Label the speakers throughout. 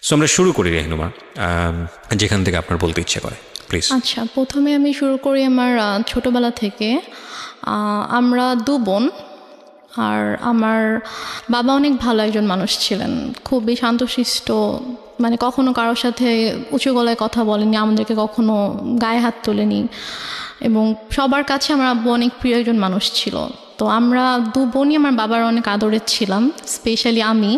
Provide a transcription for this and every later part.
Speaker 1: So আমরা শুরু করি রেহনুমা, যেখান থেকে আপনার বলতে ইচ্ছে করে প্লিজ।
Speaker 2: আচ্ছা, প্রথমে আমি শুরু করি আমার ছোটোবেলা থেকে। আমরা দু বোন, আর আমার বাবা অনেক ভালো একজন মানুষ ছিলেন, খুবই শান্তশিষ্ট, মানে কখনো কারোর সাথে উঁচু গলায় কথা বলেনি, আমাদেরকে কখনো গায়ে হাত তোলেনি, এবং সবার কাছে আমার আব্বু অনেক প্রিয় একজন মানুষ ছিল। তো আমরা দু বোনই আমার বাবার অনেক আদরের ছিলাম, স্পেশালি আমি।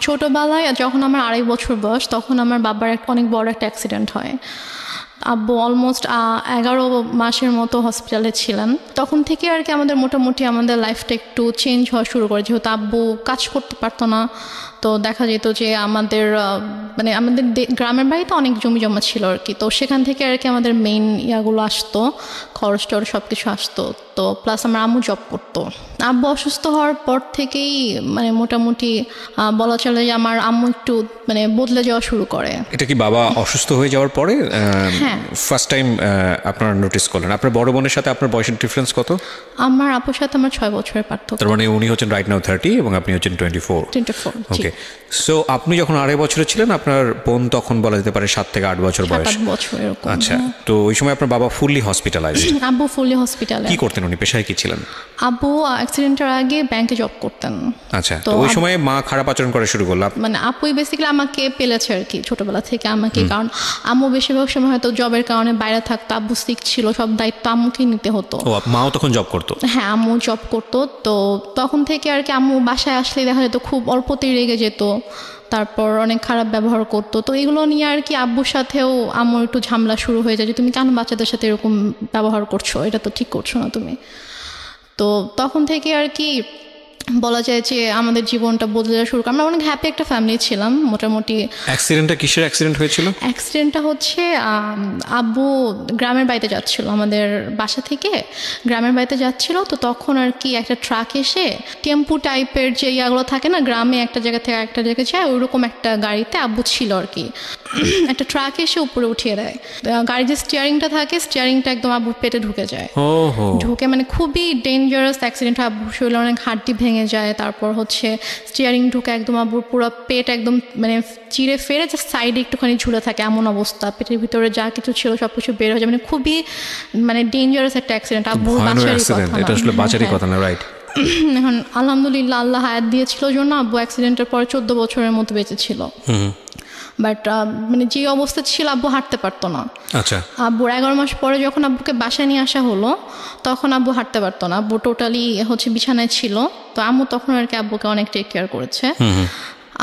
Speaker 2: ছোটোবেলায় যখন আমার 2.5 বছর বয়স, তখন আমার বাবার অনেক বড় একটা অ্যাক্সিডেন্ট হয়। আব্বু অলমোস্ট 11 মাসের মতো হসপিটালে ছিলেন। তখন থেকে আর কি আমাদের মোটামুটি আমাদের লাইফটা একটু চেঞ্জ হওয়া শুরু করে, যেহেতু আব্বু কাজ করতে পারতো না। তো দেখা যেত যে আমাদের মানে আমাদের গ্রামের বাড়িতে অনেক জমি জমা ছিল আর কি, তো সেখান থেকে আর কি আমাদের মেইন ইয়াগুলো আসতো, খরচ টরচ সব কিছু আসতো। তো প্লাস আমার আম্মু জব করতো। আব্বু অসুস্থ হওয়ার পর থেকেই মানে মোটামুটি বলা চলে যে আমার আম্মু একটু মানে বদলে যাওয়া শুরু করে।
Speaker 1: এটা কি বাবা অসুস্থ হয়ে যাওয়ার পরে ফার্স্ট টাইম আপনারা নোটিস করলেন? আপনার বড় বোনের সাথে আপনার বয়সের ডিফারেন্স কত?
Speaker 2: আমার আপুর সাথে আমার 6 বছরের পার্থক্য।
Speaker 1: তার মানে উনি হচ্ছেন রাইট নাও 30 এবং আপনি হচ্ছেন 24। ওকে, সো আপনি যখন 2.5 বছরের ছিলেন, আপনার বোন তখন বলা যেতে পারে 7 থেকে 8 বছর বয়স।
Speaker 2: 7 বছর এরকম।
Speaker 1: আচ্ছা, তো ওই সময় আপনার বাবা ফুললি হসপিটালাইজড?
Speaker 2: আব্বু ফুললি হসপিটালে।
Speaker 1: কি করতেন উনি, পেশায় কি ছিলেন?
Speaker 2: আব্বু অ্যাক্সিডেন্টের আগে ব্যাংকে জব করতেন।
Speaker 1: আচ্ছা, তো ওই সময় মা খারাপ আচরণ করা শুরু করলো? মানে
Speaker 2: আপুই বেসিক্যালি আমাকে পেলেছে আর কি ছোটবেলা থেকে আমাকে, কারণ আম্মু বেশিরভাগ সময় হয়তো জবের কারণে বাইরে থাকতো, আব্বু সিক ছিল, সব দায়িত্ব আম্মুকে নিতে হতো।
Speaker 1: ও, মাও তখন জব করতো?
Speaker 2: হ্যাঁ, আম্মু জব করতো। তো তখন থেকে আর কি আম্মু বাসায় আসলে দেখা যেত খুব অল্পতেই রেগে যেত, তারপর অনেক খারাপ ব্যবহার করতো। তো এগুলো নিয়ে আর কি আব্বুর সাথেও আম্মুর একটু ঝামেলা শুরু হয়ে যায় যে তুমি কেন বাচ্চাদের সাথে এরকম ব্যবহার করছো, এটা তো ঠিক করছো না তুমি। তো তখন থেকে আর কি বলা যায় যে আমাদের জীবনটা বদলে যাওয়া শুরু করে। আমরা অনেক হ্যাপি একটা ফ্যামিলি ছিলাম মোটামুটি।
Speaker 1: অ্যাক্সিডেন্টটা কিসের অ্যাক্সিডেন্ট হয়েছিল?
Speaker 2: অ্যাক্সিডেন্টটা হচ্ছে আব্বু গ্রামের বাড়িতে যাচ্ছিল, আমাদের বাসা থেকে গ্রামের বাড়িতে যাচ্ছিল। তো তখন আর কি একটা ট্রাক এসে টেম্পু টাইপের যে ইয়াগুলো থাকে না, গ্রামে একটা জায়গা থেকে একটা জায়গায় যায়, ওইরকম একটা গাড়িতে আব্বু ছিল আর কি। একটা ট্রাক এসে উপরে উঠিয়ে দেয়, গাড়ির যে স্টিয়ারিংটা থাকে, স্টিয়ারিংটা একদম আব্বুর পেটে ঢুকে যায়। ঢুকে মানে খুবই ডেঞ্জারাস অ্যাক্সিডেন্ট। আব্বুর শরীরে অনেক হাড্ডি ভেঙে যায়, তারপর হচ্ছে স্টিয়ারিং ঢুকে একদম আব্বুর পুরো পেট একদম মানে চিড়ে ফেরে যে সাইডে একটুখানি ঝুলে থাকে এমন অবস্থা, পেটের ভিতরে যা কিছু ছিল সবকিছু বের হয়ে যায়। মানে খুবই মানে ডেঞ্জারাস একটা অ্যাক্সিডেন্ট। আব্বুর বাঁচারই কথা না, রাইট? এখন আলহামদুলিল্লাহ আল্লাহ হায়াত দিয়েছিল জন্য আব্বু অ্যাক্সিডেন্টের পরে 14 বছরের মতো বেঁচে ছিল। বাট মানে যে অবস্থা ছিল আব্বু হাঁটতে পারতো না।
Speaker 1: আচ্ছা,
Speaker 2: আব্বুর 11 মাস পরে যখন আব্বুকে বাসায় নিয়ে আসা হলো, তখন আব্বু হাঁটতে পারতো না, আব্বু টোটালি হচ্ছে বিছানায় ছিল। তো আম্মু তখন আর কি আব্বুকে অনেক টেক কেয়ার করেছে।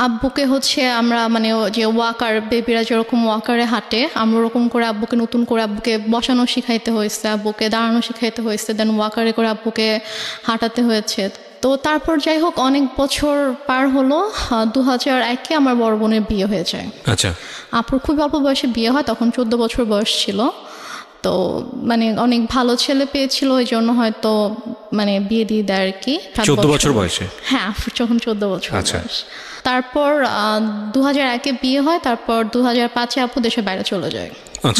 Speaker 2: আব্বুকে হচ্ছে আমরা মানে যে ওয়াকার, বেবিরা যেরকম ওয়াকারে হাঁটে, আমরা ওরকম করে আব্বুকে নতুন করে আব্বুকে বসানো শিখাইতে হয়েছে, আব্বুকে দাঁড়ানো শিখাইতে হয়েছে, দেন ওয়াকারে করে আব্বুকে হাঁটাতে হয়েছে। তো তারপর যাই হোক অনেক বছর পার হলো, 2001-এ আমার বড় বোনের বিয়ে হয়ে যায়।
Speaker 1: আচ্ছা,
Speaker 2: আপুর খুব অল্প বয়সে বিয়ে হয়, তখন 14 বছর বয়স ছিল। তো মানে অনেক ভালো ছেলে পেয়েছিল, ওই জন্য হয়তো মানে বিয়ে দিয়ে দেয় আর কি।
Speaker 1: 14 বছর বয়সে?
Speaker 2: হ্যাঁ, যখন 14 বছর বয়স। তারপর 2001-এ বিয়ে হয়, তারপর 2005-এ আপু দেশের বাইরে চলে যায়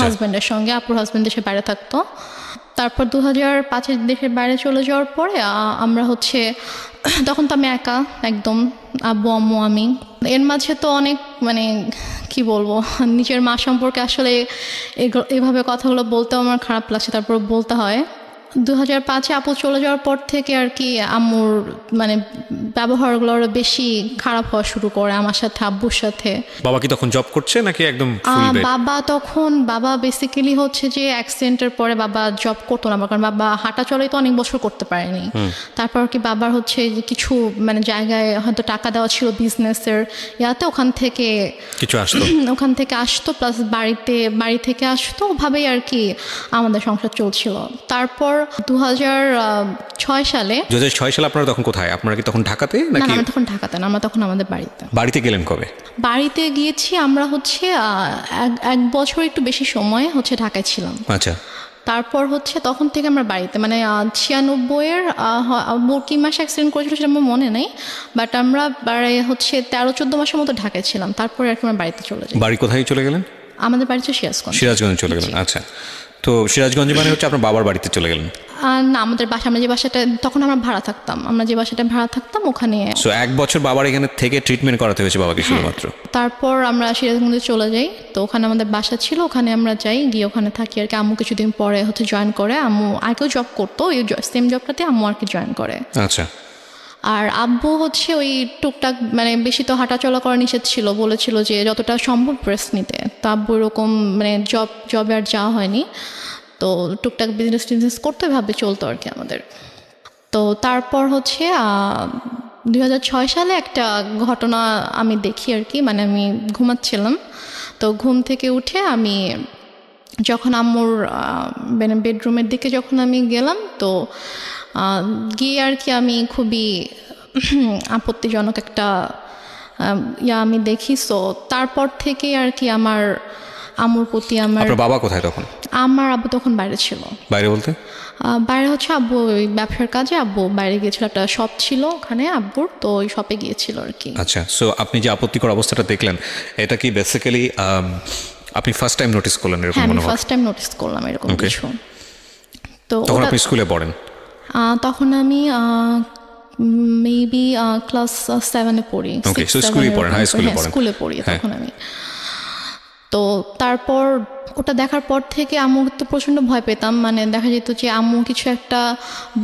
Speaker 2: হাজব্যান্ডের সঙ্গে। আপুর হাজব্যান্ড দেশের বাইরে থাকতো। তারপর 2005-এ দেশের বাইরে চলে যাওয়ার পরে আমরা হচ্ছে তখন তো আমি একা একদম, আব্বু আম্মু আমি। এর মাঝে তো অনেক মানে কি বলবো, নিজের মা সম্পর্কে আসলে এভাবে কথাগুলো বলতেও আমার খারাপ লাগছে, তারপর বলতে হয়। 2005-এ আপু চলে যাওয়ার পর থেকে আর কি আম্মুর মানে ব্যবহারগুলো আরো বেশি খারাপ হওয়া শুরু করে আমার সাথে, আব্বুর সাথে।
Speaker 1: বাবা কি তখন জব করছে নাকি একদম?
Speaker 2: বাবা বেসিক্যালি হচ্ছে যে অ্যাক্সিডেন্টের পরে বাবা জব করতো না, কারণ বাবা হাঁটা চলাই তো অনেক বছর করতে পারেনি। তারপর কি বাবার হচ্ছে যে কিছু মানে জায়গায় হয়তো টাকা দেওয়া ছিল বিজনেসের ইয়াতে, ওখান থেকে কিছু আসতো, ওখান থেকে আসতো, প্লাস বাড়ি থেকে আসতো, ওভাবেই আর কি আমাদের সংসার চলছিল। তারপর 2006 সালে
Speaker 1: আপনারা তখন কোথায়? আপনারা কি তখন ঢাকাতে নাকি?
Speaker 2: না, আমরা তখন ঢাকাতে না, আমরা তখন আমাদের বাড়িতে।
Speaker 1: বাড়িতে গেলেন কবে?
Speaker 2: বাড়িতে গিয়েছি আমরা হচ্ছে 1 বছর একটু বেশি সময় হচ্ছে ঢাকায় ছিলাম।
Speaker 1: আচ্ছা,
Speaker 2: তারপর হচ্ছে তখন থেকে আমরা বাড়িতে মানে 96-এর কি মাসে অ্যাক্সিডেন্ট করেছিল সেটা আমার মনে নেই, বাট আমরা হচ্ছে 13-14 মাসের মতো ঢাকায় ছিলাম। তারপরে আর কি আমরা বাড়িতে চলে যাই।
Speaker 1: বাড়ি কোথায় চলে গেলেন?
Speaker 2: আমাদের বাড়ি হচ্ছে সিরাজগঞ্জ
Speaker 1: চলে গেলেন। আচ্ছা, তো সিরাজগঞ্জে মানে হচ্ছে আপনার বাবার বাড়িতে চলে গেলেন?
Speaker 2: না, আমাদের বাসা, আমরা যে বাসাটা তখন আমরা ভাড়া থাকতাম, ভাড়া থাকতাম ওখানে।
Speaker 1: সো 1 বছর বাবার এখানে থেকে ট্রিটমেন্ট করাতে হয়েছে বাবাকে শুধুমাত্র?
Speaker 2: তারপর আমরা সিরাজগঞ্জে চলে যাই, তো ওখানে আমাদের বাসা ছিল, ওখানে আমরা যাই, গিয়ে ওখানে থাকি আর কি। আম্মু কিছুদিন পরে হচ্ছে জয়েন করে, আম্মু আগেও জব করতো, ওই সেম জবটাতে আম্মু আর কি জয়েন করে।
Speaker 1: আচ্ছা।
Speaker 2: আর আব্বু হচ্ছে ওই টুকটাক মানে বেশি তো হাঁটাচলা করা নিষেধ ছিল, বলেছিল যে যতটা সম্ভব রেস্ট নিতে। তো আব্বু এরকম মানে জবে আর যাওয়া হয়নি, তো টুকটাক বিজনেস করতে ভাবে চলতো আর কি আমাদের। তো তারপর হচ্ছে 2006 সালে একটা ঘটনা আমি দেখি আর কি, মানে আমি ঘুমাচ্ছিলাম, তো ঘুম থেকে উঠে আমি যখন আম্মুর মানে বেডরুমের দিকে যখন আমি গেলাম, তো গিয়ে আর কি আমি খুবই আপত্তিজনক একটা আমি দেখি। সো তারপর থেকে আর কি আমার আম্মুর প্রতি
Speaker 1: আপনার বাবা কোথায় তখন?
Speaker 2: আমার আব্বু তখন বাইরে ছিল।
Speaker 1: বাইরে বলতে?
Speaker 2: বাইরে হচ্ছে আব্বু ওই ব্যবসার কাজে আব্বু বাইরে গিয়েছিল, একটা শপ ছিল ওখানে আব্বুর, তো ওই শপে গিয়েছিল আর কি।
Speaker 1: আচ্ছা। সো আপনি যে আপত্তিকর অবস্থাটা দেখলেন, এটা কি বেসিক্যালি আপনি ফার্স্ট টাইম নোটিস করলেন এরকম?
Speaker 2: হ্যাঁ, আমি ফার্স্ট টাইম নোটিস করলাম এরকম কিছু। তো
Speaker 1: তখন আপনি স্কুলে পড়েন?
Speaker 2: তখন আমি মেবি ক্লাস 7-এ পড়ি।
Speaker 1: স্কুলে পড়েন? হাই স্কুলে পড়েন?
Speaker 2: স্কুলে পড়ি তখন আমি। তো তারপর ওটা দেখার পর থেকে আম্মু তো প্রচণ্ড ভয় পেতাম, মানে দেখা যেত যে আম্মু কিছু একটা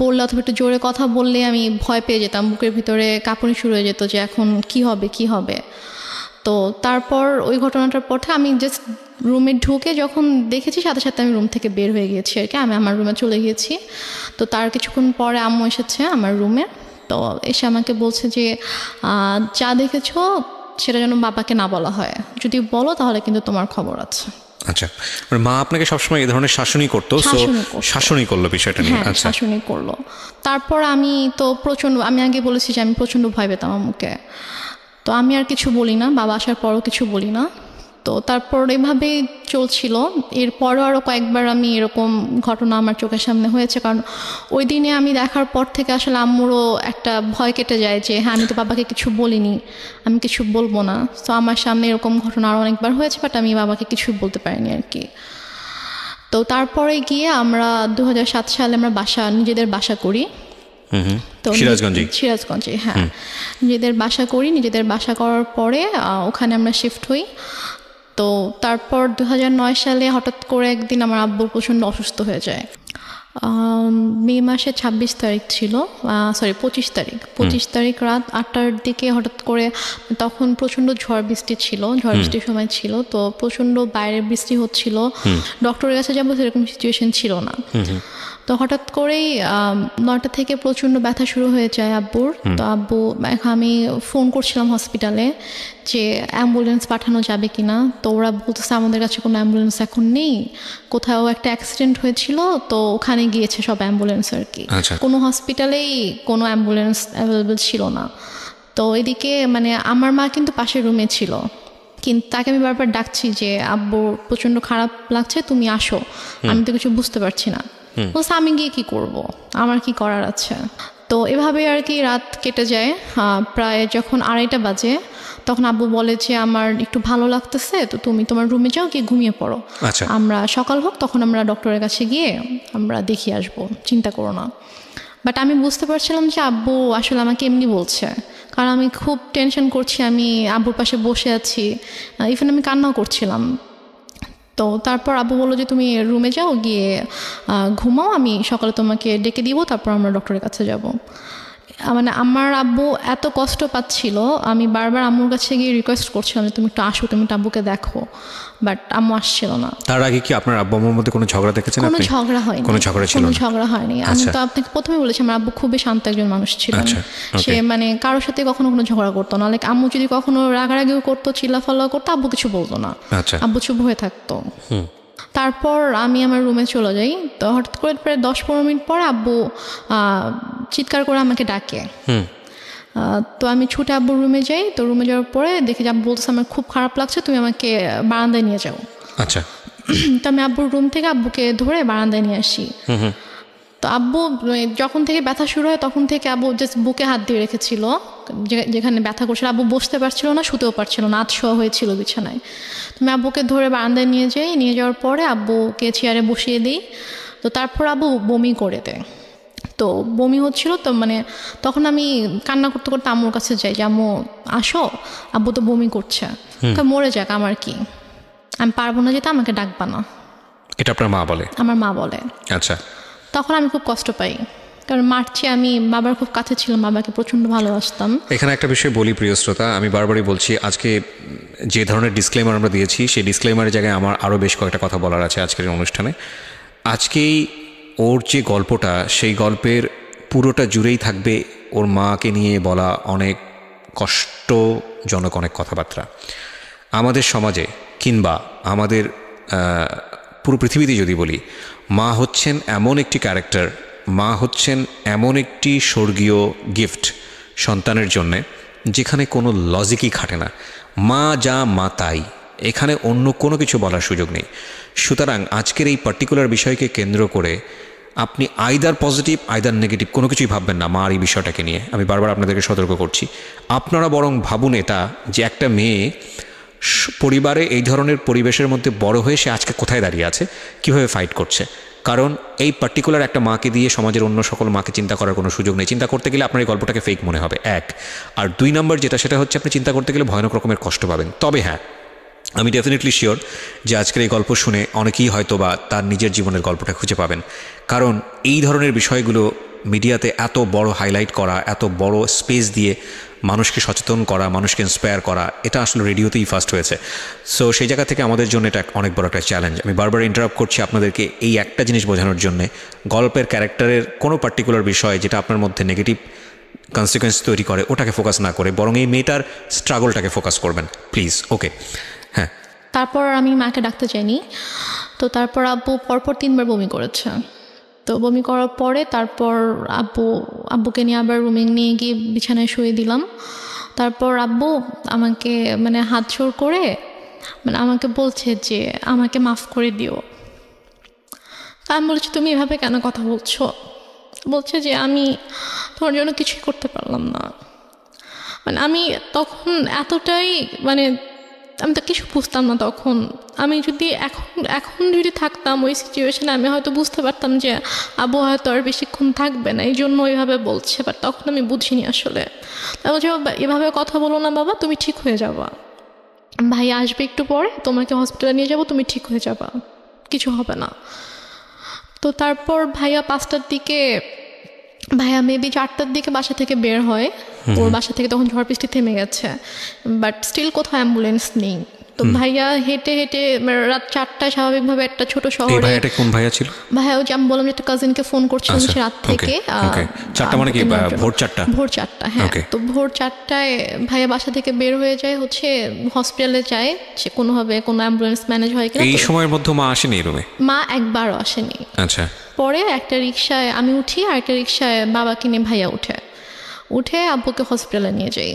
Speaker 2: বললে অথবা একটু জোরে কথা বললে আমি ভয় পেয়ে যেতাম, বুকের ভিতরে কাঁপুনি শুরু হয়ে যেত যে এখন কি হবে। তো তারপর ওই ঘটনাটার পর থেকে আমি জাস্ট রুমে ঢুকে যখন দেখেছি, সাথে সাথে আমি রুম থেকে বের হয়ে গিয়েছি আর কি, আমি আমার রুমে চলে গিয়েছি। তো তার কিছুক্ষণ পরে আম্মু এসেছে আমার রুমে, তো এসে আমাকে বলছে যে যা দেখেছো সেটা যেন বাবাকে না বলা হয়, যদি বলো তাহলে কিন্তু তোমার খবর আছে।
Speaker 1: আচ্ছা, মানে মা আপনাকে সবসময় এই ধরনের শাসনই করতো? শাসনই করলো বিষয়টা নিয়ে?
Speaker 2: আচ্ছা, শাসনই করলো। তারপর আমি তো আমি আগে বলেছি যে আমি প্রচণ্ড ভয় পেতাম আম্মুকে, তো আমি আর কিছু বলি না, বাবা আসার পরও কিছু বলি না। তো তারপর এভাবেই চলছিল। এরপরও আরও কয়েকবার আমি এরকম ঘটনা আমার চোখের সামনে হয়েছে, কারণ ওই দিনে আমি দেখার পর থেকে আসলে আম্মুরও একটা ভয় কেটে যায় যে হ্যাঁ, আমি তো বাবাকে কিছু বলিনি, আমি কিছু বলবো না। তো আমার সামনে এরকম ঘটনা আরও অনেকবার হয়েছে, বাট আমি বাবাকে কিছু বলতে পারিনি আর কি। তো তারপরে গিয়ে আমরা 2007 সালে আমরা নিজেদের বাসা করি। তো সিরাজগঞ্জে, হ্যাঁ, নিজেদের বাসা করার পরে ওখানে আমরা শিফট হই। তো তারপর 2009 সালে হঠাৎ করে একদিন আমার আব্বু প্রচণ্ড অসুস্থ হয়ে যায়। মে মাসের 26 তারিখ ছিল, 25 তারিখ রাত 8টার দিকে হঠাৎ করে, তখন প্রচণ্ড ঝড় বৃষ্টির সময় ছিল, তো প্রচণ্ড বাইরে বৃষ্টি হচ্ছিল, ডক্টরের কাছে যাবো সেরকম সিচুয়েশন ছিল না। তো হঠাৎ করেই 9টা থেকে প্রচণ্ড ব্যথা শুরু হয়ে যায় আব্বুর। তো আমি ফোন করছিলাম হসপিটালে যে অ্যাম্বুলেন্স পাঠানো যাবে কিনা, তো ওরা বলতেছে আমাদের কাছে কোনো অ্যাম্বুলেন্স এখন নেই, কোথাও একটা অ্যাক্সিডেন্ট হয়েছিল, তো ওখানে গিয়েছে সব অ্যাম্বুলেন্স আর কি। কোনো হসপিটালেই কোনো অ্যাম্বুলেন্স অ্যাভেলেবেল ছিল না। তো এদিকে মানে আমার মা কিন্তু পাশের রুমে ছিল, কিন্তু তাকে আমি বারবার ডাকছি যে আব্বু প্রচণ্ড খারাপ লাগছে, তুমি আসো, আমি তো কিছু বুঝতে পারছি না। বলছে আমি গিয়ে কি করব, আমার কি করার আছে। তো এভাবে আর কি রাত কেটে যায়। প্রায় যখন 2:30 বাজে, তখন আব্বু বলে যে আমার একটু ভালো লাগতেছে, তো তুমি তোমার রুমে যাও, গিয়ে ঘুমিয়ে পড়ো, আমরা সকাল হোক তখন আমরা ডক্টরের কাছে গিয়ে আমরা দেখিয়ে আসবো, চিন্তা করো না। বাট আমি বুঝতে পারছিলাম যে আব্বু আসলে আমাকে এমনি বলছে, কারণ আমি খুব টেনশন করছি, আমি আব্বুর পাশে বসে আছি, ইভেন আমি কান্নাও করছিলাম। তো তারপর আব্বু বললো যে তুমি রুমে যাও, গিয়ে ঘুমাও, আমি সকালে তোমাকে ডেকে দিব, তারপর আমরা ডক্টরের কাছে যাব। মানে আমার আব্বু এত কষ্ট পাচ্ছিল, আমি বারবার আম্মুর কাছে গিয়ে রিকোয়েস্ট করছিলাম যে তুমি একটু আসো, তুমি আব্বুকে দেখো, বাট আম্মু আসছিল না।
Speaker 1: তার আগে কি আপনার আব্বু আম্মুর মধ্যে কোনো ঝগড়া দেখেছেন?
Speaker 2: কোনো ঝগড়া হয়নি। কোনো ঝগড়া হয়নি। আমি তো আপনাকে প্রথমে বলেছি আমার আব্বু খুবই শান্ত একজন মানুষ ছিলেন, সে মানে কারোর সাথে কখনো কোনো ঝগড়া করতো না। লাইক আম্মু যদি কখনো রাগারাগিও করতো, চিল্লাফাল্লা করতো, আব্বু কিছু বলতো না, আব্বু চুপ হয়ে থাকতো। তারপর আমি আমার রুমে চলে যাই। তো হঠাৎ করে প্রায় 10-15 মিনিট পরে আব্বু চিৎকার করে আমাকে ডাকে। তো আমি ছুটে আব্বুর রুমে যাই। তো রুমে যাওয়ার পরে দেখি যে আব্বু বলতেছে আমার খুব খারাপ লাগছে, তুমি আমাকে বারান্দায় নিয়ে যাও।
Speaker 1: আচ্ছা।
Speaker 2: তো আমি আব্বুর রুম থেকে আব্বুকে ধরে বারান্দায় নিয়ে আসি। তো আব্বু যখন থেকে ব্যথা শুরু হয় তখন থেকে আব্বু জাস্ট বুকে হাত দিয়ে রেখেছিল, যেখানে ব্যথা করছিল। আব্বু বসতে পারছিল না, শুতেও পারছিল না, আতশোয়া হয়েছিল বিছানায়। তুমি আব্বুকে ধরে বারান্দায় নিয়ে যাওয়ার পরে আব্বুকে চেয়ারে বসিয়ে দিই। তো তারপর আব্বু বমি করে দেয়। তো বমি হচ্ছিল, তো মানে তখন আমি কান্না করতে করতে আম্মুর কাছে যাই যে আম্মু আসো, আব্বু তো বমি করছে, মরে যাক আমার কি, আমি পারবো না যেতে, আমাকে ডাকবা না।
Speaker 1: এটা আপনার মা বলে?
Speaker 2: আমার মা বলে।
Speaker 1: আচ্ছা।
Speaker 2: তখন আমি খুব কষ্ট পাই, কারণ মার্চে আমি বাবার খুব কাছে ছিলাম, বাবাকে প্রচণ্ড ভালোবাসতাম।
Speaker 1: এখানে একটা বিষয় বলি প্রিয় শ্রোতা, আমি বারবারই বলছি, আজকে যে ধরনের ডিসক্লেমার আমরা দিয়েছি সেই ডিসক্লেমারের জায়গায় আমার আরও বেশ কয়েকটা কথা বলার আছে আজকের অনুষ্ঠানে। আজকেই ওর যে গল্পটা, সেই গল্পের পুরোটা জুড়েই থাকবে ওর মাকে নিয়ে বলা অনেক কষ্টজনক অনেক কথাবার্তা। আমাদের সমাজে কিংবা আমাদের পুরো পৃথিবীতে যদি বলি, মা হচ্ছেন এমন একটি ক্যারেক্টার, মা হচ্ছেন এমন একটি স্বর্গীয় গিফট সন্তানের জন্যে, যেখানে কোনো লজিকই খাটে না। মা যা মা তাই, এখানে অন্য কোনো কিছু বলার সুযোগ নেই। সুতরাং আজকের এই পার্টিকুলার বিষয়কে কেন্দ্র করে আপনি আইদার পজিটিভ আইদার নেগেটিভ কোনো কিছুই ভাববেন না মার এই বিষয়টাকে নিয়ে। আমি বারবার আপনাদেরকে সতর্ক করছি। আপনারা বরং ভাবুন এটা, যে একটা মেয়ে পরিবারে এই ধরনের পরিবেশের মধ্যে বড় হয়ে সে আজকে কোথায় দাঁড়িয়ে আছে, কীভাবে ফাইট করছে। কারণ এই পার্টিকুলার একটা মাকে দিয়ে সমাজের অন্য সকল মাকে চিন্তা করার কোনো সুযোগ নেই। চিন্তা করতে গেলে আপনার এই গল্পটাকে ফেক মনে হবে, এক। আর দুই নম্বর যেটা, সেটা হচ্ছে আপনি চিন্তা করতে গেলে ভয়ানক রকমের কষ্ট পাবেন। তবে হ্যাঁ, আমি ডেফিনেটলি শিওর যে আজকের এই গল্প শুনে অনেকেই হয়তো বা তার নিজের জীবনের গল্পটা খুঁজে পাবেন। কারণ এই ধরনের বিষয়গুলো মিডিয়াতে এত বড় হাইলাইট করা, এত বড় স্পেস দিয়ে মানুষকে সচেতন করা, মানুষকে ইন্সপায়ার করা, এটা আসলে রেডিওতেই ফার্স্ট হয়েছে। সো সেই জায়গা থেকে আমাদের জন্য এটা অনেক বড় একটা চ্যালেঞ্জ। আমি বারবার ইন্টারাপ্ট করছি আপনাদেরকে এই একটা জিনিস বোঝানোর জন্যে, গল্পের ক্যারেক্টারের কোনো পার্টিকুলার বিষয় যেটা আপনার মধ্যে নেগেটিভ কনসিকুয়েন্স তৈরি করে ওটাকে ফোকাস না করে বরং এই মেয়েটার স্ট্রাগলটাকে ফোকাস করবেন প্লিজ। ওকে, হ্যাঁ।
Speaker 2: তারপর আমি মাকে ডাকতে চাইনি। তো তারপর আব্বু পরপর 3 বার বমি করেছে। তো বমি করার পরে তারপর আব্বুকে নিয়ে আবার রুমে নিয়ে গিয়ে বিছানায় শুয়ে দিলাম। তারপর আব্বু আমাকে মানে হাত জোড় করে মানে আমাকে বলছে যে আমাকে মাফ করে দিও। আমি বলছি তুমি এভাবে কেন কথা বলছো? বলছে যে আমি তোমার জন্য কিছুই করতে পারলাম না। মানে আমি তখন এতটাই মানে আমি তো কিছু বুঝতাম না তখন। আমি যদি এখন যদি থাকতাম ওই সিচুয়েশনে, আমি হয়তো বুঝতে পারতাম যে আব্বু হয়তো আর বেশিক্ষণ থাকবে না, এই জন্য ওইভাবে বলছে। বাট তখন আমি বুঝিনি আসলে। তাই বলছে এভাবে কথা বলো না বাবা, তুমি ঠিক হয়ে যাবা, ভাই আসবে একটু পরে, তোমাকে হসপিটালে নিয়ে যাবো, তুমি ঠিক হয়ে যাবা, কিছু হবে না। তো তারপর ভাইয়া 5টার দিকে, ভাইয়া মেবি 4টার দিকে বাসা থেকে বের হয়। ওর বাসা থেকে তখন ঝড় বৃষ্টি থেমে গেছে, বাট স্টিল কোথাও অ্যাম্বুলেন্স নেই। তো ভাইয়া হেঁটে হেঁটে রাত 4টায় স্বাভাবিকভাবে একটা ছোট শহরে।
Speaker 1: ভাইয়াটা কোন ভাইয়া ছিল?
Speaker 2: ভাইয়া ওই যে আমি বললাম যে একটা কাজিনকে ফোন করছিলাম সে রাত থেকে।
Speaker 1: 4টা মানে কি ভোর 4টা?
Speaker 2: ভোর 4টা, হ্যাঁ। তো ভোর 4টায় ভাইয়া বাসা থেকে বের হয়ে যায়, হচ্ছে হসপিটালে যায়, সে কোনোভাবে কোনো অ্যাম্বুলেন্স ম্যানেজ হয় কিনা।
Speaker 1: এই সময়ের মধ্যে মা আসেনি রুমে?
Speaker 2: মা একবারও আসেনি।
Speaker 1: আচ্ছা।
Speaker 2: পরে একটা রিক্সায় আমি উঠি, আর একটা রিক্সায় বাবাকে নিয়ে ভাইয়া উঠে আব্বুকে হসপিটালে নিয়ে যাই।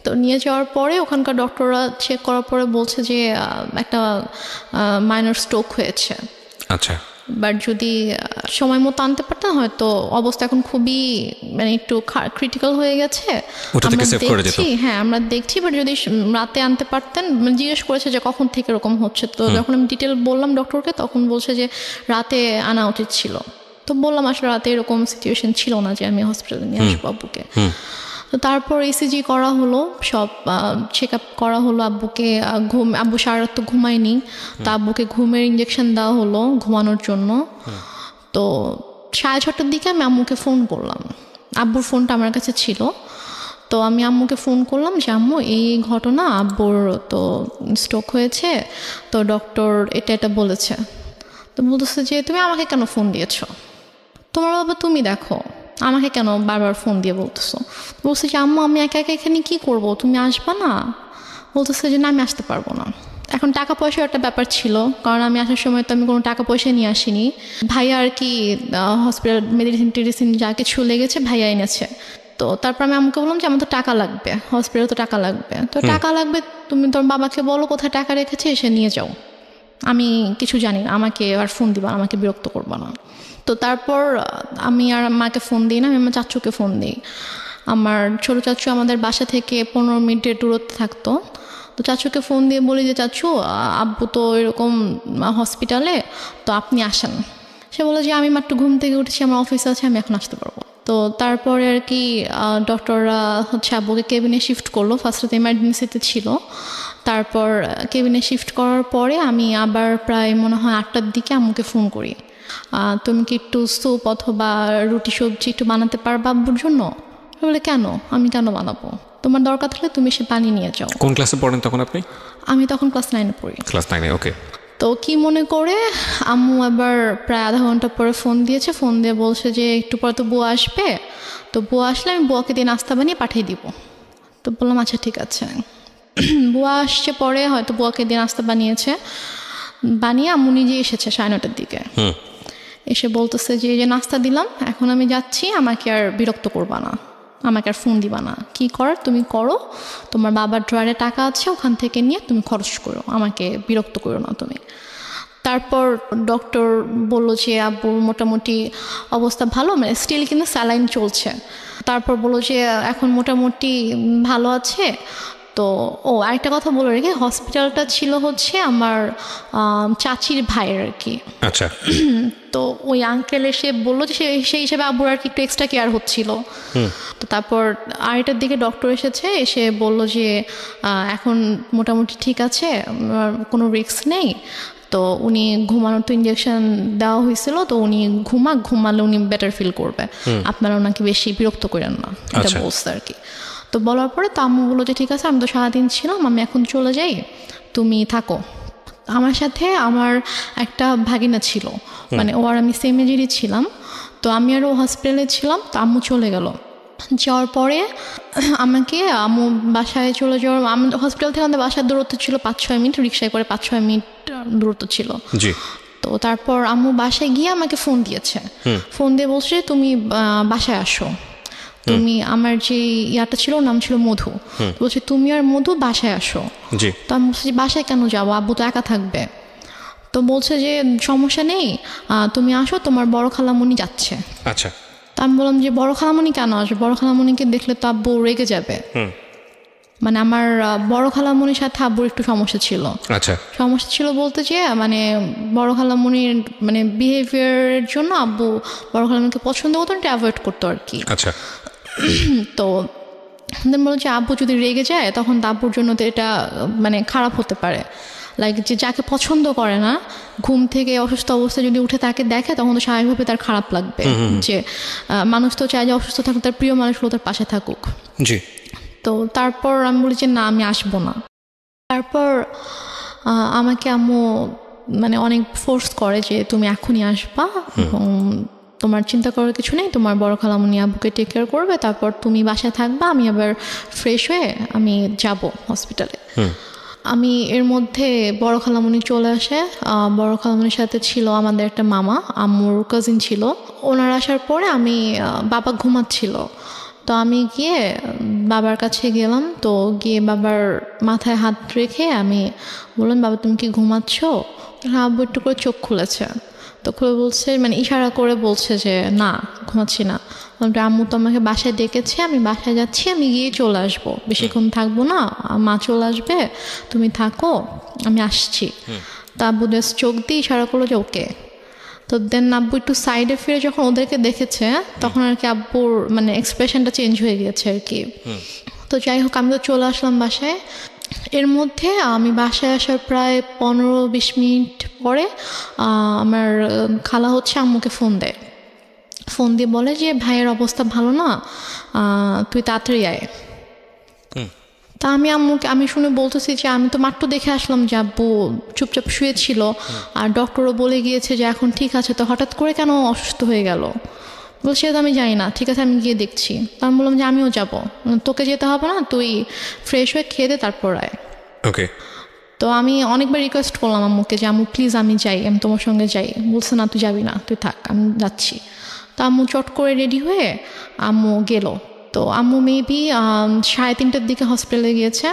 Speaker 2: তো নিয়ে যাওয়ার পরে ওখানকার ডক্টররা চেক করার পরে বলছে যে একটা মাইনর স্ট্রোক হয়েছে।
Speaker 1: আচ্ছা।
Speaker 2: বাট যদি সময় মতো আনতে পারতাম হয়তো অবস্থা এখন খুবই মানে একটু ক্রিটিক্যাল হয়ে গেছে। হ্যাঁ আমরা দেখছি, বাট যদি রাতে আনতে পারতেন। জিজ্ঞেস করেছে যে কখন থেকে এরকম হচ্ছে। তো যখন আমি ডিটেল বললাম ডক্টরকে, তখন বলছে যে রাতে আনা উচিত ছিল। তো বললাম আসলে রাতে এরকম সিচুয়েশন ছিল না যে আমি হসপিটালে নিয়ে আসবো আব্বুকে। তো তারপর ইসিজি করা হলো, সব চেক আপ করা হলো আব্বুকে। আব্বু সারা রাত তো ঘুমায়নি, তো আব্বুকে ঘুমের ইঞ্জেকশন দেওয়া হলো ঘুমানোর জন্য। তো 6:30টার দিকে আমি আম্মুকে ফোন করলাম, আব্বুর ফোনটা আমার কাছে ছিল। তো আমি আম্মুকে ফোন করলাম যে আম্মু এই ঘটনা, আব্বুর তো স্ট্রোক হয়েছে, তো ডক্টর এটা বলেছে। তো বলতেছে যে তুমি আমাকে কেন ফোন দিয়েছো, তোমার বাবা তুমি দেখো, আমাকে কেন বারবার ফোন দিয়ে বলতেছো? বলছে যে আম্মু আমি একা একা এখানে কী করবো, তুমি আসবা না? বলতেছে যে না আমি আসতে পারবো না। এখন টাকা পয়সার একটা ব্যাপার ছিল, কারণ আমি আসার সময় তো আমি কোনো টাকা পয়সা নিয়ে আসিনি। ভাইয়া আর কি হসপিটাল মেডিসিন যা কিছু লেগেছে ভাইয়া এনেছে। তো তারপর আমি আমাকে বললাম যে আমার তো টাকা লাগবে, হসপিটালে তো টাকা লাগবে। তো টাকা লাগবে, তুমি তোর বাবাকে বলো কোথায় টাকা রেখেছে, এসে নিয়ে যাও। আমি কিছু জানি না, আমাকে আর ফোন দিবা, আমাকে বিরক্ত করবা না। তো তারপর আমি আর মাকে ফোন দিই না, আমি আমার চাচুকে ফোন দিই। আমার ছোটো চাচু আমাদের বাসা থেকে 15 মিনিটের দূরত্বে থাকতো। তো চাচুকে ফোন দিয়ে বলি যে চাচু, আব্বু তো এরকম হসপিটালে, তো আপনি আসেন। সে বলে যে আমি মাত্র ঘুম থেকে উঠেছি, আমার অফিস আছে, আমি এখন আসতে পারবো। তো তারপরে আর কি ডক্টররা হচ্ছে আব্বুকে কেবিনে শিফট করলো। ফার্স্টে তো এমার্জেন্সিতে ছিল, তারপর কেবিনে শিফট করার পরে আমি আবার প্রায় মনে হয় 8টার দিকে আম্মুকে ফোন করি, তুমি কি একটু স্যুপ অথবা রুটি সবজি একটু বানাতে পারবা আব্বুর জন্য? বলে কেন, আমি কেন বানাবো, তোমার দরকার থাকলে তুমি সে পানি নিয়ে যাও।
Speaker 1: কোন ক্লাসে পড়েন তখন আপনি?
Speaker 2: আমি তখন ক্লাস 9-এ পড়ি।
Speaker 1: ক্লাস 9-এ, ওকে।
Speaker 2: তো কি মনে করে আম্মু আবার প্রায় আধা ঘন্টা পরে ফোন দিয়েছে, ফোন দিয়ে বলছে যে একটু পরে তো বুয়া আসবে, তো বুয়া আসলে আমি বুয়াকে দিয়ে নাস্তা বানিয়ে পাঠিয়ে দিব। তো বললাম আচ্ছা ঠিক আছে। বুয়া আসছে পরে, হয়তো বুয়াকে দিয়ে নাস্তা বানিয়ে আম্মু নিজে এসেছে 9:30-টার দিকে। এসে বলতেছে যে এই যে নাস্তা দিলাম, এখন আমি যাচ্ছি, আমাকে আর বিরক্ত করবা না, আমাকে আর ফোন দিবা না, কি কর তুমি করো, তোমার বাবার ড্রয়ারে টাকা আছে, ওখান থেকে নিয়ে তুমি খরচ করো, আমাকে বিরক্ত করো না তুমি। তারপর ডক্টর বললো যে আব্বুর মোটামুটি অবস্থা ভালো, মানে স্টিল কিন্তু স্যালাইন চলছে। তারপর বললো যে এখন মোটামুটি ভালো আছে। তো আরেকটা কথা বলে রেখে, হসপিটালটা ছিল হচ্ছে আমার চাচির ভাইয়ের আর কি।
Speaker 1: আচ্ছা।
Speaker 2: তো ওই আঙ্কেল এসে বললো যে সেই হিসেবে আব্বুর আর কি একটু এক্সট্রা কেয়ার হচ্ছিল। তো তারপর 8টার দিকে ডক্টর এসে বললো যে এখন মোটামুটি ঠিক আছে, কোনো রিস্ক নেই। তো উনি ঘুমানোর তো ইঞ্জেকশন দেওয়া হয়েছিল, তো উনি ঘুমালে উনি বেটার ফিল করবে, আপনারা ওনাকে বেশি বিরক্ত করেন না, এটা বলছে আর কি। তো বলার পরে তো আম্মু বললো যে ঠিক আছে, আমি তো সারাদিন ছিলাম, আমি এখন চলে যাই, তুমি থাকো। আমার সাথে আমার একটা ভাগিনা ছিল, মানে ও আর আমি সেম এজেরই ছিলাম। তো আমি আর ও হসপিটালে ছিলাম। তো আম্মু চলে গেল, যাওয়ার পরে আমাকে আম্মু বাসায় চলে যাওয়ার, হসপিটাল থেকে আমাদের বাসার দূরত্ব ছিল 5-6 মিনিট, রিক্সায় করে 5-6 মিনিট দূরত্ব ছিল। তো তারপর আম্মু বাসায় গিয়ে আমাকে ফোন দিয়েছে, ফোন দিয়ে বলছে তুমি বাসায় আসো, তুমি আমার যে ইয়াটা ছিল, নাম ছিল মধু, বলছে তুমি আর মধু বাসায় আসো। তো আমি বলছি বাসায় কেন যাবো, আব্বু তো একা থাকবে। তো বলছে যে সমস্যা নেই, তুমি আসো, তোমার বড় খালামণি যাচ্ছে।
Speaker 1: আচ্ছা।
Speaker 2: তো আমি বললাম যে বড় খালামণি কেন আসবে, বড় খালামণিকে দেখলে তো আব্বু রেগে যাবে। মানে আমার বড় খালামণির সাথে আব্বুর একটু সমস্যা ছিল।
Speaker 1: আচ্ছা। সমস্যা
Speaker 2: ছিল বলতে যে মানে বড় খালামণির মানে বিহেভিয়ারের জন্য আব্বু বড় খালামণিকে পছন্দ করতো, এটা অ্যাভয়েড করতো আর কি।
Speaker 1: আচ্ছা।
Speaker 2: তো বলো যে আব্বু যদি রেগে যায় তখন আব্বুর জন্য তো এটা মানে খারাপ হতে পারে। লাইক যে যাকে পছন্দ করে না, ঘুম থেকে অসুস্থ অবস্থায় যদি উঠে তাকে দেখে, তখন তো স্বাভাবিকভাবে তার খারাপ লাগবে। যে মানুষ তো চায় যে অসুস্থ থাকুক, তার প্রিয় মানুষগুলো তার পাশে থাকুক।
Speaker 1: জি।
Speaker 2: তো তারপর আমি বলি যে না, আমি আসবো না। তারপর আমাকে আম্মু মানে অনেক ফোর্স করে যে তুমি এখনই আসবা, এবং তোমার চিন্তা করার কিছু নেই, তোমার বড় খালামণি আব্বুকে টেক কেয়ার করবে, তারপর তুমি বাসায় থাকবা, আমি আবার ফ্রেশ হয়ে আমি যাব হসপিটালে। আমি এর মধ্যে বড় খালামণি চলে আসে। বড় খালামণির সাথে ছিল আমাদের একটা মামা, আম্মুর কাজিন ছিল। ওনারা আসার পরে আমি বাবা ঘুমাচ্ছিল, তো আমি গিয়ে বাবার কাছে গেলাম। তো গিয়ে বাবার মাথায় হাত রেখে আমি বললাম, বাবা তুমি কি ঘুমাচ্ছ? আব্বু একটু করে চোখ খুলেছে। তো খুলে বলছে, মানে ইশারা করে বলছে যে না, ঘুমাচ্ছি না। আম্মু তো আমাকে বাসায় ডেকেছে, আমি বাসায় যাচ্ছি, আমি গিয়ে চলে আসবো, বেশিক্ষণ থাকবো না, মা চলে আসবে, তুমি থাকো, আমি আসছি। তো আব্বু জাস্ট চোখ দিয়ে ইশারা করলো যে ওকে। তো দেন আব্বু একটু সাইডে ফিরে যখন ওদেরকে দেখেছে, তখন আর কি আব্বুর মানে এক্সপ্রেশনটা চেঞ্জ হয়ে গিয়েছে আর কি। তো যাই হোক, আমি তো চলে আসলাম বাসায়। এর মধ্যে আমি বাসায় আসার প্রায় 15-20 মিনিট পরে আমার খালা হচ্ছে আম্মুকে ফোন দেয়। ফোন দিয়ে বলে যে ভাইয়ের অবস্থা ভালো না, তুই তাড়াতাড়ি আয়। তা আমি শুনে বলতেছি যে আমি তো মাত্র দেখে আসলাম যে আব্বু চুপচাপ শুয়েছিল, আর ডক্টরও বলে গিয়েছে যে এখন ঠিক আছে, তো হঠাৎ করে কেন অসুস্থ হয়ে গেল? বলছে তো আমি জানি না, ঠিক আছে আমি গিয়ে দেখছি। তা আমি বললাম যে আমিও যাব, তোকে যেতে হবে না, তুই ফ্রেশ হয়ে খেয়ে দে তারপর আয়।
Speaker 1: ওকে।
Speaker 2: তো আমি অনেকবার রিকোয়েস্ট করলাম আম্মুকে যে আম্মু প্লিজ আমি যাই, আমি তোমার সঙ্গে যাই। বলছে না তুই যাবি না, তুই থাক, আমি যাচ্ছি। তো আম্মু চট করে রেডি হয়ে আম্মু গেল। তো আম্মু মেবি 3:30টার দিকে হসপিটালে গিয়েছে।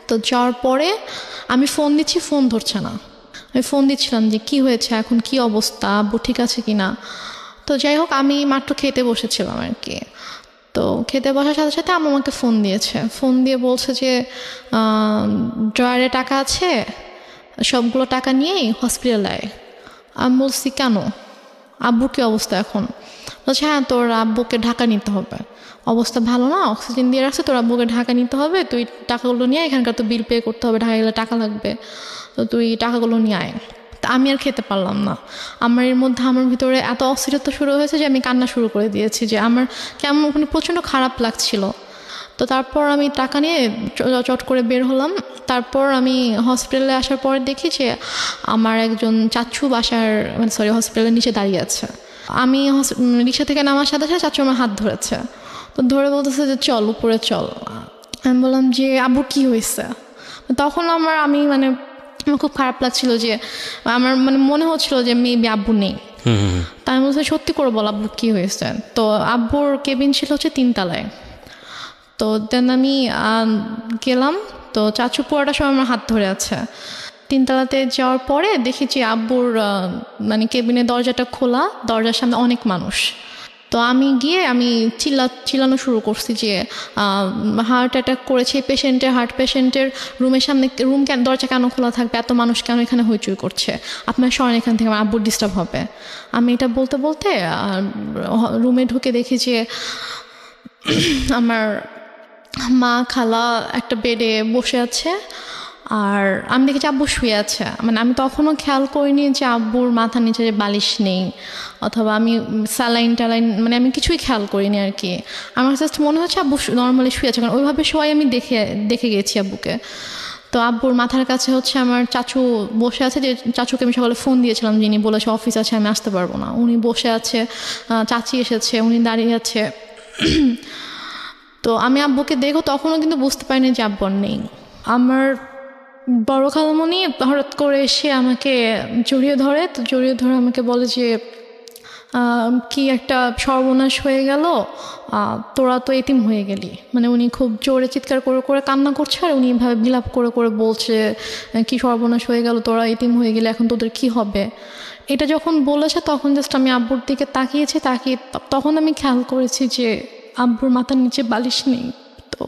Speaker 2: তো যাওয়ার পরে আমি ফোন দিচ্ছি, ফোন ধরছে না। আমি ফোন দিচ্ছিলাম যে কি হয়েছে, এখন কি অবস্থা, আব্বু ঠিক আছে কি না। তো যাই হোক, আমি মাত্র খেতে বসেছিলাম আর কি। তো খেতে বসার সাথে সাথে আম্মু আমাকে ফোন দিয়েছে, ফোন দিয়ে বলছে যে ড্রয়ারে টাকা আছে, সবগুলো টাকা নিয়েই হসপিটালে আয়। আমি বলছি কেন, আব্বুর কী অবস্থা এখন? বলছে হ্যাঁ, তোর আব্বুকে ঢাকা নিতে হবে, অবস্থা ভালো না, অক্সিজেন দিয়ে রাখছে, তোর আব্বুকে ঢাকা নিতে হবে, তুই টাকাগুলো নিয়ে, এখানকার তো বিল পে করতে হবে, ঢাকা গেলে টাকা লাগবে, তো তুই টাকাগুলো নিয়ে আয়। তা আমি আর খেতে পারলাম না। আমার এর মধ্যে আমার ভিতরে এত অস্থিরতা শুরু হয়েছে যে আমি কান্না শুরু করে দিয়েছি, যে আমার কেমন ওখানে প্রচণ্ড খারাপ লাগছিল। তো তারপর আমি টাকা নিয়ে চট করে বের হলাম। তারপর আমি হসপিটালে আসার পর দেখি যে আমার একজন চাচু বাসার হসপিটালের নিচে দাঁড়িয়ে আছে। আমি রিক্সা থেকে নামার সাথে সাথে চাচু আমার হাত ধরেছে, তো ধরে বলতেছে যে চল উপরে চল। আমি বললাম যে আব্বুর কী হয়েছে? তখন আমার খুব খারাপ লাগছিল, যে আমার মনে হচ্ছিল যে মেবি আব্বু নেই। তাই আমি বলছি সত্যি করে বল আব্বুর কী হয়েছে। তো আব্বুর কেবিন ছিল হচ্ছে 3 তলায়। তো দেন আমি গেলাম, তো চাচু পুরোটা সময় আমার হাত ধরে আছে। 3 তলাতে যাওয়ার পরে দেখি যে আব্বুর কেবিনের দরজাটা খোলা, দরজার সামনে অনেক মানুষ। তো আমি গিয়ে চিল্লানো শুরু করছি যে হার্ট অ্যাটাক করেছে হার্ট পেশেন্টের রুমের সামনে, দরজা কেন খোলা থাকবে, এত মানুষ কেন এখানে হইচই করছে, আপনার সরেন এখান থেকে, আমার আব্বুর ডিস্টার্ব হবে। আমি এটা বলতে বলতে রুমে ঢুকে দেখি যে আমার মা খালা একটা বেডে বসে আছে, আর আমি দেখেছি আব্বু শুয়ে আছে। আমি তখনও খেয়াল করিনি যে আব্বুর মাথার নিচে যে বালিশ নেই, অথবা আমি স্যালাইন ট্যালাইন আমি কিছুই খেয়াল করিনি আর কি। আমার জাস্ট মনে হচ্ছে আব্বু নর্মালি শুয়ে আছে, কারণ ওইভাবে শোয়াই আমি দেখে গেছি আব্বুকে। তো আব্বুর মাথার কাছে হচ্ছে আমার চাচু বসে আছে, যে চাচুকে আমি সকালে ফোন দিয়েছিলাম, যিনি বলেছে অফিস আছে আমি আসতে পারবো না, উনি বসে আছে, চাচি এসেছে, উনি দাঁড়িয়ে আছে। তো আমি আব্বুকে দেখো, তখনও কিন্তু বুঝতে পারিনি যে আব্বু নেই। আমার বড় খালামণি হঠাৎ করে এসে আমাকে জড়িয়ে ধরে, তো জড়িয়ে ধরে আমাকে বলে যে কি একটা সর্বনাশ হয়ে গেল, তোরা তো এতিম হয়ে গেলি। উনি খুব জোরে চিৎকার করে করে কান্না করছে, আর উনি এভাবে বিলাপ করে করে বলছে কি সর্বনাশ হয়ে গেল, তোরা এতিম হয়ে গেলে এখন তোদের কি হবে। এটা যখন বলেছে তখন জাস্ট আমি আব্বুর দিকে তাকিয়ে তখন আমি খেয়াল করেছি যে আব্বুর মাথার নিচে বালিশ নেই। তো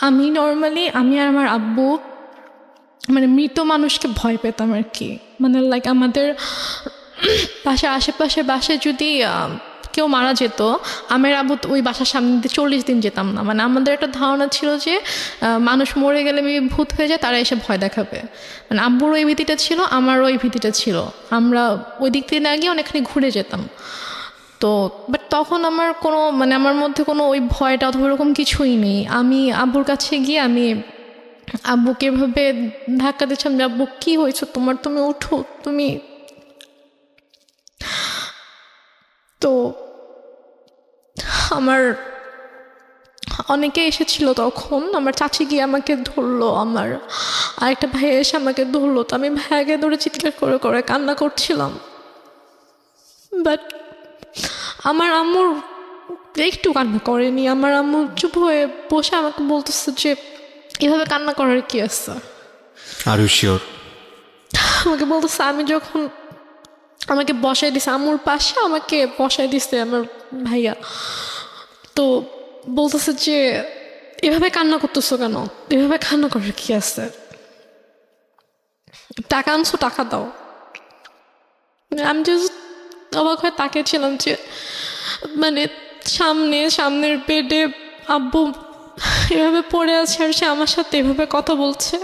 Speaker 2: আমি নর্মালি আমি আর আমার আব্বু মৃত মানুষকে ভয় পেতাম আর কি। আমাদের বাসার আশেপাশে বাসায় যদি কেউ মারা যেত, আমার আব্বু ওই বাসার সামনে দিয়ে 40 দিন যেতাম না। আমাদের একটা ধারণা ছিল যে মানুষ মরে গেলে ভূত হয়ে যায়, তারা এসে ভয় দেখাবে। আব্বুর ওই ভীতিটা ছিল, আমারও ওই ভীতিটা ছিল। আমরা ওই দিক থেকে না গিয়ে অনেকখানি ঘুরে যেতাম। তো বাট তখন আমার কোনো আমার মধ্যে কোনো ওই ভয়টা অথবা ওরকম কিছুই নেই। আমি আব্বুর কাছে গিয়ে আমি আব্বুকে এভাবে ধাক্কা দিচ্ছিলাম যে আব্বু কী হয়েছে তোমার, তুমি উঠো তুমি। তো আমার অনেকে এসেছিল তখন, আমার চাচি গিয়ে আমাকে ধরলো, আমার আরেকটা ভাই এসে আমাকে ধরলো। তো আমি ভাইয়াকে ধরে চিৎকার করে করে কান্না করছিলাম। বাট আমার আম্মুর একটু কান্না করেনি। আমার আম্মু চুপ হয়ে বসে আমাকে বলতেছে যে এভাবে কান্না করার কি আছে।
Speaker 1: Are you sure?
Speaker 2: আমাকে বলতেছে, আমি যখন আমাকে বসাই দিছে আম্মুর পাশে, আমাকে বসাই দিছে আমার ভাইয়া, তো বলতেছে যে এভাবে কান্না করতেছো কেন, এভাবে কান্না করার কি আছে, টাকা আনছো টাকা দাও। আমি জাস্ট অবাক হয়ে তাকিয়েছিলাম যে সামনের বেডে আব্বু এভাবে পড়ে আছে, আর সে আমার সাথে এভাবে কথা বলছে।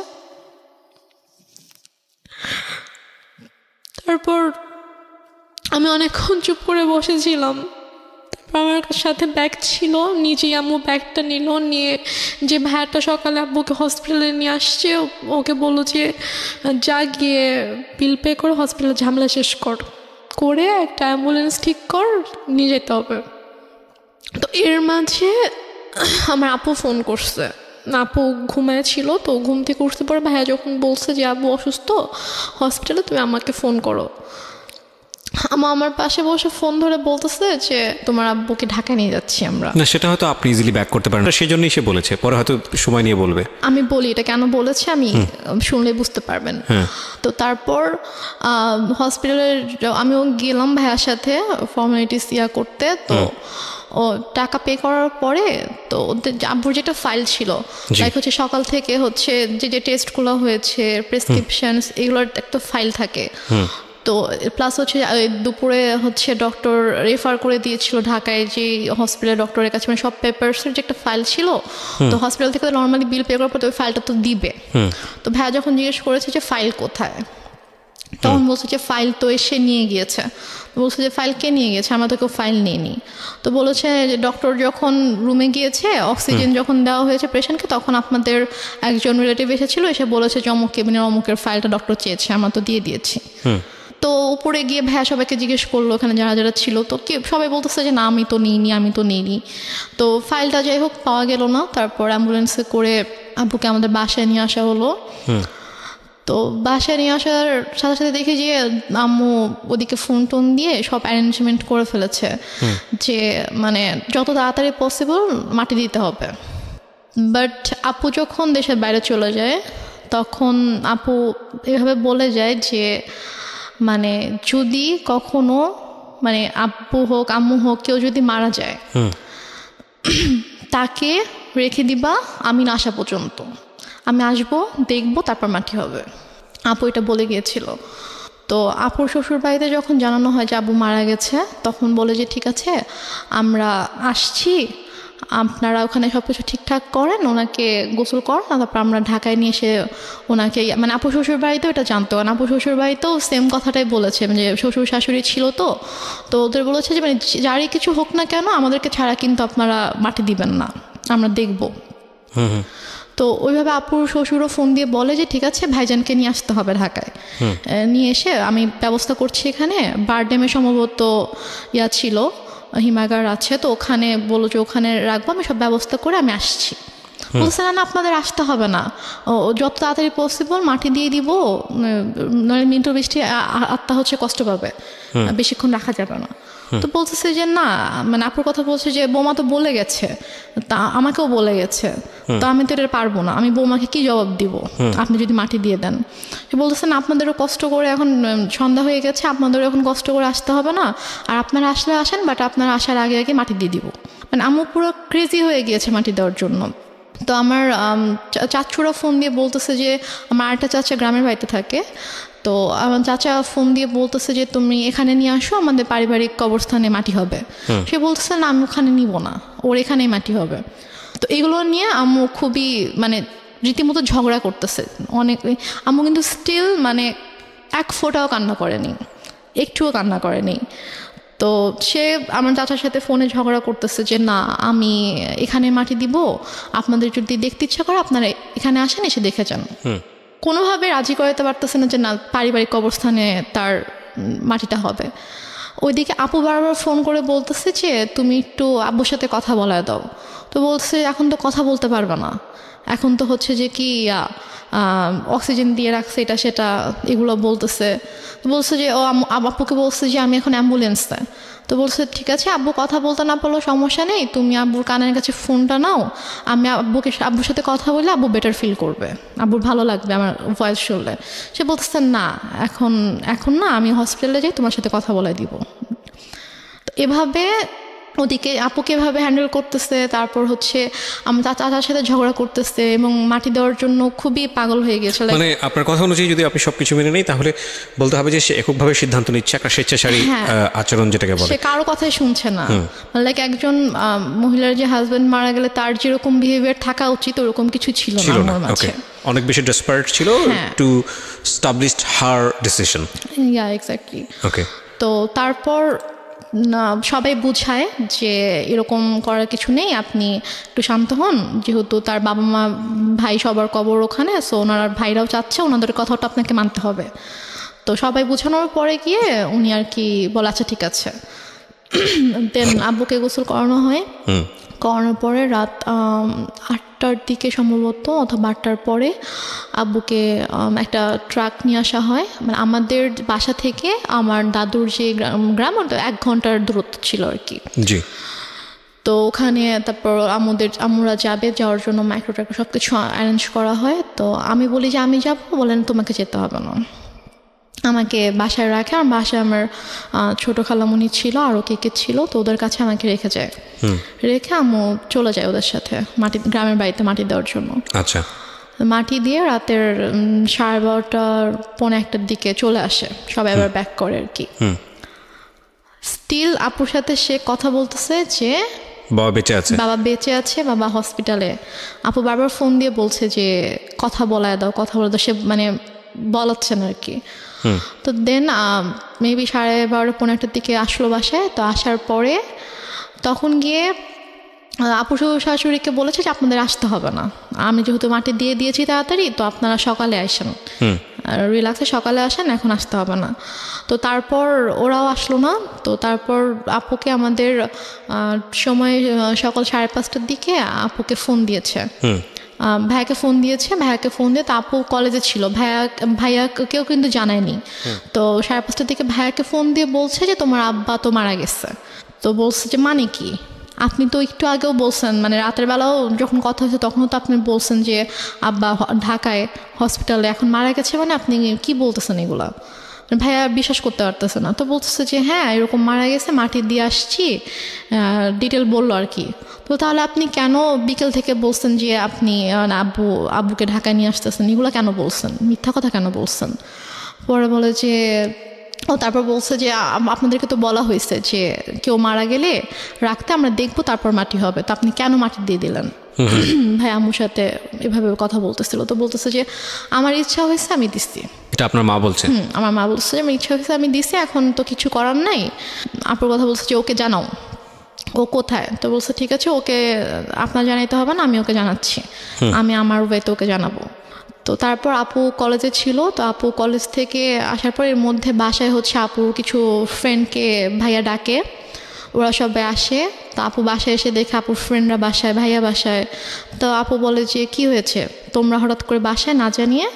Speaker 2: তারপর আমি অনেকক্ষণ চুপ করে বসেছিলাম। তারপর আমার সাথে ব্যাগ ছিল, নিজেই আম্মু ব্যাগটা নিল, নিয়ে যে ভাইয়াটা সকালে আব্বুকে হসপিটালে নিয়ে আসছে ওকে বললো যে যা গিয়ে বিল পে করে হসপিটালে ঝামেলা শেষ করে একটা অ্যাম্বুলেন্স ঠিক কর, নিয়ে যেতে হবে। তো এর মাঝে আমার আপু ফোন করছে, আপু ঘুমায় ছিল, তো ঘুম থেকে উঠতে পরে ভাইয়া যখন বলছে যে আব্বু অসুস্থ হসপিটালে, তুমি আমাকে ফোন করো। আমার পাশে বসে ফোন ধরে বলতেছে যে তোমার আব্বুকে ঢাকায় নিয়ে যাচ্ছি আমরা।
Speaker 1: না, সেটা হয়তো আপনি ইজিলি ব্যাক করতে পারেন, সেই জন্যই সে বলেছে, পরে হয়তো সময় নিয়ে বলবে।
Speaker 2: আমি বলি এটা কেন বলেছে আমি শুনলে বুঝতে পারবেন। তো তারপর হসপিটালে আমিও গেলাম ভাইয়ার সাথে ফর্মালিটিস করতে। তো ও টাকা পে করার পরে তো ওদের আব্বুর যেটা ফাইল ছিল, লাইক হচ্ছে সকাল থেকে হচ্ছে যে টেস্টগুলো হয়েছে, প্রেসক্রিপশনস, এগুলোর একটা ফাইল থাকে। তো প্লাস হচ্ছে দুপুরে হচ্ছে ডক্টর রেফার করে দিয়েছিল ঢাকায় যে হসপিটালের ডক্টরের কাছে, মানে সব পেপারসের যে একটা ফাইল ছিল। তো হসপিটাল থেকে নর্মালি বিল পে করার পর ওই ফাইলটা তো দিবে। তো ভাইয়া যখন জিজ্ঞেস করেছে যে ফাইল কোথায়, তখন বলছে যে ফাইল তো এসে নিয়ে গিয়েছে। বলছে যে ফাইল কে নিয়ে গেছে, আমরা তো কেউ ফাইল নিইনি। তো বলেছে যে ডক্টর যখন রুমে গিয়েছে, অক্সিজেন যখন দেওয়া হয়েছে পেশেন্টকে, তখন আপনাদের একজন রিলেটিভ এসেছিল, এসে বলেছে যে অমুক কেবিনের অমুকের ফাইলটা ডক্টর চেয়েছে, আমরা তো দিয়ে দিয়েছি। তো উপরে গিয়ে ভাইয়া সবাইকে জিজ্ঞেস করলো ওখানে যারা যারা ছিল, তো সবাই বলতেছে যে না আমি তো নিইনি। তো ফাইলটা যাই হোক পাওয়া গেল না। তারপর অ্যাম্বুলেন্সে করে আব্বুকে আমাদের বাসায় নিয়ে আসা হলো। তো বাসায় নিয়ে আসার সাথে সাথে দেখি যে আম্মু ওদিকে ফোন টোন দিয়ে সব অ্যারেঞ্জমেন্ট করে ফেলেছে যে মানে যত তাড়াতাড়ি পসিবল মাটি দিতে হবে। বাট আপু যখন দেশের বাইরে চলে যায়, তখন আপু এভাবে বলে যায় যে মানে যদি কখনো মানে আব্বু হোক আম্মু হোক কেউ যদি মারা যায়, তাকে রেখে দিবা আমি না আসা পর্যন্ত, আমি আসবো দেখবো তারপর মাটি হবে। আপু এটা বলে গিয়েছিল। তো আপুর শ্বশুর বাড়িতে যখন জানানো হয় যে আব্বু মারা গেছে, তখন বলে যে ঠিক আছে আমরা আসছি, আপনারা ওখানে সব কিছু ঠিকঠাক করেন, ওনাকে গোসল করেন, তারপর আমরা ঢাকায় নিয়ে এসে ওনাকে মানে আপু শ্বশুর বাড়িতেও এটা জানতো, কারণ আপু শ্বশুর বাড়িতেও সেম কথাটাই বলেছে যে শ্বশুর শাশুড়ি ছিল। তো ওদের বলেছে যে মানে যারই কিছু হোক না কেন আমাদেরকে ছাড়া কিন্তু আপনারা মাটি দিবেন না, আমরা দেখবো। তো ওইভাবে আপুর শ্বশুরও ফোন দিয়ে বলে যে ঠিক আছে ভাইজানকে নিয়ে আসতে হবে ঢাকায়, নিয়ে এসে আমি ব্যবস্থা করছি। এখানে বারডেমে সম্ভবত ছিল, হিমাগার আছে, তো ওখানে বলো যে ওখানে রাখবো, আমি সব ব্যবস্থা করে আমি আসছি। বলছে না আপনাদের আসতে হবে না, যত তাড়াতাড়ি পসিবল মাটি দিয়ে দিব, নইলে মিন্টু বৃষ্টি আত্মা হচ্ছে কষ্ট পাবে, বেশিক্ষণ রাখা যাবে না। তো বলতেছে যে না, মানে আপুর কথা বলছে যে বৌমা তো বলে গেছে, তা আমাকেও বলে গেছে, তো আমি তো এটা পারবো না, আমি বৌমাকে কি জবাব দিব আপনি যদি মাটি দিয়ে দেন। সে বলতেছে না আপনাদেরও কষ্ট করে, এখন সন্ধ্যা হয়ে গেছে, আপনাদেরও এখন কষ্ট করে আসতে হবে না, আর আপনারা আসলে আসেন, বাট আপনারা আসার আগে আগে মাটি দিয়ে দিব। মানে আম্মু পুরো ক্রেজি হয়ে গিয়েছে মাটি দেওয়ার জন্য। তো আমার চাচুরা ফোন দিয়ে বলতেছে যে আমার আরেকটা চাচা গ্রামের বাড়িতে থাকে, তো আমার চাচা ফোন দিয়ে বলতেছে যে তুমি এখানে নিয়ে আসো, আমাদের পারিবারিক কবরস্থানে মাটি হবে। সে বলতেছে না আমি ওখানে নিব না, ওর এখানেই মাটি হবে। তো এগুলো নিয়ে আম্মু খুবই মানে রীতিমতো ঝগড়া করতেছে অনেক। আম্মু কিন্তু স্টিল মানে এক ফোঁটাও কান্না করেনি, একটুও কান্না করেনি। তো সে আমার চাচার সাথে ফোনে ঝগড়া করতেছে যে না আমি এখানে মাটি দিব, আপনাদের যদি দেখতে ইচ্ছা করে আপনারা এখানে আসেন, এসে দেখে যান। কোনোভাবে রাজি করাতে পারতেছে না যে না পারিবারিক কবরস্থানে তার মাটিটা হবে। ওইদিকে আপু বারবার ফোন করে বলতেছে যে তুমি একটু আব্বুর সাথে কথা বলায় দাও। তো বলছে এখন তো কথা বলতে পারবে না, এখন তো হচ্ছে যে কি অক্সিজেন দিয়ে রাখছে এটা সেটা এগুলো বলতেছে। বলছে যে ও আব্বুকে বলছে যে আমি এখন অ্যাম্বুলেন্সে। তো বলছে ঠিক আছে আব্বু কথা বলতে না পারলেও সমস্যা নেই, তুমি আব্বুর কানের কাছে ফোনটা নাও, আমি আব্বুর সাথে কথা বললে আব্বু বেটার ফিল করবে, আব্বুর ভালো লাগবে আমার ভয়েস শুনলে। সে বলতেছে না এখন না, আমি হসপিটালে যাই, তোমার সাথে কথা বলে দিব। তো এভাবে ওদিকে আপুকে এভাবে হ্যান্ডেল করতেছে, তারপর হচ্ছে আমার চাচার সাথে ঝগড়া করতেছে এবং মাটি দেওয়ার জন্য খুবই পাগল হয়ে গেছে।
Speaker 1: মানে আপনার কথা অনুযায়ী যদি আপনি সবকিছু মেনে নেই, তাহলে বলতে হবে যে সে এককভাবে সিদ্ধান্ত নিচ্ছে, একটা স্বেচ্ছাচারী আচরণ যেটাকে বলে,
Speaker 2: সে কারো কথাই শুনছে না। লাইক একজন মহিলার যে হাজবেন্ড মারা গেলে তার যেরকম বিহেভিয়ার থাকা উচিত ওরকম কিছু ছিল না। ওকে, অনেক বেশি ডেসপারেট ছিল to establish her decision. Yeah exactly. Okay, তো তারপর সবাই বুঝায় যে এরকম করার কিছু নেই, আপনি একটু শান্ত হন, যেহেতু তার বাবা মা ভাই সবার কবর ওখানে, সো ওনার ভাইরাও চাচ্ছে, ওনাদের কথাটা আপনাকে মানতে হবে। তো সবাই বোঝানোর পরে গিয়ে উনি আর কি বলে আচ্ছা ঠিক আছে। দেন আব্বুকে গোসল করানো হয়, করানোর পরে রাত 8টা 8টার দিকে সম্ভবত অথবা 8টার পরে আব্বুকে একটা ট্রাক নিয়ে আসা হয়। মানে আমাদের বাসা থেকে আমার দাদুর যে গ্রাম ওটা 1 ঘন্টার দূরত্ব ছিল আর কি।
Speaker 1: জি।
Speaker 2: তো ওখানে তারপর আমরা যাওয়ার জন্য মাইক্রো ট্রাক্টর সব কিছু অ্যারেঞ্জ করা হয়। তো আমি বলি যে আমি যাব, বলেন তোমাকে যেতে হবে না, আমাকে বাসায় রাখে। আর বাসায় আমার ছোটো খালামণি ছিল, আরও কে ছিল, তো ওদের কাছে আমাকে রেখে যায়। রেখে আম্মু চলে যায় ওদের সাথে গ্রামের বাড়িতে মাটি দেওয়ার জন্য।
Speaker 1: আচ্ছা।
Speaker 2: মাটি দিয়ে রাতের 12:30 পৌনে 1টার দিকে চলে আসে, সবাই আবার ব্যাক করে আর কি। স্টিল আপুর সাথে সে কথা বলতেছে যে
Speaker 1: বাবা বেঁচে আছে, বাবা হসপিটালে। আপু বারবার ফোন দিয়ে বলছে যে কথা বলায় দাও, সে মানে বলাচ্ছেন আর কি। তো দেন মেবি 12:30 পৌনে 1টার দিকে আসলো বাসায়। তো আসার পরে তখন গিয়ে আপু শাশুড়িকে বলেছে যে আপনাদের আসতে হবে না, আমি যেহেতু মাটি দিয়ে দিয়েছি তাড়াতাড়ি, তো আপনারা সকালে আসেন, রিল্যাক্সে সকালে আসেন, এখন আসতে হবে না। তো তারপর ওরাও আসলো না। তো তারপর আপুকে আমাদের সময় সকাল 5:30টার দিকে আপুকে ফোন দিয়েছে, ভাইয়াকে ফোন দিয়ে তো আপু কলেজে ছিল, ভাইয়াকেও কিন্তু জানায়নি। তো 5:30টার দিকে ভাইয়াকে ফোন দিয়ে বলছে যে তোমার আব্বা তো মারা গেছে। তো বলছে যে মানে কি, আপনি তো একটু আগেও বলছেন, মানে রাতের বেলাও যখন কথা হয়েছে তখনও তো আপনি বলছেন যে আব্বা ঢাকায় হসপিটালে, এখন মারা গেছে, মানে আপনি কি বলতেছেন এগুলা? ভাইয়া বিশ্বাস করতে পারতেছে না। তো বলতেছে যে হ্যাঁ এরকম মারা গেছে, মাটি দিয়ে আসছি, ডিটেল বললো আর কি। তো তাহলে আপনি কেন বিকেল থেকে বলছেন যে আপনি আব্বুকে ঢাকায় নিয়ে আসতেছেন, এগুলো কেন বলছেন, মিথ্যা কথা কেন বলছেন? পরে বলে যে তারপর বলছে যে আপনাদেরকে তো বলা হয়েছে যে কেউ মারা গেলে রাখতে, আমরা দেখবো তারপর মাটি হবে, তো আপনি কেন মাটি দিয়ে দিলেন? ভাই আম্মুর সাথে এভাবে কথা বলতেছিল। তো বলতেছে যে আমার ইচ্ছা হয়েছে আমি দিচ্ছি। এটা আপনার মা বলছে?
Speaker 2: আমার মা বলছে যে আমার ইচ্ছা হয়েছে আমি দিছি, এখন তো কিছু করার নাই। আপুর কথা বলছে যে ওকে জানাও, ও কোথায়? তো বলছে ঠিক আছে, ওকে আপনার জানাইতে হবে না, আমি ওকে জানাচ্ছি, আমি আমার ওয়েতে ওকে জানাবো। তো তারপর আপু কলেজে ছিল। তো আপু কলেজ থেকে আসার পর এর মধ্যে বাসায় হচ্ছে আপুর কিছু ফ্রেন্ডকে ভাইয়া ডাকে, ওরা সবাই আসে। তো আপু বাসায় এসে দেখে আপুর ফ্রেন্ডরা বাসায়, ভাইয়া বাসায়। তো আপু বলে যে কি হয়েছে তোমরা হঠাৎ করে বাসায় না জানিয়ে?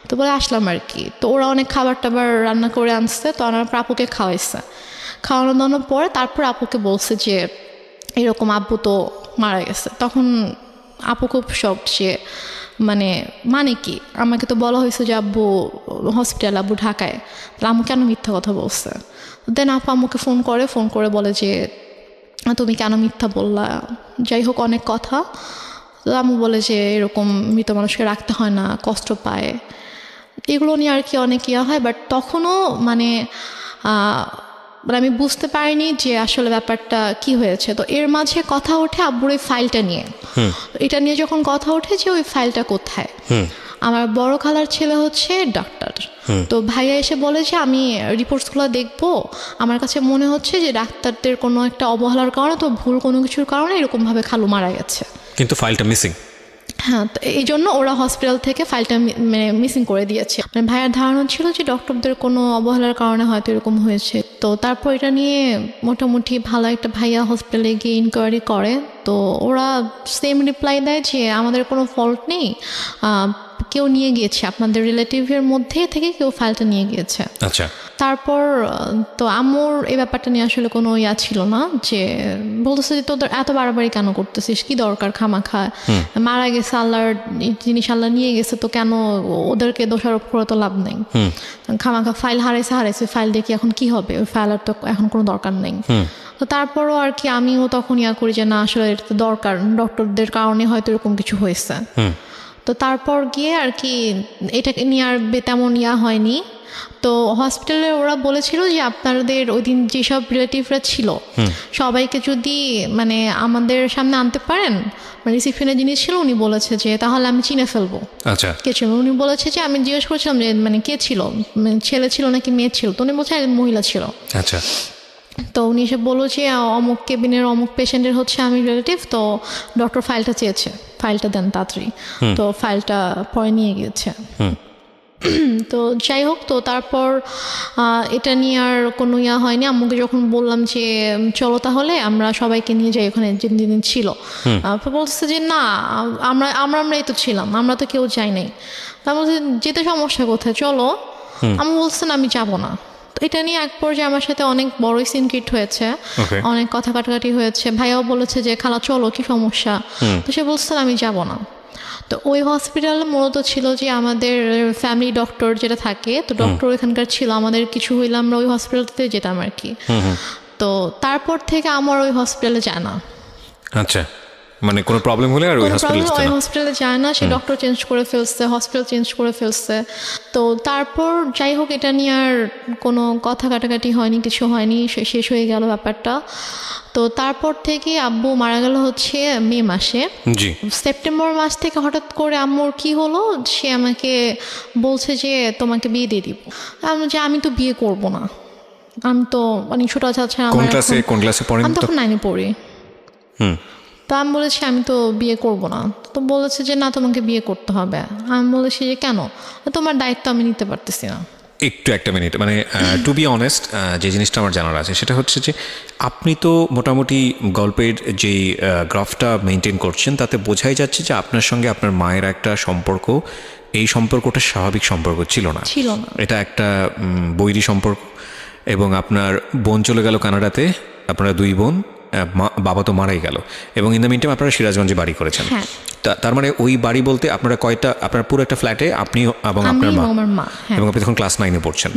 Speaker 2: তো বলে আসলাম আর কি। তো ওরা অনেক খাবার টাবার রান্না করে আনছে, তো আমার আপুকে খাওয়ানো দাওয়ানোর পরে তারপর আপুকে বলছে যে এরকম আব্বু তো মারা গেছে। তখন আপু খুব শকড, সে মানে কি, আমাকে তো বলা হয়েছে যে আব্বু হসপিটাল, আব্বু ঢাকায়, তাহলে আম্মু কেন মিথ্যা কথা বলছে? দেন আপু আম্মুকে ফোন করে বলে যে তুমি কেন মিথ্যা বললা, যাই হোক অনেক কথা। তো আম্মু বলে যে এরকম মৃত মানুষকে রাখতে হয় না, কষ্ট পায়, এগুলো নিয়ে আর কি অনেক ইয়া হয়। বাট তখনও আমি বুঝতে পারিনি যে আসলে ব্যাপারটা কি হয়েছে। তো এর মাঝে কথা ওঠে আব্বুর ওই ফাইলটা নিয়ে। এটা নিয়ে যখন কথা ওঠে যে ওই ফাইলটা কোথায়, আমার বড় খালার ছেলে হচ্ছে ডাক্তার। তো ভাইয়া এসে বলে যে আমি রিপোর্টসগুলো দেখবো, আমার কাছে মনে হচ্ছে যে ডাক্তারদের কোনো একটা অবহেলার কারণে, তো ভুল কোনো কিছুর কারণে এরকমভাবে খালু মারা গেছে, কিন্তু ফাইলটা মিসিং। হ্যাঁ, তো এই জন্য ওরা হসপিটাল থেকে ফাইলটা মিসিং করে দিয়েছে। ভাইয়ের ধারণা ছিল যে ডক্টরদের কোনো অবহেলার কারণে হয়তো এরকম হয়েছে। তো তারপর এটা নিয়ে মোটামুটি ভালো একটা ভাইয়া হসপিটালে গিয়ে ইনকোয়ারি করে। তো ওরা সেম রিপ্লাই দেয় যে আমাদের কোনো ফল্ট নেই, কেউ নিয়ে গিয়েছে, আপনাদের রিলেটিভের মধ্যে থেকে কেউ ফাইলটা নিয়ে গিয়েছে। আচ্ছা। তারপর তো আম্মুর এই ব্যাপারটা নিয়ে আসলে কোনো ইয়া ছিল না, যে বলতেছে যে তোদের এত বাড়াবাড়ি কেন করতেছিস, কি দরকার খামাখা, মারা গেছে, আল্লাহর জিনিস আল্লাহ নিয়ে গেছে, তো কেন ওদেরকে দোষারোপ করে তো লাভ নেই, খামাখা ফাইল হারাইছে, ফাইল দেখি এখন কি হবে, ওই ফাইল আর তো এখন কোনো দরকার নেই। তো তারপরও আর কি আমিও তখন ইয়া করি যে না আসলে এটা তো দরকার, ডক্টরদের কারণে হয়তো এরকম কিছু হয়েছে। তো তারপর গিয়ে আর কি এটাকে নিয়ে আর তেমন ইয়া হয়নি। তো হসপিটালে ওরা বলেছিল যে আপনাদের ওই দিন যেসব রিলেটিভরা ছিল সবাইকে যদি আমাদের সামনে আনতে পারেন, রিসিপশনের যিনি ছিল উনি বলেছে যে তাহলে আমি চিনে ফেলবো। আচ্ছা, কে ছিল? উনি বলেছে যে আমি জিজ্ঞেস করেছিলাম যে কে ছিল, ছেলে ছিল নাকি মেয়ে ছিল? তো উনি বলছে মহিলা ছিল। আচ্ছা। তো উনি এসে বললো যে অমুক কেবিনের অমুক পেশেন্টের হচ্ছে আমি রিলেটিভ, তো ডক্টর ফাইলটা চেয়েছে, ফাইলটা দেন তাড়াতাড়ি। তো ফাইলটা পরে নিয়ে গিয়েছে। তো যাই হোক, তো তারপর এটা নিয়ে আর কোনো হয়নি। আম্মুকে যখন বললাম যে চলো তাহলে আমরা সবাইকে নিয়ে যাই ওখানে যেদিন ছিল, বলছে যে না, আমরাই তো ছিলাম, আমরা তো কেউ যাই নাই। তার মধ্যে যেতে সমস্যা কোথায়, চলো। আম্মু বলছেন আমি যাব না। এটা নিয়ে এক পর্যায়ে আমার সাথে অনেক বড় সিন ক্রিয়েট হয়েছে, অনেক কথা কাটাকাটি হয়েছে। ভাইয়াও বলেছে যে খালা চলো, কি সমস্যা? তো সে বলছে আমি যাব না। তো ওই হসপিটালে মূলত ছিল যে আমাদের ফ্যামিলি ডক্টর যেটা থাকে, তো ডক্টর এখানকার ছিল, আমাদের কিছু হইলে আমরা ওই হসপিটালতে যেতাম আর কি। তো তারপর থেকে আমার ওই হসপিটালে যায় না।
Speaker 1: আচ্ছা, মানে কোনো প্রবলেম হলে আর ওই
Speaker 2: হসপিটালে যায় না, সে ডক্টর চেঞ্জ করে ফেলছে, হসপিটাল চেঞ্জ করে ফেলছে। তো তারপর যাই হোক, এটা নিয়ে আর কোনো কথা কাটাকাটি হয়নি, কিছু হয়নি, শেষ হয়ে গেল ব্যাপারটা। তো তারপর থেকে আব্বু মারা গেল হচ্ছে মে মাসে। সেপ্টেম্বর মাস থেকে হঠাৎ করে আম্মুর কি হলো, সে আমাকে বলছে যে তোমাকে বিয়ে দিয়ে দিব। আমি তো বিয়ে করব না, আমি তো মানে ছোট আছে, আমি তখন 9-এ পড়ি। তো আমি বলেছি আমি তো বিয়ে করব না। তো বলেছে যে না, তোমাকে বিয়ে করতে হবে। আমি বলেছি যে কেন? তোমার দায়িত্ব আমি নিতে পারতেছি না।
Speaker 1: একটু একটা মিনিট, মানে টু বি অনেস্ট, যে জিনিসটা আমার জানার আছে সেটা হচ্ছে যে আপনি তো মোটামুটি গল্পের যেই গ্রাফটা মেনটেন করছেন তাতে বোঝাই যাচ্ছে যে আপনার সঙ্গে আপনার মায়ের একটা সম্পর্ক, এই সম্পর্কটা স্বাভাবিক সম্পর্ক ছিল না, এটা একটা বৈরী সম্পর্ক। এবং আপনার বোন চলে গেল কানাডাতে, আপনারা 2 বোন, বাবা তো মারাই গেল, এবং ইন দ্য মিন টাইম আপনারা সিরাজগঞ্জে বাড়ি করেছেন। তার মানে ওই বাড়ি বলতে আপনারা কয়টা, আপনার পুরো একটা ফ্ল্যাটে আপনি এবং আপনার মা, এবং আপনি তখন ক্লাস 9-এ পড়ছেন।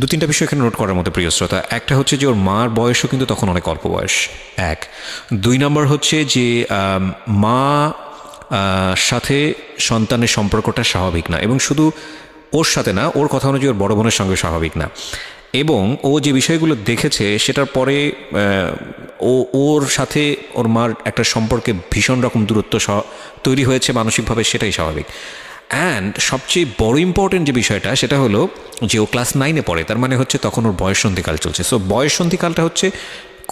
Speaker 1: 2-3টা বিষয় এখানে নোট করার মতো প্রিয় শ্রোতা। একটা হচ্ছে যে ওর মার বয়সও কিন্তু তখন অনেক অল্প বয়স, 1। 2 নম্বর হচ্ছে যে মা সাথে সন্তানের সম্পর্কটা স্বাভাবিক না, এবং শুধু ওর সাথে না, ওর কথা অনুযায়ী ওর বড় বোনের সঙ্গে স্বাভাবিক না। এবং ও যে বিষয়গুলো দেখেছে সেটার পরে ওর সাথে ওর মার একটা সম্পর্কে ভীষণ রকম দূরত্ব তৈরি হয়েছে মানসিকভাবে, সেটাই স্বাভাবিক। অ্যান্ড সবচেয়ে বড় ইম্পর্টেন্ট যে বিষয়টা সেটা হলো যে ও ক্লাস 9-এ পড়ে, তার মানে হচ্ছে তখন ওর বয়ঃসন্ধিকাল চলছে। সো বয়ঃসন্ধিকালটা হচ্ছে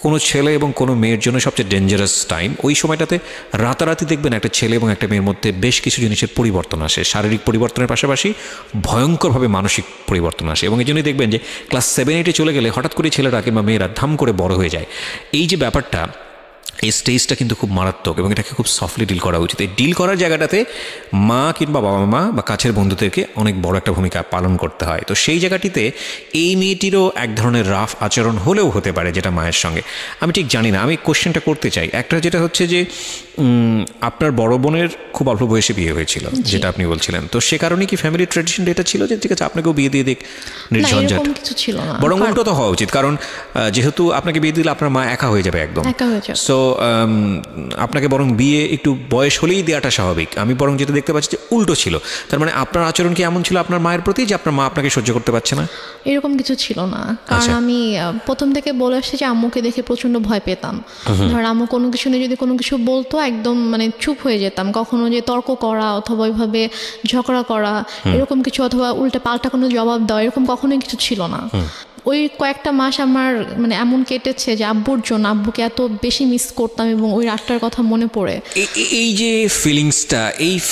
Speaker 1: কোনো ছেলে এবং কোনো মেয়ের জন্য সবচেয়ে ডেঞ্জারাস টাইম। ওই সময়টাতে রাতারাতি দেখবেন একটা ছেলে এবং একটা মেয়ের মধ্যে বেশ কিছু জিনিসের পরিবর্তন আসে, শারীরিক পরিবর্তনের পাশাপাশি ভয়ঙ্করভাবে মানসিক পরিবর্তন আসে। এবং এই জন্যই দেখবেন যে ক্লাস 7-8-এ চলে গেলে হঠাৎ করে ছেলেরা কিংবা মেয়েরা ধাম করে বড় হয়ে যায়। এই যে ব্যাপারটা, এই স্টেজটা কিন্তু খুব মারাত্মক, এবং এটাকে খুব সফটলি ডিল করা উচিত। এই ডিল করার জায়গাটাতে মা কিংবা বাবা মা বা কাছের বন্ধুদেরকে অনেক বড় একটা ভূমিকা পালন করতে হয়। তো সেই জায়গাটিতে এই মেয়েটিরও এক ধরনের রাফ আচরণ হলেও হতে পারে, যেটা মায়ের সঙ্গে আমি ঠিক জানি না। আমি কোশ্চেনটা করতে চাই, একটা যেটা হচ্ছে যে আপনার বড় বোনের খুব অল্প বয়সে বিয়ে হয়েছিল যেটা আপনি বলছিলেন, তো সে কারণে কি ফ্যামিলি ট্র্যাডিশন এটা ছিল যে ঠিক আছে আপনাকেও বিয়ে দিয়ে দিক, নির্ঝঞ্ঝাট? বরং উল্টো তো হওয়া উচিত, কারণ যেহেতু আপনাকে বিয়ে দিলে আপনার মা একা হয়ে যাবে একদম। সো আপনাকে বরং বিয়ে একটু বয়স হলেই দেওয়াটা স্বাভাবিক। আমি বরং যেটা দেখতে পাচ্ছি যে উল্টো ছিল। তার মানে আপনার আচরণ কি এমন ছিল আপনার মায়ের প্রতি যে আপনার মা আপনাকে সহ্য করতে পারছে না?
Speaker 2: এরকম কিছু ছিল না, কারণ আমি প্রথম থেকে বলে আসছি যে আম্মুকে দেখে প্রচন্ড ভয় পেতাম। ধর আম্মু কোনো কিছু নিয়ে যদি কোনো কিছু বলতো একদম মানে চুপ হয়ে যেতাম। কখনো যে তর্ক করা অথবা ওইভাবে ঝগড়া করা এরকম কিছু, অথবা উল্টে পাল্টা কোনো জবাব দেওয়া, এরকম কখনোই কিছু ছিল না। ওই কয়েকটা মাস আমার মানে এমন কেটেছে যে আব্বুর জন্য, আব্বুকে এত বেশি মিস করতাম এবং ওই রাতটার কথা মনে পড়ে।
Speaker 1: এই যে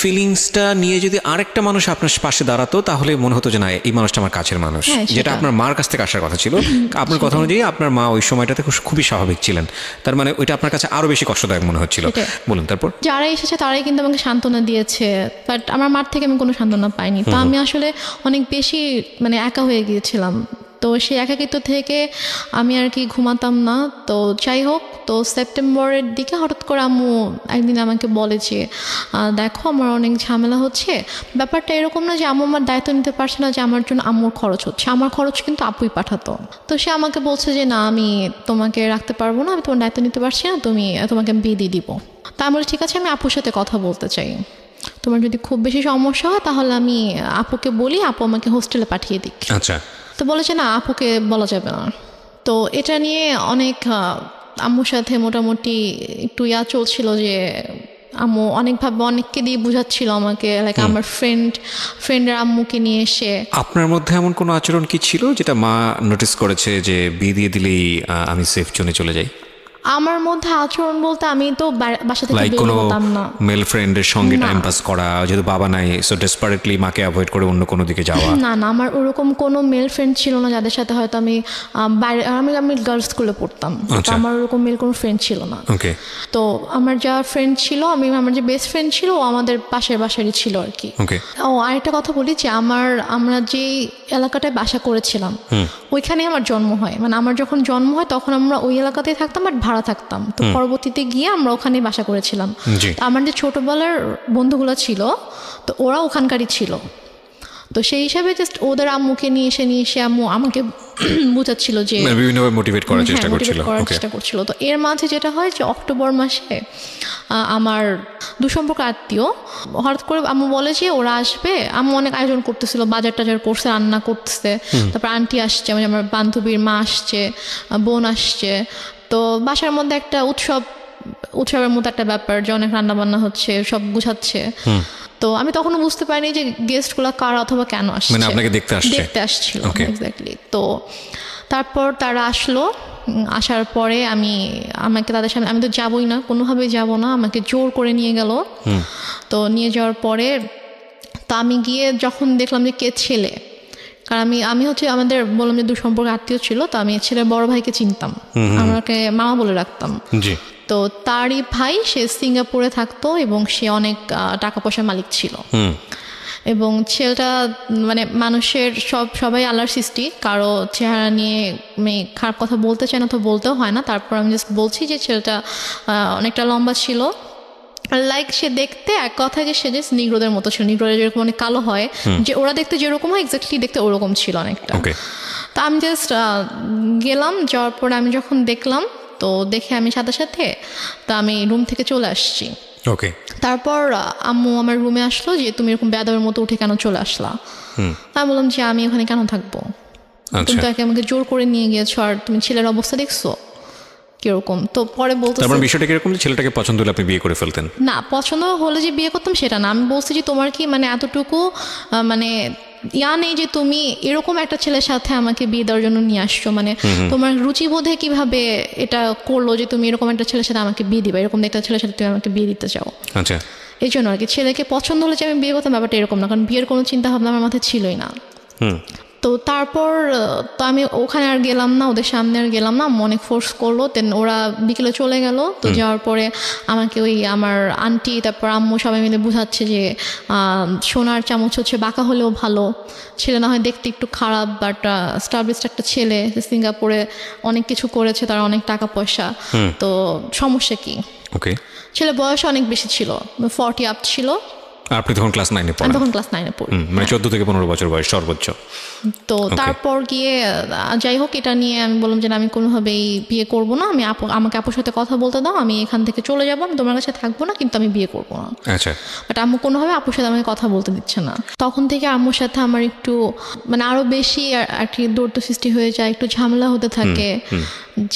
Speaker 1: ফিলিংসটা নিয়ে যদি আরেকটা মানুষ আপনার পাশে দাঁড়াতো তাহলে মনে হতো যে না, এই মানুষটা আমার কাছের মানুষ, যেটা আপনার মার কাছ থেকে আসার কথা ছিল। আপনার কথা অনুযায়ী আপনার মা ওই সময়টাতে খুবই স্বাভাবিক ছিলেন, তার মানে ওইটা আপনার কাছে আরো বেশি কষ্টদায়ক মনে হচ্ছিল। বলুন তারপর।
Speaker 2: যারা এসেছে তারাই কিন্তু আমাকে সান্ত্বনা দিয়েছে, বাট আমার মার থেকে আমি কোনো সান্ত্বনা পাইনি। তো আমি আসলে অনেক বেশি মানে একা হয়ে গিয়েছিলাম। তো সেই একাকিত্ব থেকে আমি আর কি ঘুমাতাম না। তো যাই হোক, তো সেপ্টেম্বরের দিকে হঠাৎ করে আম্মু একদিন আমাকে বলে যে দেখো আমার অনেক ঝামেলা হচ্ছে। ব্যাপারটা এরকম না যে আম্মু আমার দায়িত্ব নিতে পারছে না, যে আমার জন্য আম্মুর খরচ হচ্ছে, আমার খরচ কিন্তু আপুই পাঠাতো। তো সে আমাকে বলছে যে না, আমি তোমাকে রাখতে পারবো না, আমি তোমার দায়িত্ব নিতে পারছি না, তোমাকে বিয়ে দিয়ে দিব। তা আমি বলি ঠিক আছে, আমি আপুর সাথে কথা বলতে চাই, তোমার যদি খুব বেশি সমস্যা হয় তাহলে আমি আপুকে বলি, আপু আমাকে হোস্টেলে পাঠিয়ে দিক।
Speaker 1: আচ্ছা।
Speaker 2: তো বলেছে না, আপুকে বলা যাবে না। তো এটা নিয়ে অনেক আম্মুর সাথে মোটামুটি একটু চলছিল যে আম্মু অনেকভাবে অনেককে দিয়ে বুঝাচ্ছিল আমাকে, লাইক আমার ফ্রেন্ডের আম্মুকে নিয়ে এসে।
Speaker 1: আপনার মধ্যে এমন কোনো আচরণ কি ছিল যেটা মা নোটিস করেছে যে বিয়ে দিয়ে দিলেই আমি সেফ জোনে চলে যাই?
Speaker 2: আমার মধ্যে আচরণ বলতে আমি তো বাসা থেকে
Speaker 1: লাইক
Speaker 2: বের
Speaker 1: কোনো
Speaker 2: হতাম না।
Speaker 1: মেল ফ্রেন্ডের সঙ্গে
Speaker 2: না।
Speaker 1: টাইম পাস করা, যেহেতু বাবা নাই সো ডেসপারেটলি মাকে অ্যাভয়েড করে অন্য কোনো দিকে যাওয়া?
Speaker 2: না না, আমার ওরকম কোনো মেল ফ্রেন্ড ছিল না যাদের সাথে হয়তো আমি বাইরে, আমি গার্লস স্কুলে পড়তাম, তো
Speaker 1: আচ্ছা।
Speaker 2: আমার ওরকম মেল কোনো ফ্রেন্ড ছিল না।
Speaker 1: ওকে।
Speaker 2: তো আমার যা ফ্রেন্ড ছিল, আমার যে বেস্ট ফ্রেন্ড ছিল ও আমাদের বাসারই ছিল আর কি।
Speaker 1: ওকে।
Speaker 2: ও আরেকটা কথা বলি যে আমরা যে এলাকাটায় বাসা করেছিলাম ওইখানে আমার জন্ম হয়, মানে আমার যখন জন্ম হয় তখন আমরা ওই এলাকাতেই থাকতাম, বাট ভাড়া থাকতাম। তো পরবর্তীতে গিয়ে আমরা ওখানে বাসা করেছিলাম।
Speaker 1: জি।
Speaker 2: তো আমার যে ছোটবেলার বন্ধুগুলো ছিল তো ওরা ওখানকারই ছিল, তো সেই হিসাবে জাস্ট ওদের আম্মুকে নিয়ে এসে আম্মু আমাকে বোঝাচ্ছিল যে
Speaker 1: বিভিন্নভাবে মোটিভেট করার চেষ্টা
Speaker 2: হ্যাঁ,
Speaker 1: করছিল।
Speaker 2: motivate করার
Speaker 1: ওকে।
Speaker 2: চেষ্টা করছিল। তো এর মাঝে যেটা হয় যে অক্টোবর মাসে আমার দুসম্পর্ক আত্মীয় হঠাৎ করে আম্মু বলে যে ওরা আসবে। আম্মু অনেক আয়োজন করতেছিল, বাজার টাজার করছে, রান্না করতেছে, তারপর আন্টি আসছে, মানে আমার বান্ধবীর মা আসছে, বোন আসছে। তো বাসার মধ্যে একটা উৎসবের মতো একটা ব্যাপার যে অনেক রান্না বান্না হচ্ছে, সব গুছাচ্ছে। তো আমি তখনও বুঝতে পারিনি যে গেস্টগুলো কারা অথবা কেন আসছে,
Speaker 1: মানে আপনাকে দেখতে
Speaker 2: আসছিল।
Speaker 1: Okay.
Speaker 2: এক্স্যাক্টলি। তো তারপর তারা আসলো, আসার পরে আমাকে তাদের সামনে, আমি তো যাবই না, কোনোভাবেই যাব না, আমাকে জোর করে নিয়ে গেল। তো নিয়ে যাওয়ার পরে তো আমি গিয়ে যখন দেখলাম যে কে ছেলে, কারণ আমি হচ্ছে আমাদের বললাম যে দুসম্পর্ক আত্মীয় ছিল, তো আমি ছেলের বড় ভাইকে চিনতাম, আমাকে মামা বলে রাখতাম।
Speaker 1: জি।
Speaker 2: তো তারই ভাই, সে সিঙ্গাপুরে থাকতো এবং সে অনেক টাকা পয়সার মালিক ছিল। এবং ছেলেটা মানে মানুষের সবাই আল্লাহর সৃষ্টি, কারো চেহারা নিয়ে আমি খারাপ কথা বলতে চাই না, তো বলতেও হয় না। তারপর আমি জাস্ট বলছি যে ছেলেটা অনেকটা লম্বা ছিল, লাইক সে দেখতে এক কথায় যে সে জাস্ট নিগ্রোদের মতো ছিল, নিগ্রোদের যেরকম অনেক কালো হয়, যে ওরা দেখতে যেরকম হয় এক্স্যাক্টলি দেখতে ওরকম ছিল অনেকটা। তা আমি জাস্ট গেলাম, যাওয়ার পরে আমি যখন দেখলাম, তো দেখে আমি সাথে সাথে তা আমি রুম থেকে চলে আসছি।
Speaker 1: ওকে।
Speaker 2: তারপর আম্মু আমার রুমে আসলো যে তুমি এরকম বেয়াদবের মতো উঠে কেন চলে আসলা। আমি বললাম যে আমি ওখানে কেন থাকবো, তুমি তো আমাকে জোর করে নিয়ে গিয়েছো, আর তুমি ছেলের অবস্থা দেখছো কিরকম। তো পরে বলতে
Speaker 1: বিষয়টা কিরকম, ছেলেটাকে পছন্দ হলে আপনি বিয়ে করে ফেলতেন?
Speaker 2: না, পছন্দ হলে যে বিয়ে করতাম সেটা না, আমি বলছি যে তোমার কি মানে এতটুকু মানে নেই যে তুমি এরকম একটা ছেলের সাথে আমাকে বিয়ে দেওয়ার জন্য নিয়ে আসছো, মানে তোমার রুচিবোধে কিভাবে এটা করলো যে তুমি এরকম একটা ছেলের সাথে আমাকে বিয়ে দিবা, এরকম একটা ছেলের সাথে তুমি আমাকে বিয়ে দিতে চাও।
Speaker 1: আচ্ছা।
Speaker 2: এই জন্য আর কি, ছেলেকে পছন্দ হলে যে আমি বিয়ে করতাম ব্যাপারটা এরকম না, কারণ বিয়ের কোনো চিন্তা ভাবনা আমার মাথায় ছিলই না। তো তারপর তো আমি ওখানে আর গেলাম না, ওদের সামনে আর গেলাম না, অনেক ফোর্স করলো। দেন ওরা বিকেলে চলে গেল। তো যাওয়ার পরে আমাকে ওই আমার আন্টি তারপর আম্মু সবাই মিলে বুঝাচ্ছে যে সোনার চামচ হচ্ছে বাঁকা হলেও ভালো, ছেলে না হয় দেখতে একটু খারাপ, বাট স্টাবলিশড একটা ছেলে, সিঙ্গাপুরে অনেক কিছু করেছে, তার অনেক টাকা পয়সা, তো সমস্যা কি।
Speaker 1: ওকে।
Speaker 2: ছেলে বয়স অনেক বেশি ছিল, 40 আপ ছিল।
Speaker 1: আপনি তখন ক্লাস 9-এ পড়েন?
Speaker 2: আমি তখন ক্লাস 9-এ পড়ি,
Speaker 1: মানে 14 থেকে 15 বছর বয়স সর্বোচ্চ।
Speaker 2: তো তারপর গিয়ে যাই হোক, এটা নিয়ে আমি বললাম যে আমি কোনোভাবেই বিয়ে করব না, আমাকে আপুর সাথে কথা বলতে দাও, আমি এখান থেকে চলে যাবো, আমি তোমার কাছে থাকবো না, কিন্তু আমি বিয়ে করবো না।
Speaker 1: আচ্ছা।
Speaker 2: বাট আম্মু কোনোভাবে আপুর সাথে আমাকে কথা বলতে দিচ্ছে না। তখন থেকে আম্মুর সাথে আমার একটু মানে আরো বেশি আর কি দূরত্ব সৃষ্টি হয়ে যায়, একটু ঝামেলা হতে থাকে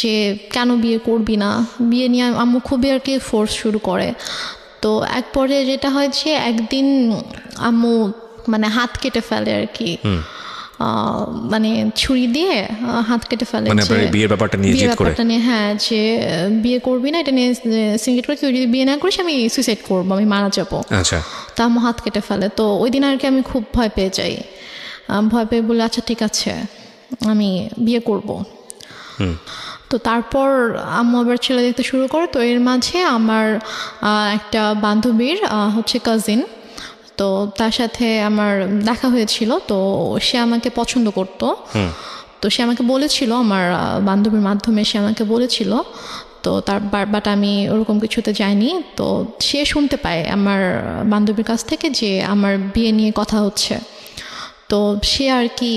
Speaker 2: যে কেন বিয়ে করবি না, বিয়ে নিয়ে আম্মু খুবই আর কি ফোর্স শুরু করে। তো এক পর্যায়ে যেটা হয় যে একদিন আম্মু মানে হাত কেটে ফেলে আর কি, মানে ছুরি দিয়ে হাত কেটে ফেলে,
Speaker 1: মানে বিয়ের ব্যাপারটা নিয়ে জিদ করে।
Speaker 2: হ্যাঁ, যে বিয়ে করবি না, এটা নিয়ে সিঙ্গেট করে, কেউ যদি বিয়ে না করিস আমি সুইসাইড করবো, আমি মারা যাবো।
Speaker 1: আচ্ছা।
Speaker 2: তা আম্মু হাত কেটে ফেলে। তো ওই দিন আর কি আমি খুব ভয় পেয়ে যাই, ভয় পেয়ে বলে আচ্ছা ঠিক আছে আমি বিয়ে করব। তো তারপর আম্মু আবার ছেলে দেখতে শুরু করে। তো এর মাঝে আমার একটা বান্ধবীর হচ্ছে কাজিন, তো তার সাথে আমার দেখা হয়েছিল। তো সে আমাকে পছন্দ করতো, তো সে আমাকে বলেছিল, আমার বান্ধবীর মাধ্যমে সে আমাকে বলেছিল। তো বাট আমি ওরকম কিছুতে যাইনি। তো সে শুনতে পায় আমার বান্ধবীর কাছ থেকে যে আমার বিয়ে নিয়ে কথা হচ্ছে। তো সে আর কি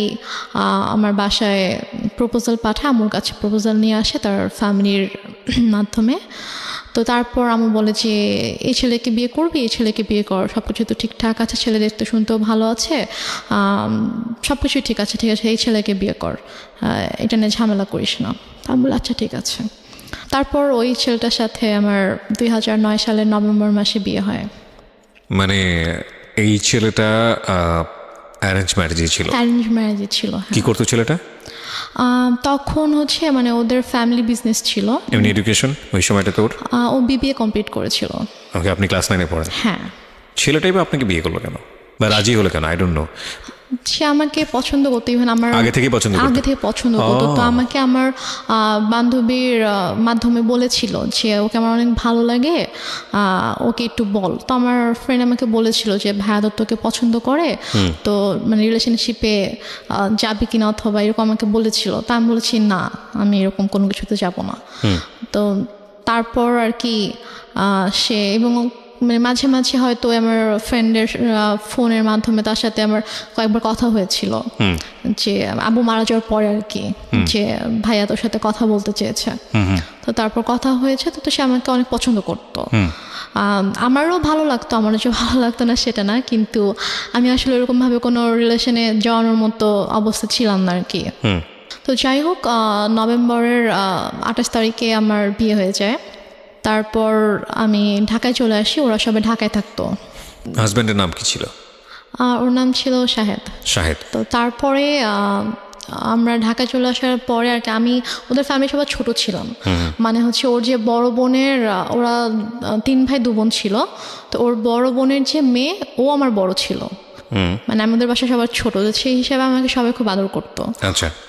Speaker 2: আমার বাসায় প্রপোজাল পাঠায়, আমার কাছে প্রপোজাল নিয়ে আসে তার ফ্যামিলির মাধ্যমে। তো তারপর আমি বলে যে এই ছেলেকে বিয়ে করবি, এই ছেলেকে বিয়ে কর, সব কিছু তো ঠিকঠাক আছে, ছেলে দেখতে শুনতেও ভালো আছে, সব কিছুই ঠিক আছে, এই ছেলেকে বিয়ে কর, এটা নিয়ে ঝামেলা করিস না। আমি বলি আচ্ছা ঠিক আছে। তারপর ওই ছেলেটার সাথে আমার 2009 সালের নভেম্বর মাসে বিয়ে হয়।
Speaker 1: মানে এই ছেলেটা অ্যারেঞ্জ ম্যারেজই ছিল?
Speaker 2: অ্যারেঞ্জ ম্যারেজই ছিল।
Speaker 1: কি করতো ছেলেটা
Speaker 2: তখন হচ্ছে মানে ওদের ফ্যামিলি বিজনেস ছিল।
Speaker 1: এমনি এডুকেশন ওই সময়টাতে ওর?
Speaker 2: ও বিবিএ কমপ্লিট করেছিল।
Speaker 1: ওকে, আপনি ক্লাস 9-এ পড়েন?
Speaker 2: হ্যাঁ।
Speaker 1: ছেলেটাই বা আপনাকে বিয়ে করলো কেন বা রাজি হলো কেন? I don't know.
Speaker 2: সে আমাকে পছন্দ করতো, ইভেন আমার
Speaker 1: আগে থেকে পছন্দ
Speaker 2: করতো। তো আমাকে আমার বান্ধবীর মাধ্যমে বলেছিল যে ওকে আমার অনেক ভালো লাগে, ওকে একটু বল। তো আমার ফ্রেন্ড আমাকে বলেছিল যে ভাইয়া তোকে পছন্দ করে, তো মানে রিলেশনশিপে যাবি কিনা অথবা এরকম আমাকে বলেছিল। তা আমি বলেছি না, আমি এরকম কোনো কিছুতে যাব না। তো তারপর আর কি সে, এবং মানে মাঝে মাঝে হয়তো আমার ফ্রেন্ডের ফোনের মাধ্যমে তার সাথে আমার কয়েকবার কথা হয়েছিল, যে আবু মারা যাওয়ার পরে আর কি, যে ভাইয়া তোর সাথে কথা বলতে চেয়েছে। তো তারপর কথা হয়েছে, তো সে আমাকে অনেক পছন্দ করতো। আমারও ভালো লাগতো, আমারও যে ভালো লাগতো না সেটা না, কিন্তু আমি আসলে এরকমভাবে কোনো রিলেশনে যাওয়ানোর মতো অবস্থা ছিলাম না আর কি। তো যাই হোক, নভেম্বরের 28 তারিখে আমার বিয়ে হয়ে যায়। তারপর আমি ঢাকায় চলে আসি, ওরা সবাই ঢাকায় থাকতো।
Speaker 1: হাজব্যান্ডের নাম কি ছিল?
Speaker 2: ওর নাম ছিল শাহেদ। তো তারপরে আমরা ঢাকায় চলে আসার পরে আর কি, আমি ওদের ফ্যামিলি সবাই ছোট ছিলাম। মানে হচ্ছে ওর যে বড় বোনের, ওরা 3 ভাই 2 বোন ছিল, তো ওর বড় বোনের যে মেয়ে, ও আমার বড় ছিল। মানে আমাদের বাসায় সবার ছোট, সেই হিসাবে আমাকে সবাই খুব আদর করতো।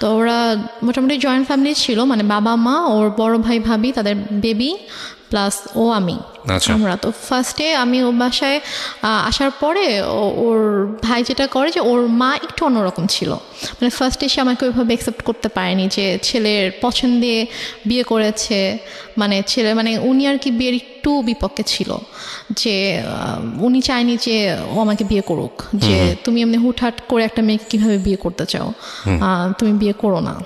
Speaker 2: তো ওরা মোটামুটি জয়েন্ট ফ্যামিলি ছিল, মানে বাবা মা, ওর বড় ভাই ভাবি, তাদের বেবি, প্লাস ও আমি, আমরা। তো ফার্স্টে আমি ওর বাসায় আসার পরে ওর ভাই যেটা করে, যে ওর মা একটু অন্যরকম ছিল। মানে ফার্স্টে সে আমাকে ওইভাবে অ্যাকসেপ্ট করতে পারেনি যে ছেলের পছন্দে বিয়ে করেছে, মানে ছেলে, মানে উনি আর কি বিয়ের একটু বিপক্ষে ছিল, যে উনি চায়নি যে ও আমাকে বিয়ে করুক, যে তুমি এমনি হুটহাট করে একটা মেয়েকে কীভাবে বিয়ে করতে চাও, তুমি বিয়ে করো না।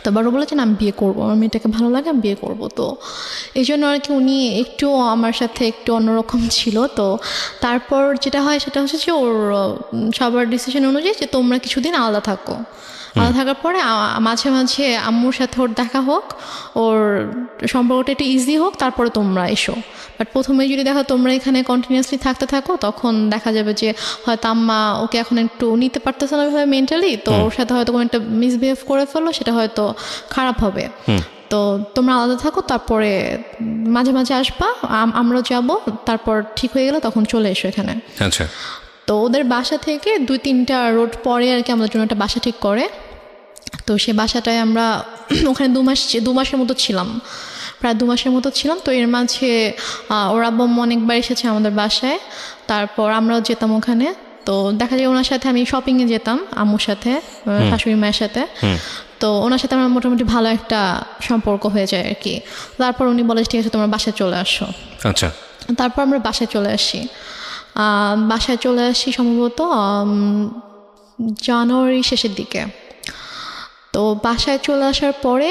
Speaker 2: তো বড় বলেছেন আমি বিয়ে করবো, আমার মেয়েটাকে ভালো লাগে, আমি বিয়ে করবো। তো এই জন্য আর কি উনি একটু আমার সাথে একটু অন্যরকম ছিল। তো তারপর যেটা হয় সেটা হচ্ছে যে ওর সবার ডিসিশন অনুযায়ী যে তোমরা কিছুদিন আলাদা থাকো। আলাদা থাকার পরে মাঝে মাঝে আম্মুর সাথে ওর দেখা হোক, ওর সম্পর্কটা একটু ইজি হোক, তারপরে তোমরা এসো। বাট প্রথমে যদি দেখো তোমরা এখানে কন্টিনিউয়াসলি থাকতে থাকো, তখন দেখা যাবে যে হয়তো আম্মা ওকে এখন একটু নিতে পারতেছে না ওইভাবে মেন্টালি, তো ওর সাথে হয়তো কোনো একটা মিসবিহেভ করে ফেললো, সেটা হয়তো খারাপ হবে। তো তোমরা আলাদা থাকো, তারপরে মাঝে মাঝে আসবা, আমরাও যাব, তারপর ঠিক হয়ে গেলে তখন চলে এসো এখানে। তো ওদের বাসা থেকে 2-3টা রোড পরে আর কি আমাদের জন্য একটা বাসা ঠিক করে। তো সে বাসাটায় আমরা ওখানে 2 মাসের মতো ছিলাম, প্রায় 2 মাসের মতো ছিলাম। তো এর মাঝে ওর আব্বু অনেকবার এসেছে আমাদের বাসায়, তারপর আমরাও যেতাম ওখানে। তো দেখা যায় ওনার সাথে আমি শপিংয়ে যেতাম, আম্মুর সাথে, শাশুড়ি মায়ের সাথে। তো ওনার সাথে আমার মোটামুটি ভালো একটা সম্পর্ক হয়ে যায় আর কি। তারপর উনি বলে ঠিক আছে তোমরা বাসায় চলে আসো। তারপর আমরা বাসায় চলে আসি সম্ভবত জানুয়ারি শেষের দিকে। তো বাসায় চলে আসার পরে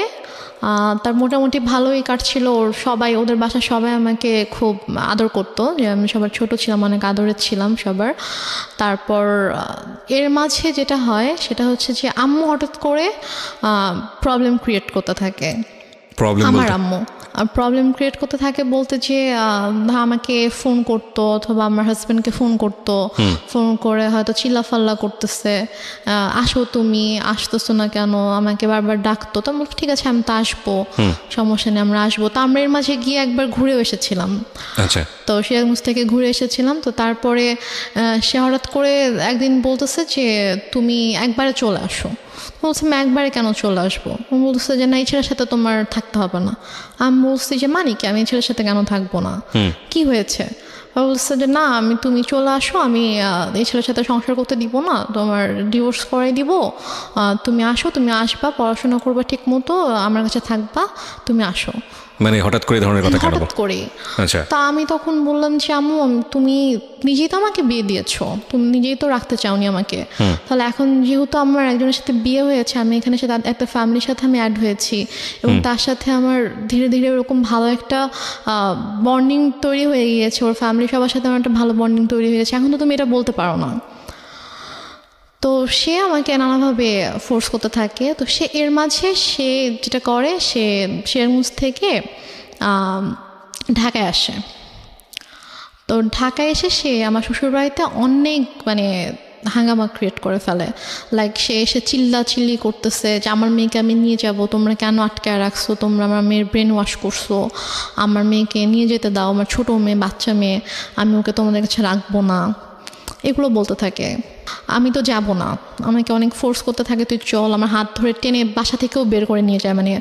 Speaker 2: তার মোটামুটি ভালোই কাটছিল। ওদের বাসার সবাই আমাকে খুব আদর করতো, যে আমি সবার ছোট ছিলাম, অনেক আদরের ছিলাম সবার। তারপর এর মাঝে যেটা হয় সেটা হচ্ছে যে আম্মু হঠাৎ করে প্রবলেম ক্রিয়েট করতে থাকে। আমার আম্মু প্রবলেম ক্রিয়েট করতে থাকে বলতে যে আমাকে ফোন করতো অথবা আমার হাজব্যান্ডকে ফোন করতো, ফোন করে হয়তো চিল্লাফাল্লা করতেছে, আসো তুমি, আসতেছো না কেন, আমাকে বারবার ডাকতো। তো আমি ঠিক আছে আমি তো আসবো, সমস্যা নেই আমরা আসবো। তো আমরা এর মাঝে গিয়ে একবার ঘুরেও এসেছিলাম। তো সিরাজগঞ্জ থেকে ঘুরে এসেছিলাম। তো তারপরে সে হঠাৎ করে একদিন বলতেছে যে তুমি একবারে চলে আসো। বলছে আমি একবারে কেন চলে আসবো? বলতেছে যে না, এই ছেলের সাথে তোমার থাকতে হবে না। আমি বলছি যে মানে কি, আমি এই ছেলের সাথে কেন থাকবো না, কি হয়েছে? বলছে যে না, তুমি চলে আসো, আমি এই ছেলের সাথে সংসার করতে দিব না, তোমার ডিভোর্স করাই দিব, তুমি আসো, তুমি আসবা, পড়াশোনা করবা ঠিক মতো, আমার কাছে থাকবা, তুমি আসো।
Speaker 1: মানে হঠাৎ করে ধরনের কথা কেন?
Speaker 2: হঠাৎ করে। তা আমি তখন বললাম যে আম্মু তুমি নিজেই তো আমাকে বিয়ে দিয়েছো, তুমি নিজেই তো রাখতে চাওনি আমাকে, তাহলে এখন যেহেতু আমার একজনের সাথে বিয়ে হয়েছে, আমি এখানে সাথে একটা ফ্যামিলির সাথে আমি অ্যাড হয়েছি, এবং তার সাথে আমার ধীরে ধীরে এরকম ভালো একটা বন্ডিং তৈরি হয়ে গিয়েছে, ওর ফ্যামিলি সবার সাথে আমার একটা ভালো বন্ডিং তৈরি হয়ে গেছে, এখন তো তুমি এটা বলতে পারো না। তো সে আমাকে নানাভাবে ফোর্স করতে থাকে। তো সে এর মাঝে সে যেটা করে, সে সিরাজগঞ্জ থেকে ঢাকায় আসে। তো ঢাকায় এসে সে আমার শ্বশুরবাড়িতে অনেক মানে হাঙ্গামা ক্রিয়েট করে ফেলে। লাইক সে এসে চিল্লি করতেছে যে আমার মেয়েকে আমি নিয়ে যাব, তোমরা কেন আটকায় রাখছো, তোমরা আমার মেয়ের ব্রেন ওয়াশ করছো, আমার মেয়েকে নিয়ে যেতে দাও, আমার ছোটো মেয়ে বাচ্চা মেয়ে, আমি ওকে তোমাদের কাছে রাখবো না, এগুলো বলতে থাকে। আমি তো যাব না, আমাকে অনেক ফোর্স করতে থাকে তুই চল, আমার হাত ধরে টেনে বাসা থেকেও বের করে নিয়ে যায়, মানে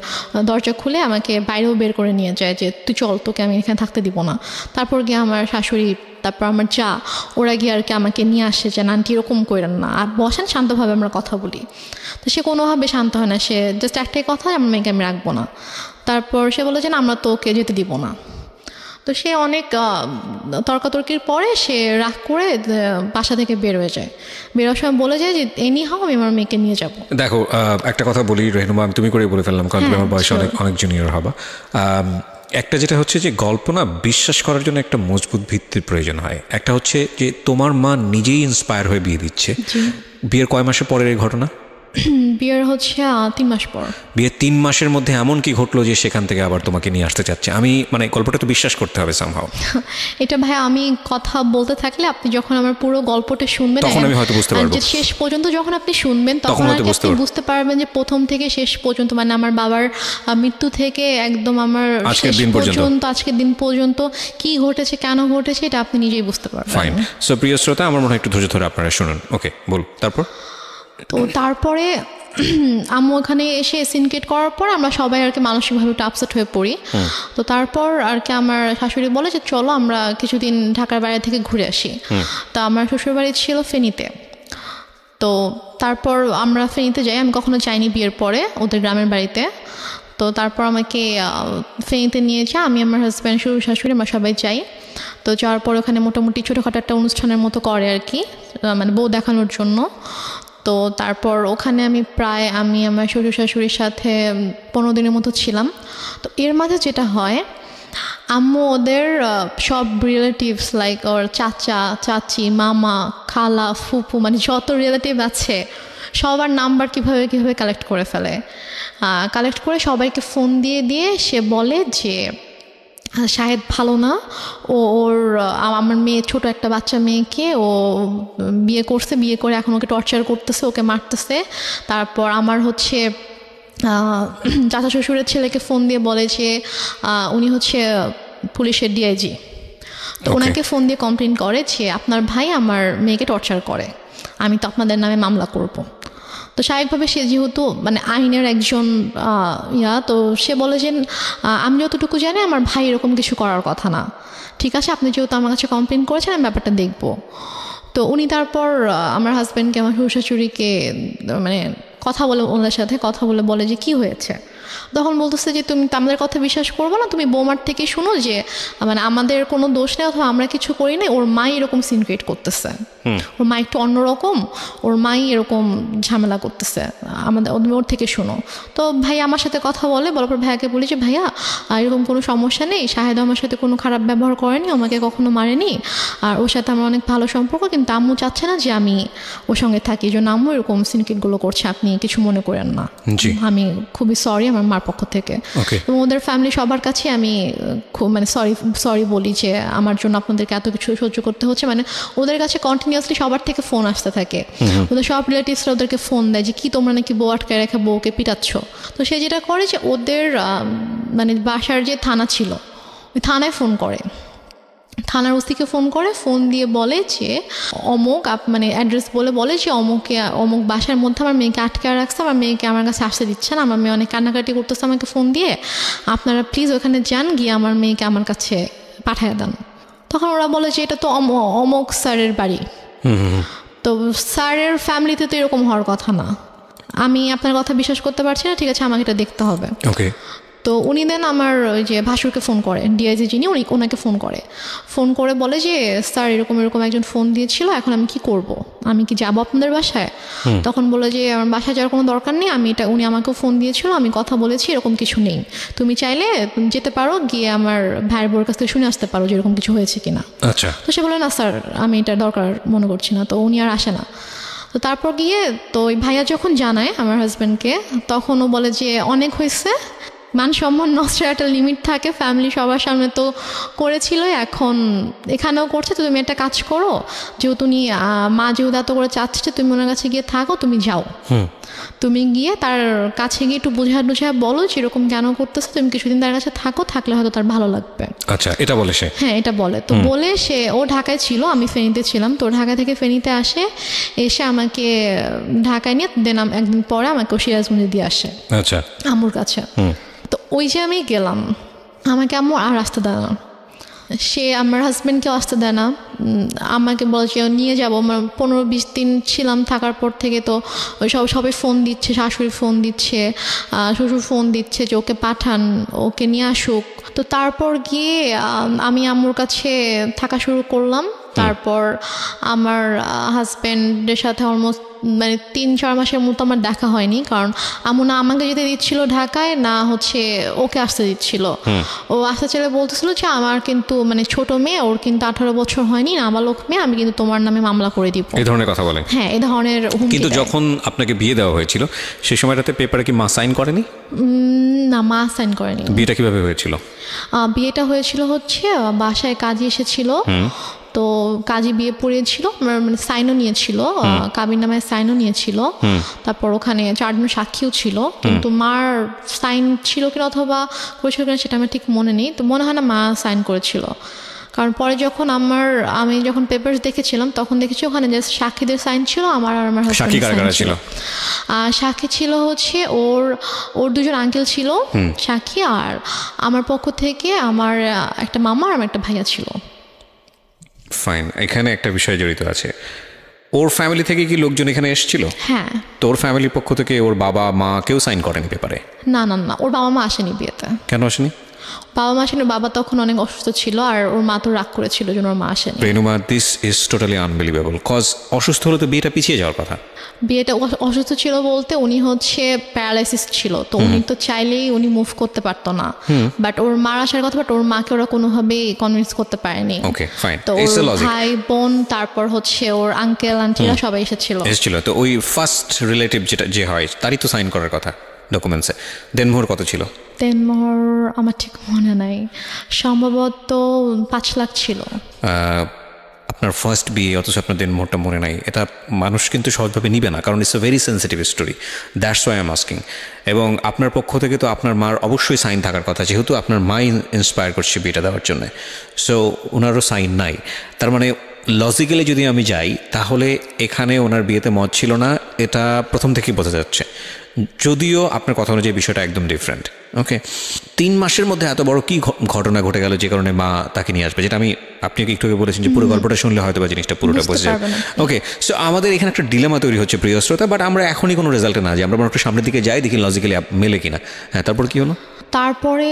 Speaker 2: দরজা খুলে আমাকে বাইরেও বের করে নিয়ে যায় যে তুই চল, তোকে আমি এখানে থাকতে দিব না। তারপর গিয়ে আমার শাশুড়ি, তারপর আমার যা, ওরা গিয়ে আর কি আমাকে নিয়ে আসে যে আন্টি এরকম করেন না, আর বসেন শান্তভাবে আমরা কথা বলি। তো সে কোনোভাবে শান্ত হয় না, সে জাস্ট একটাই কথা, আমার মেয়েকে আমি রাখবো না। তারপর সে বলে যে না আমরা তোকে যেতে দিব না। তো সে অনেক তর্কাতর্কির পরে সে রাগ করে বাসা থেকে বের হয়ে যায়। বেরোর সময় বলে যায় যে এনি হাও আমি আমার মেয়েকে নিয়ে যাব।
Speaker 1: দেখো একটা কথা বলি রেহনুমা, আমি তুমি করে বলে ফেললাম কারণ তুমি আমার বয়সে অনেক জুনিয়র হবা। একটা যেটা হচ্ছে যে গল্প না বিশ্বাস করার জন্য একটা মজবুত ভিত্তির প্রয়োজন হয়। একটা হচ্ছে যে তোমার মা নিজেই ইন্সপায়ার হয়ে বিয়ে দিচ্ছে। বিয়ের কয় মাসের পরের এই ঘটনা?
Speaker 2: বিয়ের হচ্ছে 3 মাস পর।
Speaker 1: বিয়ের 3 মাসের মধ্যে এমন কি ঘটলো যে সেখান থেকে আবার তোমাকে নিয়ে আসতে চাচ্ছে? আমি মানে গল্পটা তো বিশ্বাস করতে হবে সামহাও।
Speaker 2: এটা ভাই আমি কথা বলতে থাকলে আপনি যখন আমার পুরো গল্পটা শুনবেন
Speaker 1: তখন আমি হয়তো বুঝতে পারবো,
Speaker 2: শেষ পর্যন্ত যখন আপনি শুনবেন তখন আপনি বুঝতে পারবেন যে প্রথম থেকে শেষ পর্যন্ত, মানে আমার বাবার মৃত্যু থেকে একদম আমার
Speaker 1: আজকের দিন
Speaker 2: পর্যন্ত কি ঘটেছে, কেন ঘটেছে, এটা আপনি নিজেই বুঝতে পারবেন।
Speaker 1: ফাইন। সো প্রিয় শ্রোতা, আমার মনে হয় একটু ধৈর্য ধরে আপনারা শুনুন। ওকে, বল।
Speaker 2: তো তারপরে আম্মু ওখানে এসে সিনকেট করার পর আমরা সবাই আর কি মানসিকভাবে একটু আপসেট হয়ে পড়ি। তো তারপর আর কি আমার শাশুড়ি বলে যে চলো আমরা কিছুদিন ঢাকার বাইরে থেকে ঘুরে আসি। তো আমার শ্বশুরবাড়ি ছিল ফেনীতে। তো তারপর আমরা ফেনীতে যাই, আমি কখনো যাইনি বিয়ের পরে ওদের গ্রামের বাড়িতে। তো তারপর আমাকে ফেনীতে নিয়ে যায়, আমি আমার হাজব্যান্ড শ্বশুর শাশুড়ি আমরা সবাই যাই। তো যাওয়ার পর ওখানে মোটামুটি ছোটোখাটো একটা অনুষ্ঠানের মতো করে আর কি, মানে বউ দেখানোর জন্য। তো তারপর ওখানে আমি আমার শ্বশুর শাশুড়ির সাথে 15 দিনের মতো ছিলাম। তো এর মাঝে যেটা হয়, আম্মু ওদের সব রিলেটিভস লাইক ওর চাচা চাচি মামা খালা ফুপু, মানে যত রিলেটিভ আছে সবার নাম্বার কিভাবে কালেক্ট করে ফেলে। কালেক্ট করে সবাইকে ফোন দিয়ে সে বলে যে শাহেদ ভালো না, ওর আমার মেয়ে ছোট একটা বাচ্চা মেয়েকে ও বিয়ে করে এখন ওকে টর্চার করতেছে, ওকে মারতেছে। তারপর আমার হচ্ছে চাচা শ্বশুরের ছেলেকে ফোন দিয়ে বলে যে উনি হচ্ছে পুলিশের ডিআইজি। তো ওনাকে ফোন দিয়ে কমপ্লেন করে যে আপনার ভাই আমার মেয়েকে টর্চার করে, আমি তো আপনাদের নামে মামলা করব। তো স্বাভাবিকভাবে সে যেহেতু মানে আইনের একজন তো সে বলে যে আমি যতটুকু জানি আমার ভাই এরকম কিছু করার কথা না, ঠিক আছে আপনি যেহেতু আমার কাছে কমপ্লেন করেছেন আমি ব্যাপারটা দেখব। তো উনি তারপর আমার হাজব্যান্ডকে আমার শ্বশুর শাশুড়িকে মানে ওনাদের সাথে কথা বলে যে কি হয়েছে। তখন বলতেছে যে তুমি আমাদের কথা বিশ্বাস করবো না, তুমি বৌমার থেকে শুনো যে মানে আমাদের কোনো দোষ নেই অথবা আমরা কিছু করি না, ওর মাই এরকম সিন ক্রিয়েট করতেছে, ওর মা একটু অন্যরকম, ওর মাই এরকম ঝামেলা করতেছে, ওর থেকে শুনো। তো ভাই আমার সাথে কথা বলার পর ভাইয়াকে বলি যে ভাইয়া এরকম কোনো সমস্যা নেই, শাহেদ আমার সাথে কোনো খারাপ ব্যবহার করেনি, আমাকে কখনো মারেনি, আর ওর সাথে আমার অনেক ভালো সম্পর্ক, কিন্তু আম্মু চাচ্ছে না যে আমি ওর সঙ্গে থাকি, এই জন্য আম্মু এরকম সিনক্রিয়েটগুলো করছে, আপনি কিছু মনে করেন না, আমি খুবই সরি আমার মার পক্ষ থেকে। এবং ওদের ফ্যামিলি সবার কাছে আমি খুব মানে সরি বলি যে আমার জন্য আপনাদেরকে এত কিছু সহ্য করতে হচ্ছে। মানে ওদের কাছে কন্টিনিউয়াসলি সবার থেকে ফোন আসতে থাকে, ওদের সব রিলেটিভসরা ওদেরকে ফোন দেয় যে কি তোমরা নাকি বউ আটকায় রেখে বউকে পিটাচ্ছ। তো সে যেটা করে যে ওদের মানে বাসার যে থানা ছিল ওই থানায় ফোন করে, থানার ওসিকে ফোন দিয়ে বলে যে অমুক মানে অ্যাড্রেস বলে যে অমুক বাসার মধ্যে আমার মেয়েকে আটকে রাখছে, আমার মেয়েকে আমার কাছে আসতে দিচ্ছে না, আমার মেয়ে অনেক কান্নাকাটি করতেছে আমাকে ফোন দিয়ে, আপনারা প্লিজ ওখানে যান, গিয়ে আমার মেয়েকে আমার কাছে পাঠিয়ে দেন। তখন ওরা বলে যে এটা তো অমুক স্যারের বাড়ি, তো স্যারের ফ্যামিলিতে তো এরকম হওয়ার কথা না, আমি আপনার কথা বিশ্বাস করতে পারছি না, ঠিক আছে আমাকে এটা দেখতে হবে। তো উনি দেন আমার ওই যে ভাসুরকে ফোন করে, ডিআইজি যিনি ওনাকে ফোন করে বলে যে স্যার এরকম একজন ফোন দিয়েছিল, এখন আমি কি করব, আমি কি যাবো আপনাদের বাসায়? তখন বলে যে আমার বাসায় যাওয়ার কোনো দরকার নেই, উনি আমাকেও ফোন দিয়েছিল, আমি কথা বলেছি, এরকম কিছু নেই, তুমি চাইলে যেতে পারো, গিয়ে আমার ভাইয়ের বোর কাছ থেকে শুনে আসতে পারো যে এরকম কিছু হয়েছে কিনা। তো সে বলে না স্যার আমি এটা দরকার মনে করছি না, তো উনি আর আসে না। তো তারপর গিয়ে তো ওই ভাইয়া যখন জানায় আমার হাজব্যান্ডকে, তখন ও বলে যে অনেক হয়েছে, মান সম্মান নষ্টের একটা লিমিট থাকে, ফ্যামিলি সবার সামনে তো করেছিল, এখন এখানেও করছে। তো তুমি একটা কাজ করো, যেহেতু উনি মা যেহেতু এত করে চাচ্ছে তুমি ওনার কাছে গিয়ে থাকো, তুমি যাও, তুমি গিয়ে তার কাছে গিয়ে একটু বোঝা বলো যেরকম কেন করতেছে, তুমি কিছুদিন তার কাছে থাকো, থাকলে হয়তো তার ভালো লাগবে।
Speaker 1: আচ্ছা, এটা বলে সে?
Speaker 2: হ্যাঁ, এটা বলে। তো বলে সে, ও ঢাকায় ছিল, আমি ফেনীতে ছিলাম, তো ঢাকা থেকে ফেনীতে আসে, এসে আমাকে ঢাকায় নিয়ে দেন একদিন পরে আমাকে সিরাজগঞ্জে দিয়ে আসে।
Speaker 1: আচ্ছা,
Speaker 2: আম্মুর কাছে। তো ওই যে আমি গেলাম, আমাকে আম্মু আর আসতে দেয় না, সে আমার হাজব্যান্ডকেও আসতে দেয় না, আমাকে বলে যে নিয়ে যাবো। 15-20 দিন ছিলাম, থাকার পর থেকে তো সবাই ফোন দিচ্ছে, শাশুড়ি ফোন দিচ্ছে, শ্বশুর ফোন দিচ্ছে যে ওকে পাঠান, ওকে নিয়ে আসুক। তো তারপর গিয়ে আমি আম্মুর কাছে থাকা শুরু করলাম। তারপর আমার হাজব্যান্ডের সাথে অলমোস্ট 3-4 মাসের মতো আমার দেখা হয়নি, কারণ আম্মু না আমাকে যেতে দিচ্ছিল ঢাকায়, না ওকে আসতে দিচ্ছিল। ও আসতে চলে বলতেছিল যে আমার কিন্তু ছোট মেয়ে, ওর কিন্তু 18 বছর হয়নি, নাবালক মেয়ে, আমি কিন্তু তোমার নামে মামলা করে দিব,
Speaker 1: এই ধরনের কথা বলে।
Speaker 2: হ্যাঁ, এই ধরনের হুমকি।
Speaker 1: কিন্তু যখন আপনাকে বিয়ে দেওয়া হয়েছিল সেই সময়টাতে পেপারে কি মা সাইন করেনি?
Speaker 2: না, মা সাইন করেনি।
Speaker 1: বিয়েটা কিভাবে হয়েছিল?
Speaker 2: বিয়েটা হয়েছিল বাসায় কাজী এসেছিল, তো কাজী বিয়ে পড়িয়েছিল, সাইনও নিয়েছিল, কাবির নামে সাইনও নিয়েছিল। তারপর ওখানে 4 জন সাক্ষীও ছিল, কিন্তু মার সাইন ছিল কিনা অথবা করেছিল কিনা সেটা আমার ঠিক মনে নেই। তো মনে হয় না মা সাইন করেছিল, কারণ পরে যখন আমি যখন পেপারস দেখেছিলাম তখন দেখেছি ওখানে জাস্ট সাক্ষীদের সাইন ছিল, আমার আর আমার হাজবেন্ডের সাইন ছিল। সাক্ষী ছিল ওর 2 জন আঙ্কেল ছিল সাক্ষী, আর আমার পক্ষ থেকে আমার একটা মামা আর আমার একটা ভাইয়া ছিল।
Speaker 1: ফাইন, এখানে একটা বিষয় জড়িত আছে। ওর ফ্যামিলি থেকে কি লোকজন এখানে এসেছিল?
Speaker 2: হ্যাঁ।
Speaker 1: তো ওর ফ্যামিলির পক্ষ থেকে ওর বাবা মা কেউ সাইন করেনি পেপারে?
Speaker 2: না, ওর বাবা মা আসেনি বিয়েতে।
Speaker 1: কেন আসেনি?
Speaker 2: বাবা মা আসেনি, বাবা তখন অনেক অসুস্থ ছিল, আর ওর মা তো রাগ করেছিল জন্য ওর মা আসেনি।
Speaker 1: Renuma, this is totally unbelievable, cause অসুস্থ হলে তো বিয়েটা পিছিয়ে যাওয়ার কথা।
Speaker 2: বিয়েটা অসুস্থ ছিল বলতে উনি প্যারালাইসিস ছিল, তো উনি তো চাইলেই উনি মুভ করতে পারতো না, বাট ওর মার আসার কথা, বাট ওর মাকে ওরা কোনোভাবেই কনভিন্স করতে পারেনি।
Speaker 1: ওকে, ফাইন।
Speaker 2: তো ওর ভাই বোন, তারপর ওর আঙ্কেল আন্টিরা সবাই এসেছিল।
Speaker 1: তো ওই ফার্স্ট রিলেটিভ যে হয় তারই তো সাইন করার কথা ডকুমেন্টসে। দেনমোহর কত ছিল?
Speaker 2: দেনমোহর আমার ঠিক মনে নাই, সম্ভবত 5 লাখ ছিল।
Speaker 1: আপনার ফার্স্ট বিয়ে, অথচ আপনার দেনমোহরটা মনে নাই, এটা মানুষ কিন্তু সহজভাবে নিবে না, কারণ it's a very sensitive story. That's why I am asking. এবং আপনার পক্ষ থেকে তো আপনার মার অবশ্যই সাইন থাকার কথা, যেহেতু আপনার মাই ইন্সপায়ার করছে বিয়েটা দেওয়ার জন্য, সো ওনারও সাইন নাই। তার মানে লজিক্যালি যদি আমি যাই, তাহলে এখানে ওনার বিয়েতে মত ছিল না, এটা প্রথম থেকেই বোঝা যাচ্ছে, যদিও আপনার কথা অনুযায়ী বিষয়টা একদম ডিফারেন্ট। ওকে, 3 মাসের মধ্যে এত বড় কি ঘটনা ঘটে গেল যে কারণে মা তাকে নিয়ে আসবে, যেটা আমি আপনাকে একটু আগে বলেছেন যে পুরো গল্পটা শুনলে হয়তো বা জিনিসটা পুরোটা বুঝে যাবে। ওকে, সো আমাদের এখানে একটা ডিলেমা তৈরি হচ্ছে প্রিয় শ্রোতা, বাট আমরা এখনই কোনো রেজাল্টে না যাই, আমরা একটু সামনের দিকে যাই, দেখি লজিক্যালি মেলে কিনা। হ্যাঁ, তারপর কি হলো?
Speaker 2: তারপরে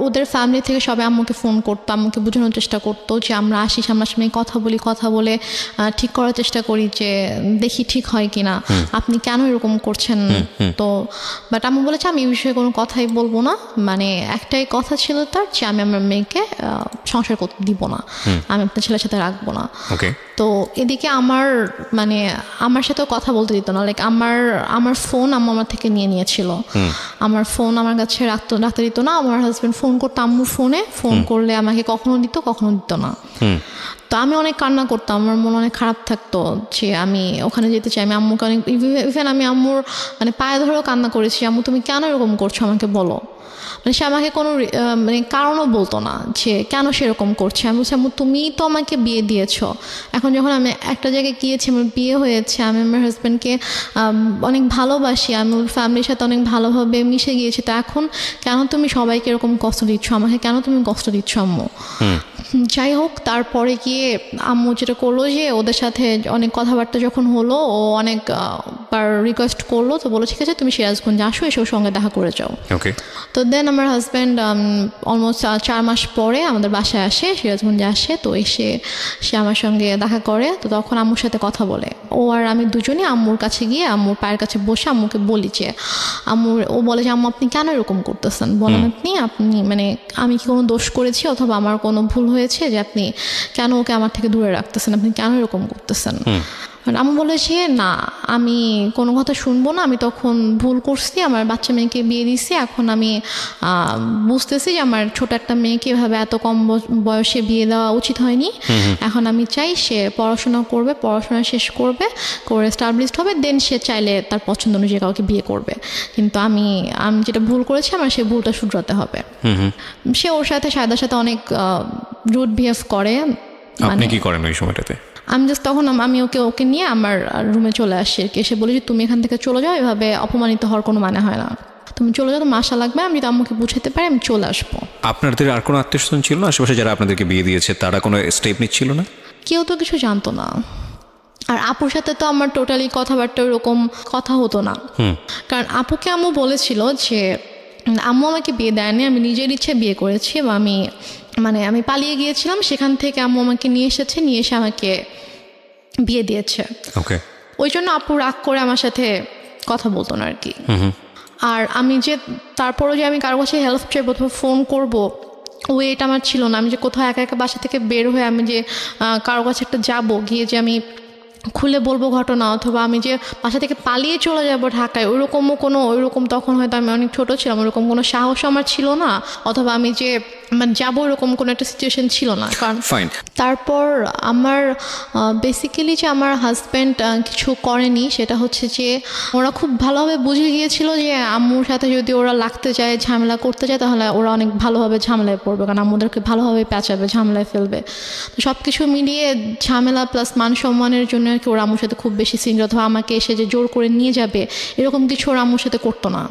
Speaker 2: ওদের ফ্যামিলি থেকে সবাই আম্মুকে ফোন করতো, আম্মুকে বোঝানোর চেষ্টা করতো যে আমরা আসি, সামনাসামনি কথা বলে ঠিক করার চেষ্টা করি যে দেখি ঠিক হয় কিনা, আপনি কেন এরকম করছেন। তো বাট আম্মু বলেছে আমি এই বিষয়ে কোনো কথাই বলবো না, একটাই কথা ছিল তার যে আমি আমার মেয়েকে সংসার করতে দিব না, আমি আপনার ছেলের সাথে রাখবো না। তো এদিকে আমার সাথেও কথা বলতে দিত না, লাইক আমার ফোন আম্মু আমার থেকে নিয়েছিল, আমার ফোন আমার কাছে রাখতে দিত না। আমার হাজব্যান্ড ফোন করতো আম্মুর ফোন করলে আমাকে কখনো দিত না। তো আমি অনেক কান্না করতাম, আমার মন অনেক খারাপ থাকতো যে আমি ওখানে যেতে চাই। আমি আম্মুকে অনেক, ইভেন আমি আম্মুর পায়ে ধরেও কান্না করেছি, আম্মু তুমি কেন এরকম করছো আমাকে বলো। সে আমাকে কোনো কারণও বলতো না যে কেন সেরকম করছে। আমি বলছি আম্মু তুমি তো আমাকে বিয়ে দিয়েছো, এখন যখন আমি একটা জায়গায় গিয়েছি, আমার বিয়ে হয়েছে, আমি আমার হাজব্যান্ডকে অনেক ভালোবাসি, আমি ওর ফ্যামিলির সাথে অনেক ভালোভাবে মিশে গিয়েছি, তো এখন কেন তুমি সবাইকে এরকম কষ্ট দিচ্ছ, আমাকে কেন তুমি কষ্ট দিচ্ছ আম্মু। যাই হোক, তারপরে গিয়ে আম্মু যেটা করলো যে ওদের সাথে অনেক কথাবার্তা যখন হলো, ও অনেক বার রিকোয়েস্ট করলো, তো বলো ঠিক আছে তুমি সিরাজগঞ্জে আসো, এসে ওর সঙ্গে দেখা করে যাও। তো দেন আমার হাজব্যান্ড অলমোস্ট 4 মাস পরে আমাদের বাসায় আসে, সিরাজগঞ্জে আসে। তো সে আমার সঙ্গে দেখা করে, তো তখন আম্মুর সাথে কথা বলে। ও আর আমি দুজনই আম্মুর কাছে গিয়ে আম্মুর পায়ের কাছে বসে আম্মুকে বলি যে ও বলে যে আম্মু আপনি কেন এরকম করতেছেন, বলেন আপনি আমি কি কোনো দোষ করেছি অথবা আমার কোনো ভুল হয়েছে যে আপনি কেন ওকে আমার থেকে দূরে রাখতেছেন, আপনি কেন এরকম করতেছেন। আম্মু বলেছে না, আমি কোনো কথা শুনবো না, আমি তখন ভুল করছি, আমার বাচ্চা মেয়েকে বিয়ে দিছি, এখন আমি বুঝতেছি যে আমার ছোট একটা মেয়েকে এভাবে এত কম বয়সে বিয়ে দেওয়া উচিত হয়নি। এখন আমি চাই সে পড়াশোনা করবে, পড়াশোনা শেষ করবে, করে এস্টাবলিশড হবে, দেন সে চাইলে তার পছন্দ অনুযায়ী কাউকে বিয়ে করবে। কিন্তু আমি যেটা ভুল করেছি আমার সেই ভুলটা শুধরাতে হবে। সে ওর সাথে সায়দার সাথে অনেক রুড বিহেভ করে।
Speaker 1: আপনি কি করেন ওই সময়টাতে?
Speaker 2: আমি জাস্ট তখন আমি ওকে নিয়ে আমার রুমে চলে আসি আর কি। এসে বলি যে তুমি এখান থেকে চলে যাও, এভাবে অপমানিত হওয়ার কোনো মানে হয় না, তুমি চলে যাও, তোমার আশা লাগবে, আমি যদি আম্মুকে বুঝাতে পারি আমি চলে আসবো।
Speaker 1: আপনাদের আর কোনো আত্মীয়স্বজন ছিল না আশেপাশে যারা আপনাদেরকে বিয়ে দিয়েছে, তারা কোনো স্টেপ নিচ্ছিল না?
Speaker 2: কেউ তো কিছু জানতো না। আর আপুর সাথে তো আমার টোটালি কথাবার্তা ওরকম কথা হতো না, কারণ আপুকে আম্মু বলেছিল যে আম্মু আমাকে বিয়ে দেয়নি, আমি নিজের ইচ্ছে বিয়ে করেছি, এবং আমি পালিয়ে গিয়েছিলাম, সেখান থেকে আম্মু আমাকে নিয়ে এসে আমাকে বিয়ে দিয়েছে।
Speaker 1: ওকে।
Speaker 2: ওই জন্য আপু রাগ করে আমার সাথে কথা বলতো না আর কি। আর আমি যে তারপরও যে আমি কারো কাছে হেল্প চাইবো অথবা ফোন করবো, ওয়েট আমার ছিল না। আমি যে কোথাও একা একা বাসা থেকে বের হয়ে আমি যে কারো কাছে একটা যাবো, গিয়ে যে আমি খুলে বলবো ঘটনা, অথবা আমি যে বাসা থেকে পালিয়ে চলে যাব ঢাকায়, ওইরকম তখন হয়তো আমি অনেক ছোট ছিলাম, ওইরকম কোনো সাহস আমার ছিল না, অথবা আমি যে যাবো ওরকম কোনো একটা সিচুয়েশন ছিল না। কারণ তারপর আমার বেসিক্যালি যে আমার হাজব্যান্ড কিছু করেনি, সেটা হচ্ছে যে ওরা খুব ভালোভাবে বুঝে গিয়েছিল যে আম্মুর সাথে যদি ওরা লাগতে যায়, ঝামেলা করতে যায়, তাহলে ওরা অনেক ভালোভাবে ঝামেলায় পড়বে, কারণ আম্মুদেরকে ভালোভাবে পেঁচাবে, ঝামেলায় ফেলবে। তো সব কিছু মিলিয়ে ঝামেলা প্লাস মান সম্মানের জন্য আর কি ওরা আম্মুর সাথে খুব বেশি সিনিয়র, অথবা আমাকে এসে যে জোর করে নিয়ে যাবে এরকম কিছু ওরা আম্মুর সাথে করতো না,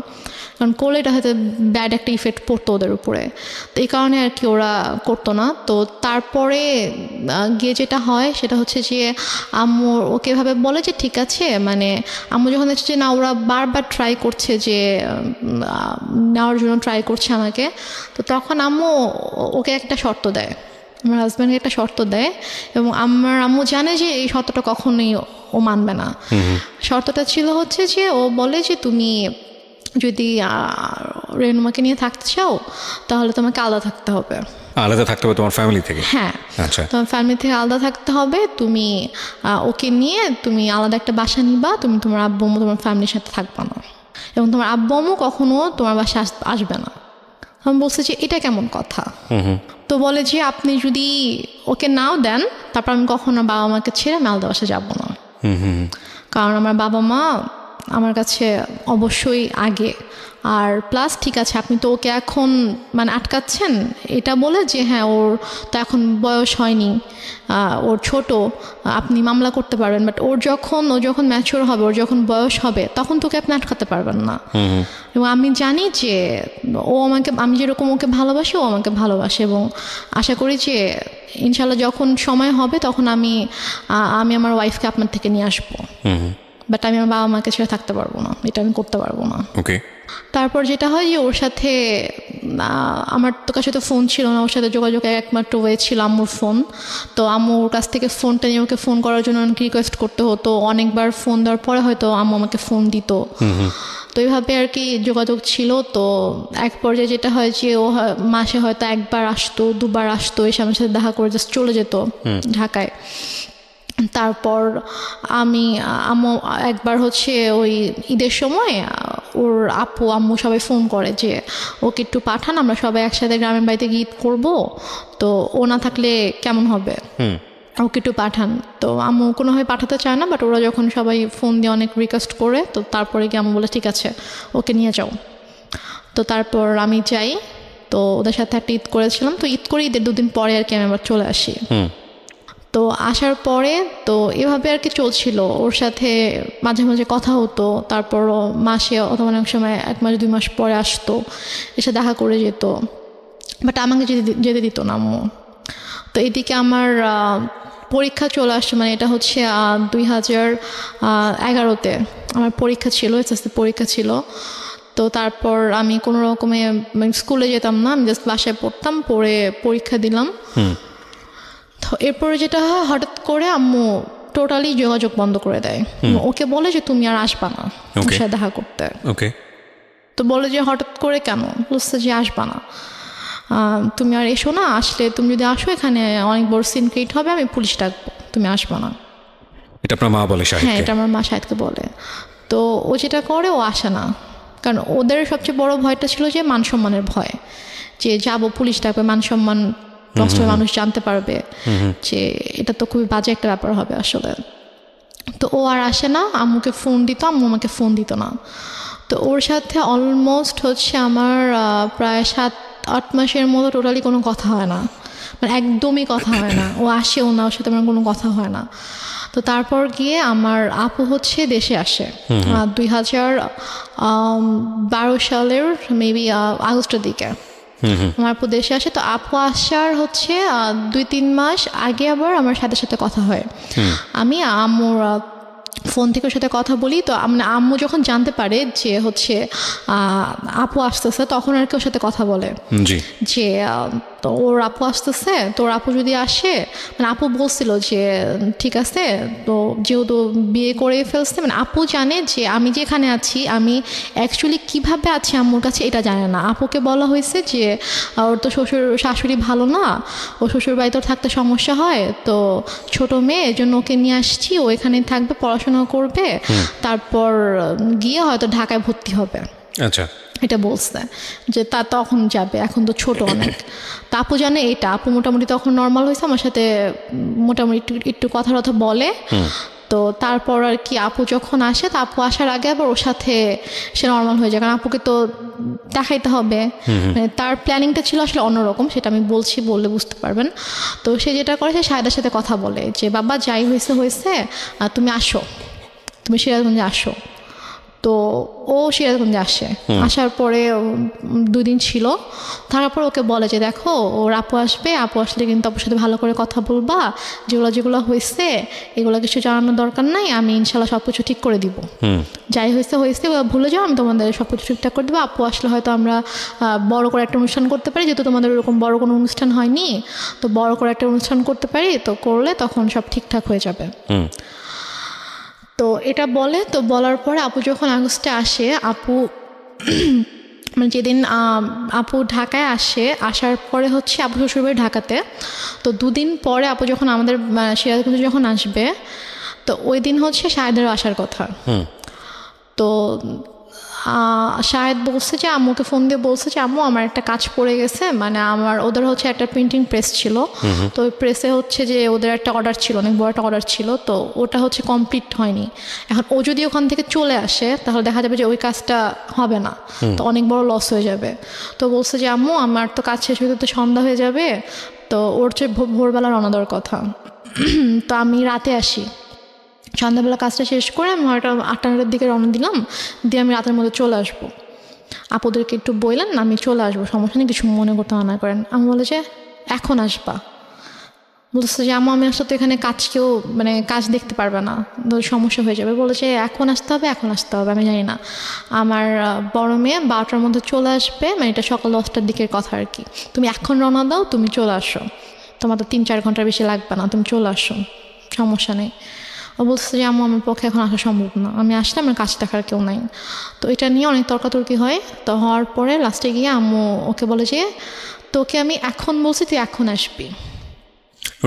Speaker 2: কারণ করলে এটা হয়তো ব্যাড একটা ইফেক্ট পড়তো ওদের উপরে। তো এই কারণে আর কি ওরা করতো না। তো তারপরে গিয়ে যেটা হয় সেটা হচ্ছে যে আম্মু ওকে এভাবে বলে যে ঠিক আছে, আম্মু যখন দেখছে যে না ওরা বারবার ট্রাই করছে, যে নেওয়ার জন্য ট্রাই করছে আমাকে, তো তখন আম্মু ওকে একটা শর্ত দেয়, আমার হাজব্যান্ডকে একটা শর্ত দেয়, এবং আমার আম্মু জানে যে এই শর্তটা কখনোই ও মানবে না। শর্তটা ছিল হচ্ছে যে ও বলে যে তুমি যদি রেনুমাকে নিয়ে থাকতে চাও তাহলে তোমাকে আলাদা থাকতে হবে।
Speaker 1: আলাদা থাকতে হবে তোমার ফ্যামিলি থেকে?
Speaker 2: হ্যাঁ, আচ্ছা, তোমার ফ্যামিলি থেকে আলাদা থাকতে হবে, তুমি ওকে নিয়ে তুমি আলাদা একটা বাসা নিবা, তুমি তোমার আব্বু আম্মু তোমার ফ্যামিলির সাথে থাকবা না, এবং তোমার আব্বু আম্মু কখনো তোমার বাসায় আসবে না। আমি বলছি যে এটা কেমন কথা? তো বলে যে আপনি যদি ওকে নাও দেন তারপর আমি কখনো বাবা মাকে ছেড়ে আমি আলাদা বাসায় যাবো না, কারণ আমার বাবা মা আমার কাছে অবশ্যই আগে। আর প্লাস ঠিক আছে আপনি তো ওকে এখন আটকাচ্ছেন এটা বলে যে হ্যাঁ ওর তো এখন বয়স হয়নি, ওর ছোট, আপনি মামলা করতে পারবেন, বাট ও যখন ম্যাচিওর হবে, ওর যখন বয়স হবে তখন তোকে আপনি আটকাতে পারবেন না। এবং আমি জানি যে আমি যেরকম ওকে ভালোবাসি ও আমাকে ভালোবাসে, এবং আশা করি যে ইনশাল্লাহ যখন সময় হবে তখন আমি আমার ওয়াইফকে আপনার থেকে নিয়ে আসবো, বাট আমি আমার বাবা মাকে ছেড়ে থাকতে পারবো না, এটা আমি করতে পারবো না। তারপর যেটা হয় যে ওর সাথে আমার তো কাছে তো ফোন ছিল না, ওর সাথে যোগাযোগের একমাত্র ওয়ে ছিল আম্মুর ফোন। তো আম্মু ওর কাছ থেকে ফোনটা নিয়ে ওকে ফোন করার জন্য অনেক রিকোয়েস্ট করতে হতো, অনেকবার ফোন দেওয়ার পরে হয়তো আম্মু আমাকে ফোন দিত। তো এইভাবে আর কি যোগাযোগ ছিল। তো এক পর্যায়ে যেটা হয় যে ও মাসে হয়তো একবার আসতো, দুবার আসতো, এসে আমার সাথে দেখা করে জাস্ট চলে যেত ঢাকায়। তারপর আম্মু একবার হচ্ছে ওই ঈদের সময় ওর আপু আম্মু সবাই ফোন করে যে ওকে একটু পাঠান, আমরা সবাই একসাথে গ্রামের বাড়িতে গিয়ে ঈদ করবো, তো ও না থাকলে কেমন হবে, ওকে একটু পাঠান। তো আম্মু কোনোভাবে পাঠাতে চায় না, বাট ওরা যখন সবাই ফোন দিয়ে অনেক রিকোয়েস্ট করে, তো তারপরে গিয়ে আম্মু বলে ঠিক আছে ওকে নিয়ে যাও। তো তারপর আমি যাই, তো ওদের সাথে একটা ঈদ করেছিলাম। তো ঈদ করে ঈদের 2 দিন পরে আর কি আমি আবার চলে আসি। তো আসার পরে তো এভাবে আর কি চলছিল, ওর সাথে মাঝে মাঝে কথা হতো, তারপরও মাসে অথবা অনেক সময় 1 মাস 2 মাস পরে আসতো, এসে দেখা করে যেত, বাট আমাকে যেতে দিত না আম্মু। তো এদিকে আমার পরীক্ষা চলে আসছে, এটা হচ্ছে 2011-তে আমার পরীক্ষা ছিল, এসএসসি পরীক্ষা ছিল। তো তারপর আমি কোনো রকমে স্কুলে যেতাম না, আমি জাস্ট বাসায় পড়তাম, পড়ে পরীক্ষা দিলাম। তো এরপরে যেটা হয় হঠাৎ করে আম্মু টোটালি যোগাযোগ বন্ধ করে দেয়, ওকে বলে যে তুমি আর আসবা না ওর সাথে দেখা করতে। তো বলে যে হঠাৎ করে কেন, বলছে যে আসবা না, তুমি আর এসো না, আসলে তুমি যদি আসো এখানে অনেক বড় সিন ক্রিয়েট হবে, আমি পুলিশ ডাকবো, তুমি আসবা না।
Speaker 1: এটা আপনার মা বলে
Speaker 2: হ্যাঁ,
Speaker 1: শাহিদকে?
Speaker 2: এটা আমার মা শাহিদকে বলে। তো ও যেটা করে, ও আসে না, কারণ ওদের সবচেয়ে বড় ভয়টা ছিল যে মান সম্মানের ভয়, যে যাবো পুলিশ ডাকবে, মান সম্মান নষ্ট হয়ে মানুষ জানতে পারবে, যে এটা তো খুবই বাজে একটা ব্যাপার হবে আসলে। তো ও আর আসে না, আম্মুকে ফোন দিত, আম্মু আমাকে ফোন দিত না। তো ওর সাথে অলমোস্ট হচ্ছে আমার প্রায় 7-8 মাসের মতো টোটালি কোনো কথা হয় না, মানে একদমই কথা হয় না। ও আসেও না, ওর সাথে আমার কোনো কথা হয় না। তো তারপর গিয়ে আমার আপু হচ্ছে দেশে আসে 2012 সালের মেবি আগস্টের দিকে আমার আপু দেশে আসে। তো আপু আসার হচ্ছে 2-3 মাস আগে আবার আমার সাথে সাথে কথা হয়। আমি আম্মুর ফোন থেকে ওর সাথে কথা বলি। তো মানে আম্মু যখন জানতে পারে যে হচ্ছে আপু আসতেছে, তখন আর কি ওর সাথে কথা বলে যে তো ওর আপু আসতেছে, তো ওর আপু যদি আসে, মানে আপু বলছিল যে ঠিক আছে, তো যেহেতু বিয়ে করে ফেলছে, মানে আপু জানে যে আমি যেখানে আছি আমি অ্যাকচুয়ালি কিভাবে আছি আম্মুর কাছে এটা জানে না। আপুকে বলা হয়েছে যে ওর তো শ্বশুর শাশুড়ি ভালো না, ও শ্বশুর বাড়িতে থাকতে সমস্যা হয়, তো ছোট মেয়ে, এই জন্য ওকে নিয়ে আসছি, ও এখানেই থাকবে, পড়াশোনা করবে, তারপর গিয়ে হয়তো ঢাকায় ভর্তি হবে।
Speaker 1: আচ্ছা,
Speaker 2: এটা বলছে যে তা তখন যাবে, এখন তো ছোট অনেক। তা আপু জানে এটা, আপু মোটামুটি তখন নর্মাল হয়েছে, আমার সাথে মোটামুটি একটু কথা বলে। তো তারপর আর কি আপু যখন আসে, তা আপু আসার আগে আবার ওর সাথে সে নর্মাল হয়ে যায়, কারণ আপুকে তো দেখাইতে হবে। মানে তার প্ল্যানিংটা ছিল আসলে অন্যরকম, সেটা আমি বলছি, বললে বুঝতে পারবেন। তো সে যেটা করে, সে শাহেদার সাথে কথা বলে যে বাবা যাই হয়েছে হয়েছে, তুমি আসো, তুমি সিরাজগঞ্জে আসো। তো ও সিরাজগঞ্জে আসে, আসার পরে 2 দিন ছিল, তারপর ওকে বলে যে দেখো ওর আপু আসবে, আপু আসলে কিন্তু আপুর সাথে ভালো করে কথা বলবা, যেগুলো যেগুলো হয়েছে এগুলো কিছু জানানোর দরকার নাই, আমি ইনশাল্লাহ সব কিছু ঠিক করে দিব, যাই হয়েছে হয়েছে ভুলে যাও, আমি তোমাদের সব কিছু ঠিকঠাক করে দেবো। আপু আসলে হয়তো আমরা বড় করে একটা অনুষ্ঠান করতে পারি, যেহেতু তোমাদের ওরকম বড় কোনো অনুষ্ঠান হয়নি, তো বড় করে একটা অনুষ্ঠান করতে পারি, তো করলে তখন সব ঠিকঠাক হয়ে যাবে। তো এটা বলে, তো বলার পরে আপু যখন আগস্টে আসে, আপু মানে যেদিন আপু ঢাকায় আসে, আসার পরে হচ্ছে আপু শ্বশুরবাড়ি ঢাকাতে, তো 2 দিন পরে আপু যখন আমাদের সিরাজগঞ্জে যখন আসবে, তো ওই দিন হচ্ছে শাহেদেরও আসার কথা। তো শাহেদ বলছে যে আম্মুকে ফোন দিয়ে বলছে যে আম্মু আমার একটা কাজ পড়ে গেছে, মানে আমার ওদের হচ্ছে একটা প্রিন্টিং প্রেস ছিল, তো ওই প্রেসে হচ্ছে যে ওদের একটা অর্ডার ছিল, অনেক বড় একটা অর্ডার ছিল, তো ওটা হচ্ছে কমপ্লিট হয়নি। এখন ও যদি ওখান থেকে চলে আসে, তাহলে দেখা যাবে যে ওই কাজটা হবে না, তো অনেক বড় লস হয়ে যাবে। তো বলছে যে আম্মু আমার তো কাজ শেষ হতে তো সন্ধ্যা হয়ে যাবে, তো ওর হচ্ছে ভোরবেলা রওনা দেওয়ার কথা, তো আমি রাতে আসি, সন্ধ্যাবেলা কাজটা শেষ করে আমি হয়তো 8টার দিকে রওনা দিলাম, দিয়ে আমি রাতের মধ্যে চলে আসবো, আপুদেরকে একটু বললেন আমি চলে আসবো, সমস্যা নেই, কিছু মনে করতে না করেন। আমি বলে যে এখন আসবা? বলছে যে আমি আসলে তো এখানে কাজ কেউ মানে কাজ দেখতে পারবে না, সমস্যা হয়ে যাবে। বলেছে এখন আসতে হবে, এখন আসতে হবে। আমি জানি না, আমার বড় মেয়ে 12টার মধ্যে চলে আসবে, মানে এটা সকাল 10টার দিকের কথা আর কি, তুমি এখন রওনা দাও, তুমি চলে আসো, তোমার তো 3-4 ঘন্টার বেশি লাগবে না, তুমি চলে আসো, সমস্যা নেই। ও বলছে যে আম্মু আমার পক্ষে এখন আসা সম্ভব না, আমি আসলে আমার কাজ দেখার কেউ নাই। তো এটা নিয়ে অনেক তর্কাতর্কি হয়। তো হওয়ার পরে লাস্টে গিয়ে আম্মু ওকে বলে যে তোকে আমি এখন বলছি তুই এখন আসবি,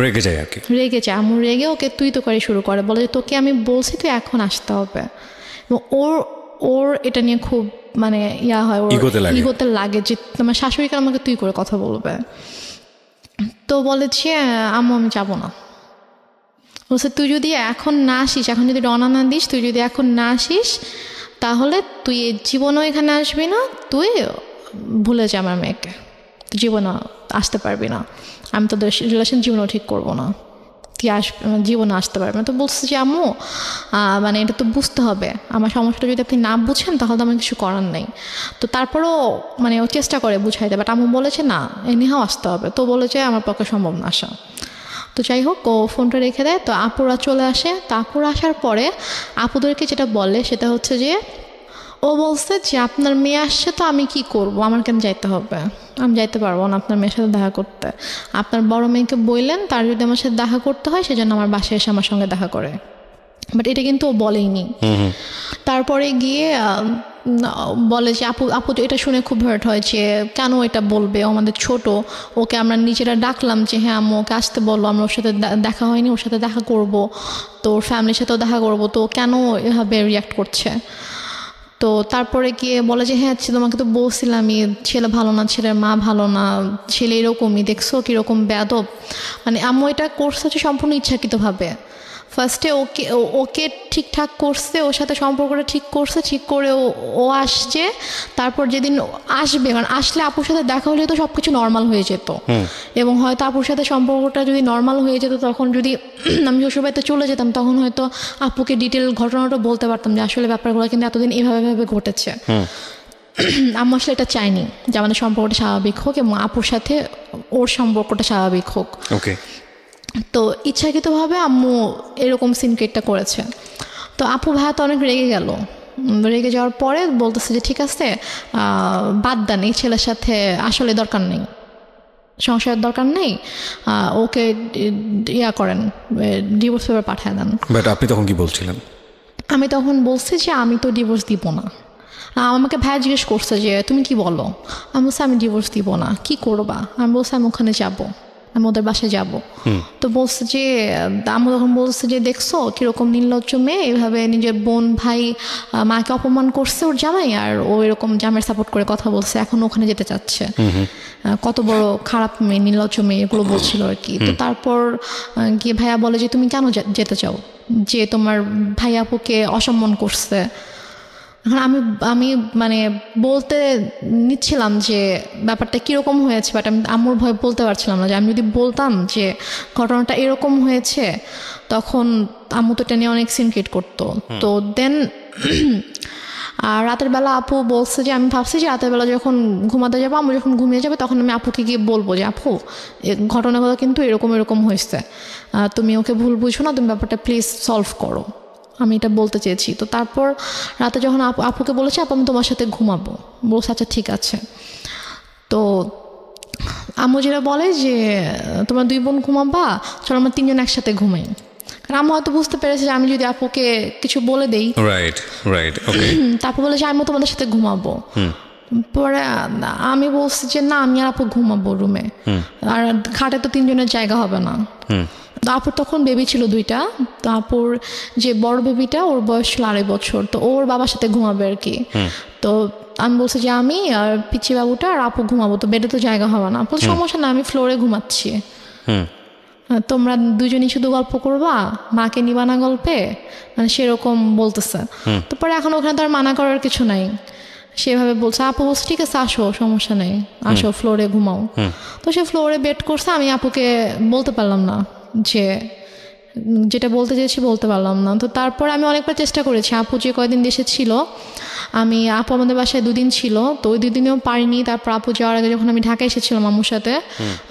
Speaker 1: রেগে যায় আর কি,
Speaker 2: রেগে যায়। আম্মু রেগে ওকে তুই তো করে শুরু করে, বলে যে তোকে আমি বলছি তুই এখন আসতে হবে। এবং ওর এটা নিয়ে খুব মানে হয়, ওর ইগোতে লাগে যে তোমার শাশুড়িকে আমাকে তুই করে কথা বলবে। তো বলে যে আম্মু আমি যাবো না। বলছে তুই যদি এখন না আসিস, এখন যদি রওনা না দিস, তুই যদি এখন না আসিস, তাহলে তুই জীবনও এখানে আসবি না, তুই ভুলে যা আমার মেয়েকে, তুই জীবনে আসতে পারবি না, আমি তোদের রিলেশন জীবনেও ঠিক করবো না, তুই জীবনে আসতে পারবি না। তো বলছে যে আম্মু মানে এটা তো বুঝতে হবে, আমার সমস্যাটা যদি আপনি না বুঝেন তাহলে তো আমার কিছু করার নেই। তো তারপরও মানে ও চেষ্টা করে বুঝাইতে, বাট আম্মু বলেছে না এনিহাও আসতে হবে। তো বলেছে আমার পক্ষে সম্ভব না আসা। তো যাই হোক ও ফোনটা রেখে দেয়। তো আপুরা চলে আসে। তো আপুরা আসার পরে আপুদেরকে যেটা বলে সেটা হচ্ছে যে ও বলছে যে আপনার মেয়ে আসছে, তো আমি কি করব, আমার কেন যাইতে হবে, আমি যাইতে পারবো না আপনার মেয়ের সাথে দেখা করতে। আপনার বড় মেয়েকে বললেন তার যদি আমার সাথে দেখা করতে হয় সেজন্য আমার বাসায় এসে আমার সঙ্গে দেখা করে। বাট এটা কিন্তু ও বলেইনি। তারপরে গিয়ে বলে যে আপু আপু তো এটা শুনে খুব হার্ট হয় যে কেন এটা বলবে, আমাদের ছোট, ওকে আমরা নিজেরা ডাকলাম যে হ্যাঁ আম্মু ওকে আসতে বললো, আমরা ওর সাথে দেখা হয়নি, ওর সাথে দেখা করব, তো ওর ফ্যামিলির সাথেও দেখা করব, তো কেন এভাবে রিয়াক্ট করছে। তো তারপরে গিয়ে বলে যে হ্যাঁ তোমাকে তো বলছিলামই ছেলে ভালো না, ছেলের মা ভালো না, ছেলে এরকমই, দেখছো কীরকম বেয়াদব। মানে আম্মু এটা করছে হচ্ছে সম্পূর্ণ ইচ্ছাকৃতভাবে। ফার্স্টে ওকে ঠিকঠাক করছে, ওর সাথে সম্পর্কটা ঠিক করছে, ঠিক করে ও আসছে। তারপর যেদিন আসবে, কারণ আসলে আপুর সাথে দেখা হলে তো সব কিছু নর্মাল হয়ে যেত, এবং হয়তো আপুর সাথে সম্পর্কটা যদি নর্মাল হয়ে যেত, তখন যদি আমি শ্বশুরবাড়িতে চলে যেতাম, তখন হয়তো আপুকে ডিটেল ঘটনাটা বলতে পারতাম যে আসলে ব্যাপারগুলো কিন্তু এতদিন এভাবে ঘটেছে। আম্মু আসলে এটা চাইনি যে আমাদের সম্পর্কটা স্বাভাবিক হোক এবং আপুর সাথে ওর সম্পর্কটা স্বাভাবিক হোক।
Speaker 1: ওকে।
Speaker 2: তো ইচ্ছাকৃতভাবে আম্মু এরকম সিনক্রেটটা করেছে। তো আপু ভাইয়া তো অনেক রেগে গেল। রেগে যাওয়ার পরে বলতেছে যে ঠিক আছে বাদ দেন, এই ছেলের সাথে আসলে দরকার নেই, সংসারের দরকার নেই, ওকে ইয়া করেন, ডিভোর্স পেপার পাঠিয়ে দেন।
Speaker 1: বাট আপনি তখন কি বলছিলেন?
Speaker 2: আমি তখন বলছি যে আমি তো ডিভোর্স দিব না। আমাকে ভাইয়া জিজ্ঞেস করছে যে তুমি কি বলো, আমি বলছি আমি ডিভোর্স দিব না, কি করবা? আমি বলছি আমি ওখানে যাবো, আমি ওদের বাসায় যাবো। তো বলছে যে আমি তখন বলছে যে দেখছো কিরকম নির্লজ্জ মেয়ে, এইভাবে নিজের বোন ভাই মাকে অপমান করছে ওর জামাই, আর ও এরকম জামাইয়ের সাপোর্ট করে কথা বলছে, এখন ওখানে যেতে চাচ্ছে, কত বড় খারাপ মেয়ে, নির্লজ্জ মেয়ে, এগুলো বলছিল আর কি। তো তারপর গিয়ে ভাইয়া বলে যে তুমি কেন যেতে চাও, যে তোমার ভাই আপুকে অসম্মান করছে। এখন আমি মানে বলতে নিচ্ছিলাম যে ব্যাপারটা কীরকম হয়েছে, বাট আমি আম্মুর ভয় বলতে পারছিলাম না, যে আমি যদি বলতাম যে ঘটনাটা এরকম হয়েছে, তখন আম্মু তো এটা নিয়ে অনেক সিনক্রেট করতো। তো দেন আর রাতের বেলা আপু বলছে যে আমি ভাবছি যে রাতের বেলা যখন ঘুমাতে যাবো, আম্মু যখন ঘুমিয়ে যাবে, তখন আমি আপুকে গিয়ে বলবো যে আপু ঘটনাগুলো কিন্তু এরকম হয়েছে, তুমি ওকে ভুল বুঝো না, তুমি ব্যাপারটা প্লিজ সলভ করো, আমি এটা বলতে চেয়েছি। তো তারপর রাতে যখন আপুকে বলেছি আপু আমি তোমার সাথে ঘুমাবো, বলছে আচ্ছা ঠিক আছে। তো আম্মু যেটা বলে যে তোমরা 2 বোন ঘুমাবা, চলো আমরা 3 জন একসাথে ঘুমাই। কারণ আম্মু হয়তো বুঝতে পেরেছে যে আমি যদি আপুকে কিছু বলে দেই,
Speaker 1: রাইট ওকে,
Speaker 2: তারপর বলে যে আমি তোমাদের সাথে ঘুমাবো। পরে আমি বলছি যে না, আমি আর আপু ঘুমাবো রুমে, আর খাটে তো 3 জনের জায়গা হবে না। তো আপুর তখন বেবি ছিল 2টা। তো আপুর যে বড় বেবিটা, ওর বয়স ছিল 2.5 বছর, তো ওর বাবার সাথে ঘুমাবে আর কি। তো আমি বলছি যে আমি আর পিচি বাবুটা আর আপু ঘুমাবো, তো বেডে তো জায়গা হবে না। আপু সমস্যা না, আমি ফ্লোরে ঘুমাচ্ছি, তোমরা 2 জনই শুধু গল্প করবা, মাকে নিবা না গল্পে, মানে সেরকম বলতেছে। তো পরে এখন ওখানে তো আর মানা করার কিছু নাই, সেভাবে বলছে। আপু বলছে ঠিক আছে আসো, সমস্যা নেই, আসো ফ্লোরে ঘুমাও। তো সে ফ্লোরে বেড করছে, আমি আপুকে বলতে পারলাম না, যে যেটা বলতে চেয়েছি বলতে পারলাম না। তো তারপর আমি অনেকবার চেষ্টা করেছি, আপু যে কয়দিন দেশে ছিল, আপু আমাদের বাসায় 2 দিন ছিল, তো ওই 2 দিনেও পারিনি। তারপর আপু যাওয়ার আগে যখন আমি ঢাকায় এসেছিলাম আম্মুর সাথে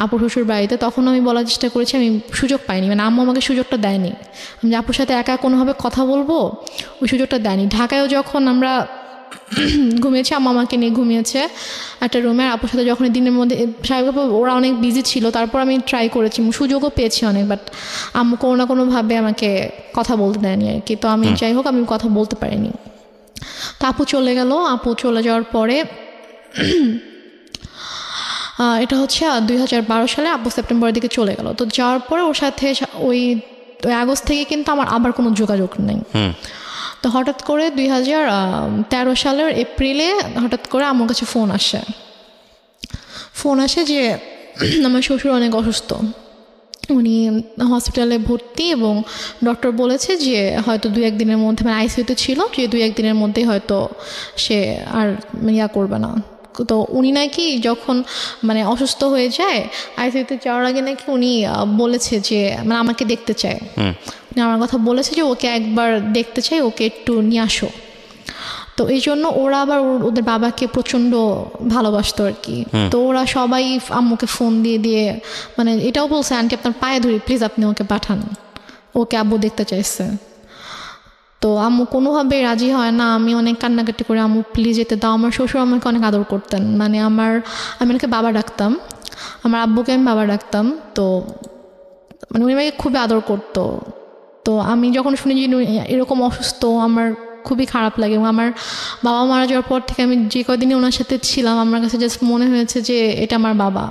Speaker 2: আপুর শ্বশুর বাড়িতে, তখন আমি বলার চেষ্টা করেছি, আমি সুযোগ পাইনি, মানে আম্মু আমাকে সুযোগটা দেয়নি, আমি আপুর সাথে একা কোনোভাবে কথা বলবো, ওই সুযোগটা দেয়নি। ঢাকায়ও যখন আমরা ঘুমিয়েছি, আম্মু আমাকে নিয়ে ঘুমিয়েছে একটা রুমে, আর আপুর সাথে যখন দিনের মধ্যে স্বাভাবিকভাবে ওরা অনেক বিজি ছিল, তারপর আমি ট্রাই করেছি, সুযোগও পেয়েছি অনেক, বাট আম্মু কোনো না কোনোভাবে আমাকে কথা বলতে দেয়নি আর কি। তো আমি যাই হোক আমি কথা বলতে পারিনি। তো আপু চলে গেল। আপু চলে যাওয়ার পরে এটা হচ্ছে 2012 সালে আপু সেপ্টেম্বরের দিকে চলে গেল। তো যাওয়ার পরে ওর সাথে ওই আগস্ট থেকে কিন্তু আমার আবার কোনো যোগাযোগ নেই। তো হঠাৎ করে 2013 সালের এপ্রিলে হঠাৎ করে আমার কাছে ফোন আসে যে আমার শ্বশুর অনেক অসুস্থ, উনি হসপিটালে ভর্তি, এবং ডক্টর বলেছে যে হয়তো 2-1 দিনের মধ্যে, মানে আইসিইউতে ছিল, যে 2-1 দিনের মধ্যেই হয়তো সে আর ইয়া করবে না। তো উনি নাকি যখন মানে অসুস্থ হয়ে যায়, আইসিইউতে যাওয়ার আগে নাকি উনি বলেছে যে মানে আমাকে দেখতে চায়, উনি আমার কথা বলেছে যে ওকে একবার দেখতে চাই, ওকে একটু নিয়ে আসো। তো এই জন্য ওরা আবার ওদের বাবাকে প্রচণ্ড ভালোবাসতো আর কি। তো ওরা সবাই আম্মুকে ফোন দিয়ে মানে এটাও বলছে, আন্টি আপনার পায়ে ধরি প্লিজ আপনি ওকে পাঠান, ওকে আব্বু দেখতে চাইছে। তো আম্মু কোনোভাবে রাজি হয় না, আমি অনেক কান্নাকাটি করে আম্মু প্লিজ যেতে দাও। আমার শ্বশুর আমাকে অনেক আদর করতেন, মানে আমি ওনাকে বাবা ডাকতাম, আমার আব্বুকে আমি বাবা ডাকতাম। তো মানে উনি আমাকে খুবই আদর করতো। তো তো আমি যখন শুনি যে এরকম অসুস্থ আমার খুবই খারাপ লাগে এবং আমার বাবা মারা যাওয়ার পর থেকে আমি যে কদিনই ওনার সাথে ছিলাম আমার কাছে জাস্ট মনে হয়েছে যে এটা আমার বাবা।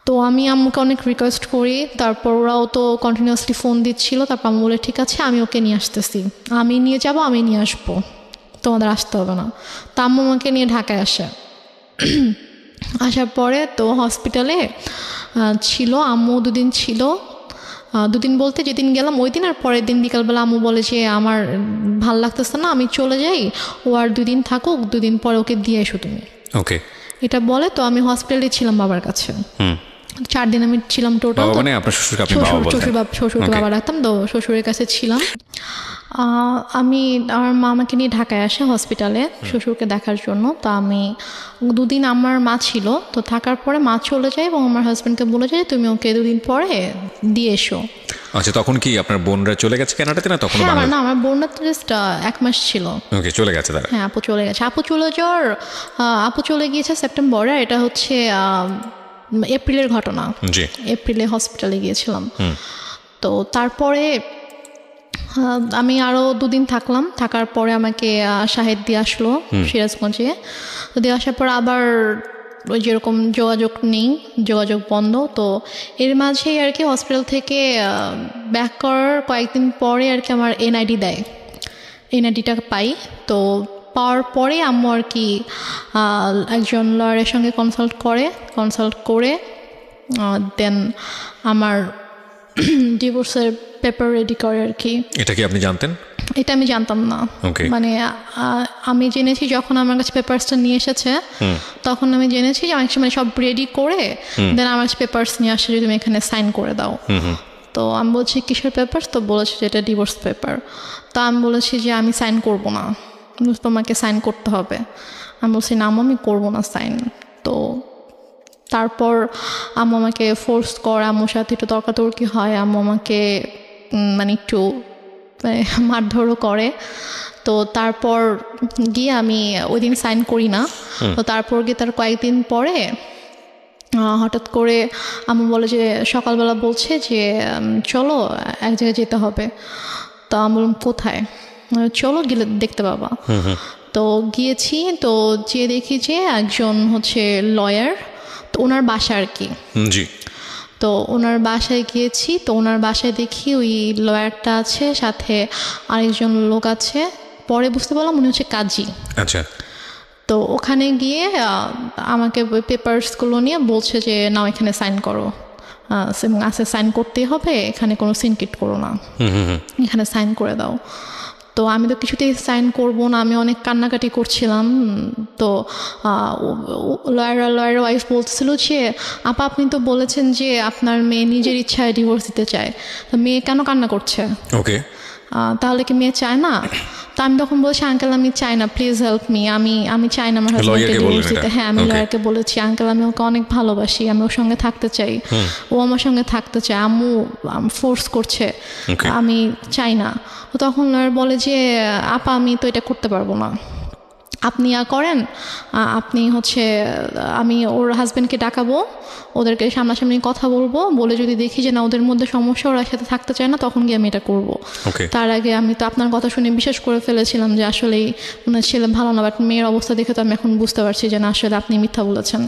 Speaker 2: তো আমি আম্মুকে অনেক রিকোয়েস্ট করি, তারপর ওরাও তো কন্টিনিউয়াসলি ফোন দিচ্ছিল, তারপর আম্মু বলে ঠিক আছে আমি ওকে নিয়ে আসতেছি, আমি নিয়ে যাব, আমি নিয়ে আসবো, তোমাদের আসতে হবে না। তো আম্মু আমাকে নিয়ে ঢাকায় আসে। আসার পরে তো হসপিটালে ছিল, আম্মু 2 দিন ছিল। 2 দিন বলতে যেদিন গেলাম ওই দিন, আর পরের দিন বিকালবেলা আম্মু বলে যে আমার ভাল লাগতেছে না, আমি চলে যাই, ও আর 2 দিন থাকুক, 2 দিন পরে ওকে দিয়ে এসো তুমি।
Speaker 1: ওকে,
Speaker 2: এটা বলে। তো আমি হসপিটালে ছিলাম বাবার কাছে। 4 দিন আমি ছিলাম টোটাল।
Speaker 1: মানে আপনার শ্বশুরকে
Speaker 2: বাবা রাখতাম, তো শ্বশুরের কাছে ছিলাম। আমি আমার মা আমাকে নিয়ে ঢাকায় আসে হসপিটালে শ্বশুরকে দেখার জন্য। তো আমি 2 দিন আমার মা ছিল, তো থাকার পরে মা চলে যায় এবং আমার হাজব্যান্ডকে বলে যায় তুমি ওকে 2 দিন পরে দিয়ে এসো।
Speaker 1: আচ্ছা, তখন কি আপনার বোনরা চলে গেছে কানাডাতে না তখন?
Speaker 2: না, আমার বোনরা তো জাস্ট 1 মাস ছিল।
Speaker 1: ওকে, চলে গেছে তারা?
Speaker 2: হ্যাঁ, আপু চলে গেছে। আপু চলে গিয়েছে সেপ্টেম্বরে, এটা হচ্ছে এপ্রিলের ঘটনা। এপ্রিলে হসপিটালে গিয়েছিলাম। তো তারপরে আমি আরও 2 দিন থাকলাম। থাকার পরে আমাকে শাহেদ দিয়ে আসলো সিরাজগঞ্জে। তো দিয়ে আসার পর আবার ওই যেরকম যোগাযোগ বন্ধ। তো এর মাঝেই আর কি হসপিটাল থেকে ব্যাক করার কয়েকদিন পরে আর কি আমার এনআইডি দেয়, এনআইডিটা পাই। তো পাওয়ার পরে আম্মু আর কি একজন লয়ারের সঙ্গে কনসাল্ট করে দেন আমার ডিভোর্সের পেপার রেডি করে আর কি।
Speaker 1: এটা কি আপনি জানতেন?
Speaker 2: এটা আমি জানতাম না। মানে আমি জেনেছি যখন আমার কাছে পেপারসটা নিয়ে এসেছে, তখন আমি জেনেছি যে অনেক সময় সব রেডি করে দেন আমার কাছে পেপারস নিয়ে আসে যে তুমি এখানে সাইন করে দাও। তো আমি বলছি কিসের পেপারস? তো বলেছি যে এটা ডিভোর্স পেপার। তো আমি বলেছি যে আমি সাইন করবো না, তোমাকে সাইন করতে হবে। আমি বলছি না আম্মু আমি করবো না সাইন। তো তারপর আম্মু আমাকে ফোর্স করে, আম্মুর সাথে একটু তর্কাতর্কি হয়, আম্মু আমাকে মানে একটু মারধরও করে। তো তারপর গিয়ে আমি ওই দিন সাইন করি না। তো তারপর গিয়ে তার কয়েকদিন পরে হঠাৎ করে আম্মু বলে যে সকালবেলা বলছে যে চলো এক জায়গায় যেতে হবে। তো আমি বললাম কোথায়? চলো গেলে দেখতে পাবা। তো গিয়েছি, তো যেয়ে দেখি যে একজন হচ্ছে লয়ার, তো ওনার বাসা আর কি। তো ওনার বাসায় গিয়েছি। তো ওনার বাসায় দেখি ওই লয়ারটা আছে, সাথে আরেকজন লোক আছে। পরে বুঝতে পারলাম উনি হচ্ছে কাজী।
Speaker 1: আচ্ছা।
Speaker 2: তো ওখানে গিয়ে আমাকে পেপারসগুলো নিয়ে বলছে যে নাও এখানে সাইন করো, সাইন করতেই হবে, এখানে কোনো সিনকিট করো না, এখানে সাইন করে দাও। তো আমি তো কিছুতেই সাইন করব না, আমি অনেক কান্নাকাটি করছিলাম। তো লয়ার ওয়াইফ বলছিল যে আপা আপনি তো বলেছেন যে আপনার মেয়ে নিজের ইচ্ছায় ডিভোর্স দিতে চায়, তো মেয়ে কেন কান্না করছে?
Speaker 1: ওকে,
Speaker 2: তাহলে কি মেয়ে চায় না? তো আমি তখন বলছি আঙ্কেল আমি চাই না, প্লিজ হেল্প মি, আমি চাই না আমার হাজব্যান্ডকে ডিভোর্স দিতে। হ্যাঁ, আমি লয়ারকে বলেছি আঙ্কেল আমি ওকে অনেক ভালোবাসি, আমি ওর সঙ্গে থাকতে চাই, ও আমার সঙ্গে থাকতে চায়, আম্মু ফোর্স করছে, আমি চাই না। তখন লয়ার বলে যে আপা আমি তো এটা করতে পারবো না, আপনি করেন, আপনি হচ্ছে আমি ওর হাজব্যান্ডকে ডাকাবো, ওদেরকে সামনাসামনি কথা বলবো, বলে যদি দেখি যে না ওদের মধ্যে সমস্যা, ওরা সাথে থাকতে চায় না, তখন গিয়ে আমি এটা করবো। তার আগে আমি তো আপনার কথা শুনে বিশ্বাস করে ফেলেছিলাম যে আসলেই ওনার ছেলে ভালো না, বাট মেয়ের অবস্থা দেখে তো আমি এখন বুঝতে পারছি যে না আসলে আপনি মিথ্যা বলেছেন।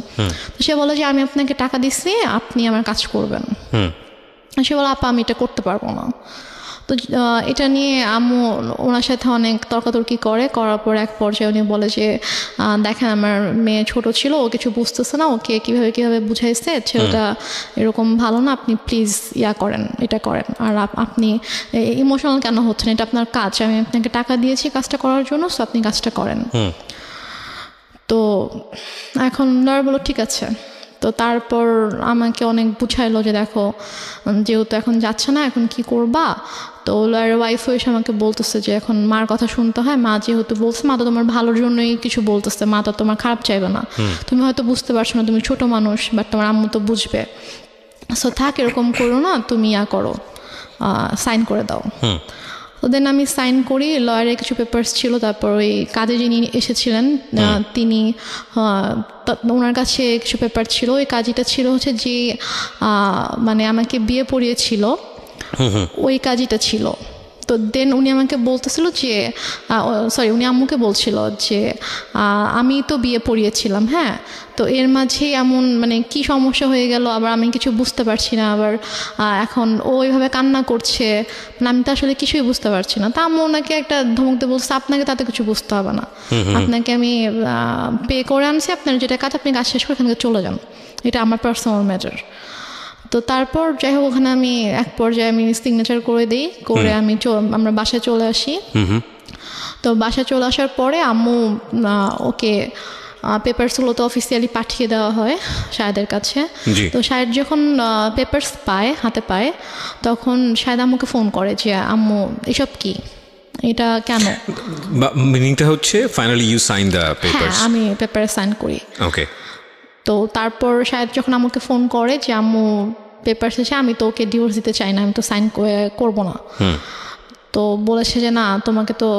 Speaker 2: তো সে বলে যে আমি আপনাকে টাকা দিচ্ছি, আপনি আমার কাজ করবেন। সে বলে আপা আমি এটা করতে পারবো না। তো এটা নিয়ে আম্মু ওনার সাথে অনেক তর্কাতর্কি করার পর এক পর্যায়ে উনি বলে যে দেখেন আমার মেয়ে ছোট ছিল, ও কিছু বুঝতেছে না, ওকে কীভাবে বুঝাইছে, ছেলেটা এরকম ভালো না, আপনি প্লিজ করেন, এটা করেন। আর আপনি ইমোশনাল কেন হচ্ছেন, এটা আপনার কাজ, আমি আপনাকে টাকা দিয়েছি কাজটা করার জন্য, সো আপনি কাজটা করেন। তো এখন লয়ার বলো ঠিক আছে। তো তারপর আমাকে অনেক বুঝাইলো যে দেখো যেহেতু এখন যাচ্ছে না, এখন কি করবা? তো লয়ার ওয়াইফও এসে আমাকে বলতেছে যে এখন মার কথা শুনতে হয়, মা যেহেতু বলছে, মা তো তোমার ভালোর জন্যই কিছু বলতেছে, মা তো তোমার খারাপ চাইবে না, তুমি হয়তো বুঝতে পারছো না, তুমি ছোট মানুষ, বাট তোমার আম্মু তো বুঝবে, সো থাক এরকম করো না, তুমি করো, সাইন করে দাও। তো দেন আমি সাইন করি, লয়ারের কিছু পেপারস ছিল, তারপর ওই কাজে যিনি এসেছিলেন তিনি ওনার কাছে কিছু পেপার ছিল, ওই কাজটা ছিল হচ্ছে যে মানে আমাকে বিয়ে পড়িয়েছিল ওই কাজটা ছিল। তো দেন উনি আমাকে বলতেছিল যে উনি আম্মুকে বলছিল যে আমি তো বিয়ে পড়িয়েছিলাম, হ্যাঁ, তো এর মাঝেই এমন মানে কি সমস্যা হয়ে গেল, আবার আমি কিছু বুঝতে পারছি না, আবার এখন ও ওইভাবে কান্না করছে, মানে আমি তো আসলে কিছুই বুঝতে পারছি না। তা আম্মু ওনাকে একটা ধমক দিয়ে বলছে, আপনাকে তাতে কিছু বুঝতে হবে না, আপনাকে আমি পে করে আনছি, আপনার যেটা কাজ আপনি কাজ শেষ করে এখান থেকে চলে যান, এটা আমার পার্সোনাল ম্যাটার। তো তারপর যাই হোক ওখানে আমি এক পর্যায়ে আমি সিগনেচার করে দিই, করে আমরা বাসায় চলে আসি। তো বাসায় চলে আসার পরে আম্মু ওকে পেপারসগুলো তো অফিসিয়ালি পাঠিয়ে দেওয়া হয় শাহেদের কাছে। তো শাহেদ যখন পেপারস হাতে পায় তখন শাহেদ আম্মুকে ফোন করে যে আম্মু এসব কি, এটা কেন?
Speaker 1: মিনিংটা হচ্ছে finally you sign the papers?
Speaker 2: হ্যাঁ, আমি পেপারে সাইন করি।
Speaker 1: ওকে।
Speaker 2: তো তারপর শাহেদ যখন আমাকে ফোন করে যে আম্মু পেপার শেষে আমি তো ওকে ডিভোর্স দিতে চাই না, আমি তো সাইন করবো না। তো বলেছে যে না, তোমাকে তো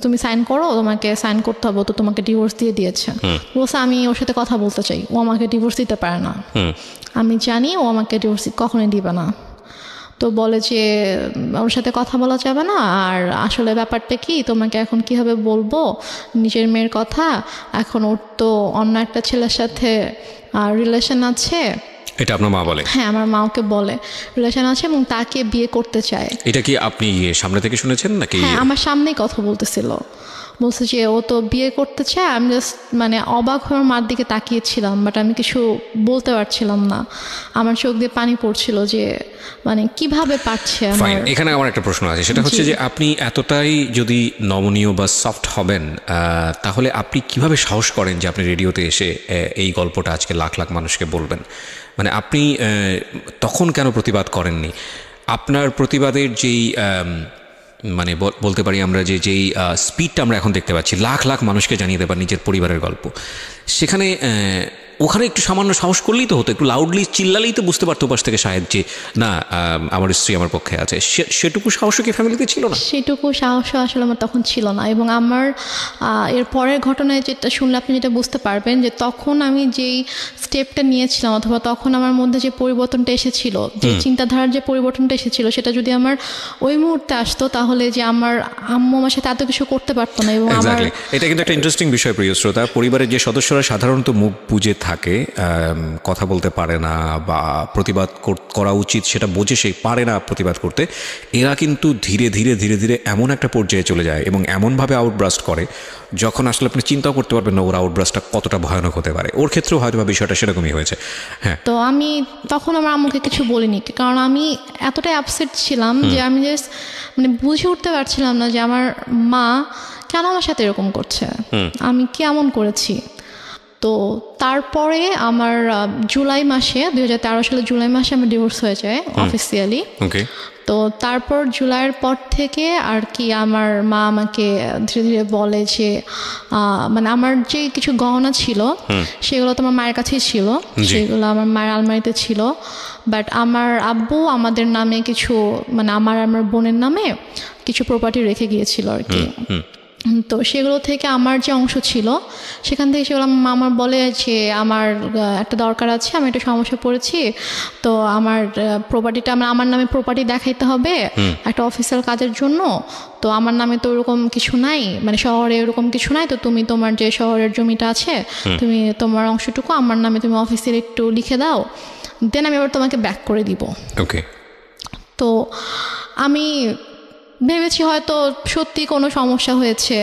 Speaker 2: তুমি সাইন করো, তোমাকে সাইন করতে হবে, তো তোমাকে ডিভোর্স দিয়ে দিয়েছে। বলছে আমি ওর সাথে কথা বলতে চাই, ও আমাকে ডিভোর্স দিতে পারে না, আমি জানি ও আমাকে ডিভোর্স কখনোই দিবে না। তো বলে যে ওর সাথে কথা বলা যাবে না, আর আসলে ব্যাপারটা কি, তোমাকে এখন কিভাবে বলবো নিজের মেয়ের কথা, এখন ওর তো অন্য একটা ছেলের সাথে রিলেশন আছে।
Speaker 1: এটা আপনার মা বলে?
Speaker 2: হ্যাঁ, আমার মা ওকে বলে রিলেশন আছে এবং তাকে বিয়ে করতে চায়।
Speaker 1: এটা কি আপনি সামনে থেকে শুনেছেন নাকি?
Speaker 2: হ্যাঁ, আমার সামনেই কথা বলতেছিল, বলছে যে ও তো বিয়ে করতে চায়। আমি জাস্ট মানে অবাক হয়ে আমার মার দিকে তাকিয়েছিলাম, বাট আমি কিছু বলতে পারছিলাম না, আমার চোখ দিয়ে পানি পড়ছিল যে মানে কিভাবে পারছে।
Speaker 1: এখানে আমার একটা প্রশ্ন আছে, সেটা হচ্ছে যে আপনি এতটাই যদি নমনীয় বা সফট হবেন, তাহলে আপনি কিভাবে সাহস করেন যে আপনি রেডিওতে এসে এই গল্পটা আজকে লাখ লাখ মানুষকে বলবেন? মানে আপনি তখন কেন প্রতিবাদ করেননি? আপনার প্রতিবাদের যেই মানে বলতে পারি আমরা যেই স্পিডটা আমরা এখন দেখতে পাচ্ছি, লাখ লাখ মানুষকে জানিয়ে দেবার নিজের পরিবারের গল্প, সেখানে ওখানে একটু সামান্য সাহস করলেই তো হতো, একটু লাউডলি চিল্লালেই তো বুঝতে পারতো পাশ থেকে শাহেদ যে না, আমার স্ত্রী আমার পক্ষে আছে। সেটুকু সাহসও কি ফ্যামিলিতে ছিল না?
Speaker 2: সেটুকু সাহসও আসলে আমার তখন ছিল না। এবং আমার এর পরের ঘটনায় যেটা শুনলে আপনি যেটা বুঝতে পারবেন যে তখন আমি যেই স্টেপটা নিয়েছিলাম, অথবা তখন আমার মধ্যে যে পরিবর্তনটা এসেছিল, যে চিন্তাধারার যে পরিবর্তনটা এসেছিল, সেটা যদি আমার ওই মুহূর্তে আসতো তাহলে যে আমার আম্মু আমার সাথে এত কিছু করতে পারতো না। এবং
Speaker 1: এটা কিন্তু একটা ইন্টারেস্টিং বিষয় প্রিয় শ্রোতা। পরিবারের যে সদস্যরা সাধারণত মুখ বুজে থাকে, কথা বলতে পারে না বা প্রতিবাদ করা উচিত সেটা বোঝে সে পারে না প্রতিবাদ করতে, এরা কিন্তু ধীরে ধীরে ধীরে ধীরে এমন একটা পর্যায়ে চলে যায় এবং এমনভাবে আউটব্রাস্ট করে যখন আসলে আপনি চিন্তাও করতে পারবেন না ওর আউটব্রাস্টটা কতটা ভয়ানক হতে পারে। ওর ক্ষেত্রেও হয়তো বা বিষয়টা সেরকমই হয়েছে। হ্যাঁ,
Speaker 2: তো আমি তখন আমার আম্মুকে কিছু বলিনি, কারণ আমি এতটাই আপসেট ছিলাম যে আমি জাস্ট মানে বুঝে উঠতে পারছিলাম না যে আমার মা কেন আমার সাথে এরকম করছে, আমি কেমন করেছি। তো তারপরে আমার জুলাই মাসে 2013 সালে জুলাই মাসে আমার ডিভোর্স হয়ে যায় অফিসিয়ালি। তো তারপর জুলাইয়ের পর থেকে আর কি আমার মা আমাকে ধীরে ধীরে বলে যে মানে আমার যে কিছু গহনা ছিল সেগুলো তো আমার মায়ের কাছেই ছিল, সেগুলো আমার মায়ের আলমারিতে ছিল, বাট আমার আব্বু আমাদের নামে কিছু মানে আমার বোনের নামে কিছু প্রপার্টি রেখে গিয়েছিল আর কি। তো সেগুলো থেকে আমার যে অংশ ছিল সেখান থেকে সেগুলো আমার বলে যে আমার একটা দরকার আছে, আমি একটা সমস্যা পড়েছি, তো আমার প্রপার্টিটা আমার নামে প্রপার্টি দেখাইতে হবে একটা অফিসিয়াল কাজের জন্য, তো আমার নামে তো ওরকম কিছু নাই, মানে শহরে ওরকম কিছু নাই, তো তুমি তোমার যে শহরের জমিটা আছে তুমি তোমার অংশটুকু আমার নামে তুমি অফিসিয়াল একটু লিখে দাও, দেন আমি আবার তোমাকে ব্যাক করে দিব।
Speaker 1: ওকে।
Speaker 2: তো আমি ভেবেছি হয়তো সত্যি কোনো সমস্যা হয়েছে,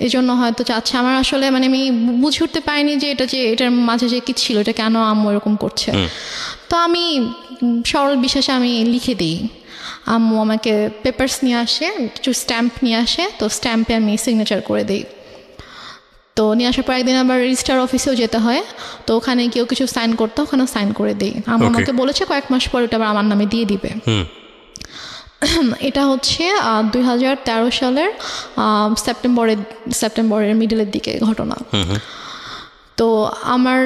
Speaker 2: এই জন্য হয়তো চাচ্ছে। আমার আসলে মানে আমি বুঝে উঠতে পারিনি যে এটার মাঝে যে কি ছিল, এটা কেন আম্মু এরকম করছে। তো আমি সরল বিশ্বাসে আমি লিখে দিই, আম্মু আমাকে পেপারস নিয়ে আসে, কিছু স্ট্যাম্প নিয়ে আসে, তো স্ট্যাম্পে আমি সিগনেচার করে দিই। তো নিয়ে আসার পর একদিন আবার রেজিস্ট্রার অফিসেও যেতে হয়, তো ওখানে কেউ কিছু সাইন করতে, ওখানে সাইন করে দিই। আম্মু আমাকে বলেছে কয়েক মাস পর ওটা আবার আমার নামে দিয়ে দিবে। এটা হচ্ছে 2013 সালের সেপ্টেম্বরের মিডলের দিকে ঘটনা। তো আমার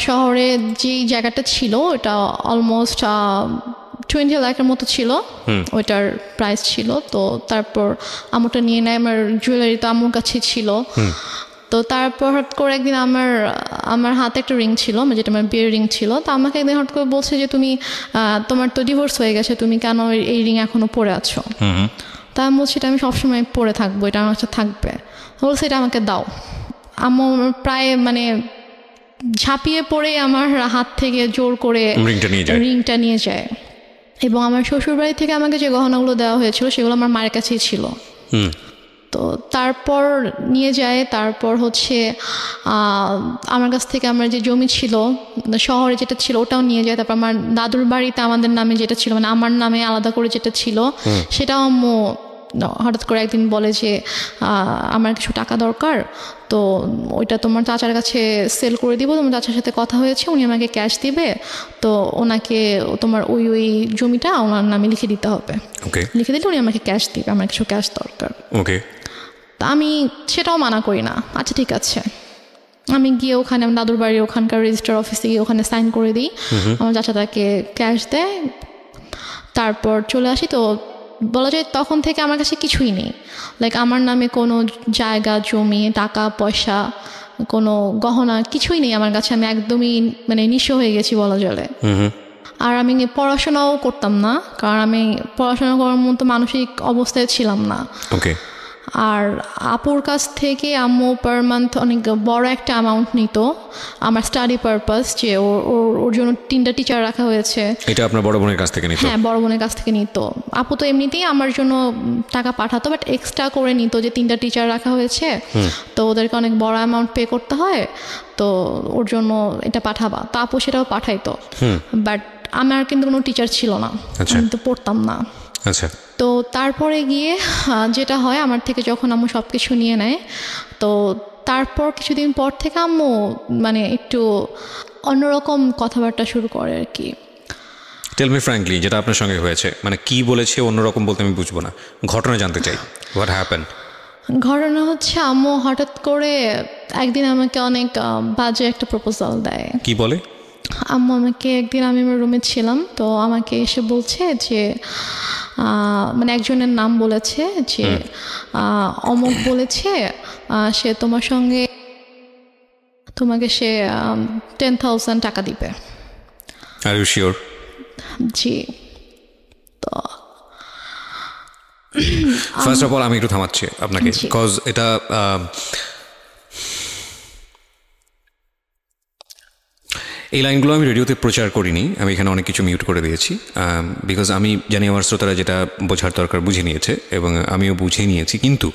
Speaker 2: শহরে যে জায়গাটা ছিল ওটা অলমোস্ট 20 লাখের মতো ছিল, ওইটার প্রাইস ছিল। তো তারপর আম্মুটা নিয়ে নেয়, আমার জুয়েলারি তো আম্মুর কাছে ছিল। তো তারপর হঠাৎ করে একদিন আমার হাতে একটা রিং ছিল, যেটা আমার বিয়ের রিং ছিল। তো আমাকে একদিন হঠাৎ করে বলছে যে তুমি তোমার তো ডিভোর্স হয়ে গেছে, তুমি কেন এই রিং এখনো পরে আছো? তা আমি বলছি এটা আমি সবসময় পরে থাকবো, এটা আমার কাছে থাকবে। বলছে এটা আমাকে দাও। আম্মু প্রায় মানে ঝাঁপিয়ে পড়ে আমার হাত থেকে জোর করে রিংটা নিয়ে যায়। এবং আমার শ্বশুরবাড়ি থেকে আমাকে যে গহনাগুলো দেওয়া হয়েছিল সেগুলো আমার মায়ের কাছেই ছিল। তো তারপর নিয়ে যায়। তারপর হচ্ছে আমার কাছ থেকে আমার যে জমি ছিল শহরে যেটা ছিল ওটাও নিয়ে যায়। তারপর আমার দাদুর বাড়িতে আমাদের নামে যেটা ছিল, মানে আমার নামে আলাদা করে যেটা ছিল, সেটাও আম্মু হঠাৎ করে একদিন বলে যে আমার কিছু টাকা দরকার, তো ওইটা তোমার চাচার কাছে সেল করে দিব, তোমার চাচার সাথে কথা হয়েছে, উনি আমাকে ক্যাশ দিবে, তো ওনাকে তোমার ওই জমিটা ওনার নামে লিখে দিতে হবে। লিখে দিলে উনি আমাকে ক্যাশ দিবে, আমার কিছু ক্যাশ দরকার। তা আমি সেটাও মানা করি না, আচ্ছা ঠিক আছে। আমি গিয়ে ওখানে আমার দাদুর বাড়ির ওখানকার রেজিস্টার অফিসে গিয়ে ওখানে সাইন করে দিই, আমার চাচা তাকে ক্যাশ দেয়, তারপর চলে আসি। তো বলা যায় তখন থেকে আমার কাছে কিছুই নেই, লাইক আমার নামে কোনো জায়গা জমি টাকা পয়সা কোনো গহনা কিছুই নেই আমার কাছে। আমি একদমই মানে নিঃস্ব হয়ে গেছি বলা চলে। আর আমি পড়াশোনাও করতাম না, কারণ আমি পড়াশোনা করার মতো মানসিক অবস্থায় ছিলাম না। আর আপুর কাছ থেকে আম্মু পার মান্থ অনেক বড় একটা অ্যামাউন্ট নিত আমার স্টাডি পারপাস, যে ওর জন্য 3টা টিচার রাখা হয়েছে।
Speaker 1: এটা আপনার বড় বোনের কাছ থেকে নিত? হ্যাঁ,
Speaker 2: বড় বোনের কাছ থেকে নিত। আপু তো এমনিতেই আমার জন্য টাকা পাঠাতো, বাট এক্সট্রা করে নিত যে 3টা টিচার রাখা হয়েছে, তো ওদেরকে অনেক বড় অ্যামাউন্ট পে করতে হয়, তো ওর জন্য এটা পাঠাবা। তো আপু সেটাও পাঠাইতো, বাট আমার কিন্তু কোনো টিচার ছিল না, আমি তো পড়তাম না। তো তারপরে গিয়ে যেটা হয়, আমার থেকে যখন আম্মু সব কিছু নিয়ে নেয়, তো তারপর কিছুদিন পর থেকে আম্মু মানে একটু অন্যরকম কথাবার্তা শুরু করে আর কি।
Speaker 1: টেল মি ফ্র্যাঙ্কলি, যেটা আপনার সঙ্গে হয়েছে, মানে কি বলেছে অন্যরকম বলতে আমি বুঝবো না, ঘটনা জানতে চাই। What happen?
Speaker 2: ঘটনা হচ্ছে আম্মু হঠাৎ করে একদিন আমাকে অনেক বাজে একটা প্রপোজাল দেয়।
Speaker 1: কি বলে?
Speaker 2: আম্মু আমাকে একদিন, আমি আমার রুমে ছিলাম, তো আমাকে এসে বলছে যে মানে একজনের নাম বলেছে যে অমুক বলেছে সে তোমাকে সে 10,000 টাকা দিবে।
Speaker 1: Are you sure?
Speaker 2: জি। তো
Speaker 1: ফার্স্ট অফ অল আমি একটু থামাচ্ছি আপনাকে, বিকজ এটা এই লাইনগুলো আমি রেডিওতে প্রচার করিনি, আমি এখানে অনেক কিছু মিউট করে দিয়েছি, বিকজ আমি জানি আমার শ্রোতারা যেটা বোঝার দরকার বুঝে নিয়েছে এবং আমিও বুঝে নিয়েছি। কিন্তু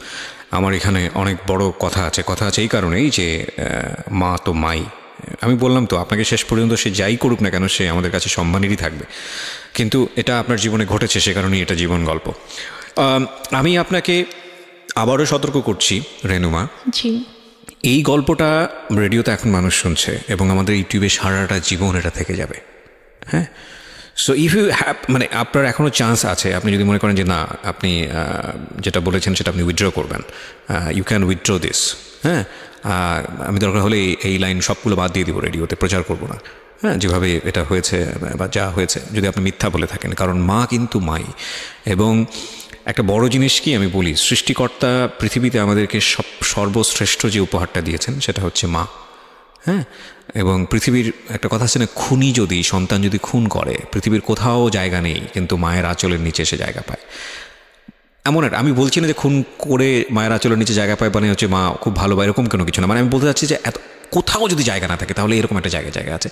Speaker 1: আমার এখানে অনেক বড় কথা আছে এই কারণেই যে মা তো মাই। আমি বললাম তো আপনাকে, শেষ পর্যন্ত সে যাই করুক না কেন সে আমাদের কাছে সম্মানেরই থাকবে, কিন্তু এটা আপনার জীবনে ঘটেছে, সে কারণেই এটা জীবন গল্প। আমি আপনাকে আবারও সতর্ক করছি রেনুমা, এই গল্পটা রেডিওতে এখন মানুষ শুনছে এবং আমাদের ইউটিউবে সারাটা জীবন এটা থেকে যাবে। হ্যাঁ, সো ইফ ইউ হ্যাভ, মানে আপনার এখনও চান্স আছে, আপনি যদি মনে করেন যে না আপনি যেটা বলেছেন সেটা আপনি উইথড্র করবেন, ইউ ক্যান উইথড্র দিস। হ্যাঁ, আমি দরকার হলে এই লাইন সবগুলো বাদ দিয়ে দিব, রেডিওতে প্রচার করবো না। হ্যাঁ, যেভাবে এটা হয়েছে বা যা হয়েছে, যদি আপনি মিথ্যা বলে থাকেন, কারণ মা কিন্তু মাই। এবং একটা বড় জিনিস কি আমি বলি, সৃষ্টিকর্তা পৃথিবীতে আমাদেরকে সর্বশ্রেষ্ঠ যে উপহারটা দিয়েছেন সেটা হচ্ছে মা। হ্যাঁ, এবং পৃথিবীর একটা কথা আছে না, খুনি যদি সন্তান যদি খুন করে পৃথিবীর কোথাও জায়গা নেই, কিন্তু মায়ের আঁচলের নিচে সে জায়গা পায়। এমন একটা, আমি বলছি না যে খুন করে মায়ের আঁচলের নিচে জায়গা পায় মানে হচ্ছে মা খুব ভালো বা এরকম কোনো কিছু না, মানে আমি বলতে চাচ্ছি যে এত কোথাও যদি জায়গা না থাকে তাহলে এরকম একটা জায়গা আছে।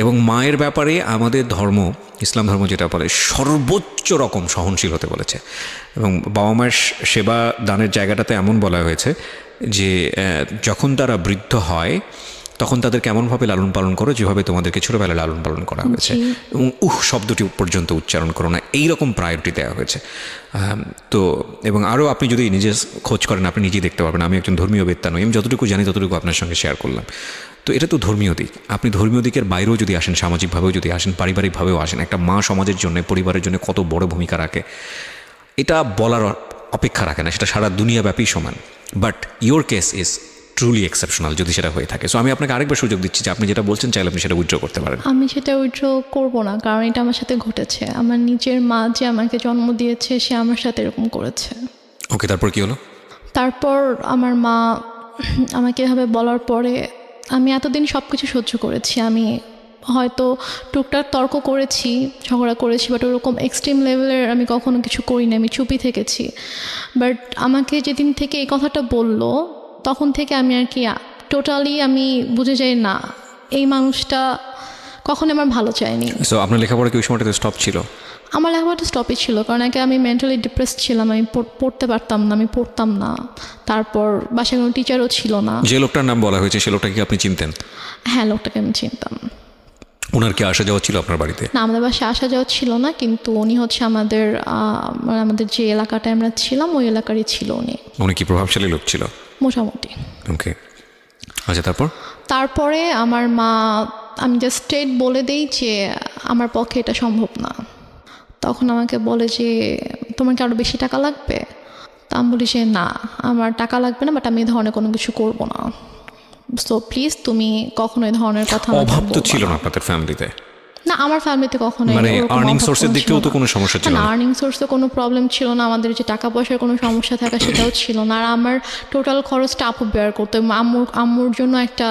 Speaker 1: এবং মায়ের ব্যাপারে আমাদের ধর্ম, ইসলাম ধর্ম যেটা বলে, সর্বোচ্চ রকম সহনশীল হতে বলেছে। এবং বাবা মায়ের সেবা দানের জায়গাটাতে এমন বলা হয়েছে যে যখন তারা বৃদ্ধ হয় তখন তাদের কেমনভাবে লালন পালন করো, যেভাবে তোমাদেরকে ছোটোবেলায় লালন পালন করা হয়েছে, এবং শব্দটি পর্যন্ত উচ্চারণ করো না, এইরকম প্রায়োরিটি দেওয়া হয়েছে। তো এবং আরও আপনি যদি নিজে খোঁজ করেন আপনি নিজেই দেখতে পারবেন। আমি একজন ধর্মীয় বেত্তা নই, আমি যতটুকু জানি ততটুকু আপনার সঙ্গে শেয়ার করলাম। তো এটা তো ধর্মীয় দিক, আপনি ধর্মীয় দিকের বাইরেও যদি আসেন, সামাজিকভাবেও যদি আসেন, পারিবারিকভাবেও আসেন, একটা মা সমাজের জন্য, পরিবারের জন্য কত বড় ভূমিকা রাখে এটা বলার অপেক্ষা রাখে না, সেটা সারা দুনিয়াব্যাপী সমান। But your case is truly exceptional যদি সেটা হয়ে থাকে। সো আমি আপনাকে আরেকবার সুযোগ দিচ্ছি যে আপনি যেটা বলছেন চাইলে আপনি সেটা উইথড্র করতে পারেন।
Speaker 2: আমি সেটা উইথড্র করব না, কারণ এটা আমার সাথে ঘটেছে। আমার নিজের মা যে আমাকে জন্ম দিয়েছে সে আমার সাথে এরকম করেছে।
Speaker 1: ওকে, তারপর কি হলো?
Speaker 2: তারপর আমার মা আমাকে এভাবে বলার পরে আমি এতদিন সব কিছু সহ্য করেছি। আমি হয়তো টুকটাক তর্ক করেছি, ঝগড়া করেছি, বাট ওরকম এক্সট্রিম লেভেলের আমি কখনো কিছু করিনি, আমি চুপই থেকেছি। বাট আমাকে যেদিন থেকে এই কথাটা বললো তখন থেকে আমি আর কি টোটালি আমি বুঝে যাই না এই মানুষটা কখনো আমার ভালো চায়নি।
Speaker 1: সো আপনার লেখাপড়া কি ওই সময়টাতে স্টপ ছিল?
Speaker 2: আমার লেখাপড়াটা স্টপই ছিল, কারণ আগে আমি মেন্টালি ডিপ্রেসড ছিলাম, আমি পড়তে পারতাম না, আমি পড়তাম না। তারপর বাসায় কোনো টিচারও ছিল না।
Speaker 1: যে লোকটার নাম বলা হয়েছে সে লোকটাকে আপনি চিনতেন?
Speaker 2: হ্যাঁ, লোকটাকে আমি চিনতাম।
Speaker 1: ওনার কি আসা যাওয়া ছিল আপনার বাড়িতে?
Speaker 2: না, আমাদের বাসায় আসা যাওয়া ছিল না, কিন্তু উনি হচ্ছে আমাদের যে এলাকাটায় আমরা ছিলাম ওই এলাকারই ছিল উনি।
Speaker 1: উনি কি প্রভাবশালী লোক ছিল?
Speaker 2: মোটামুটি।
Speaker 1: ওকে, আচ্ছা।
Speaker 2: তারপরে আমার মা, আমি জাস্ট স্ট্রেট বলে দিই যে আমার পক্ষে এটা সম্ভব না। তখন আমাকে বলে যে তোমার কি আরও বেশি টাকা লাগবে? তা আমি বলি যে না, আমার টাকা লাগবে না, বাট আমি এই ধরনের কোনো কিছু করবো না। সো প্লিজ তুমি কখনো এই ধরনের কথা।
Speaker 1: অভাব তো ছিল না আপনাদের ফ্যামিলিতে?
Speaker 2: না, আমার ফ্যামিলিতে কখনো
Speaker 1: মানে আর্নিং সোর্সের দিক থেকেও তো কোনো সমস্যা ছিল না?
Speaker 2: আর্নিং সোর্সে কোনো প্রবলেম ছিল না, আমাদের যে টাকা পয়সার কোনো সমস্যা থাকা সেটাও ছিল না। আর আমার টোটাল খরচটা আপু বেয়ার করতো, আম্মুর জন্য একটা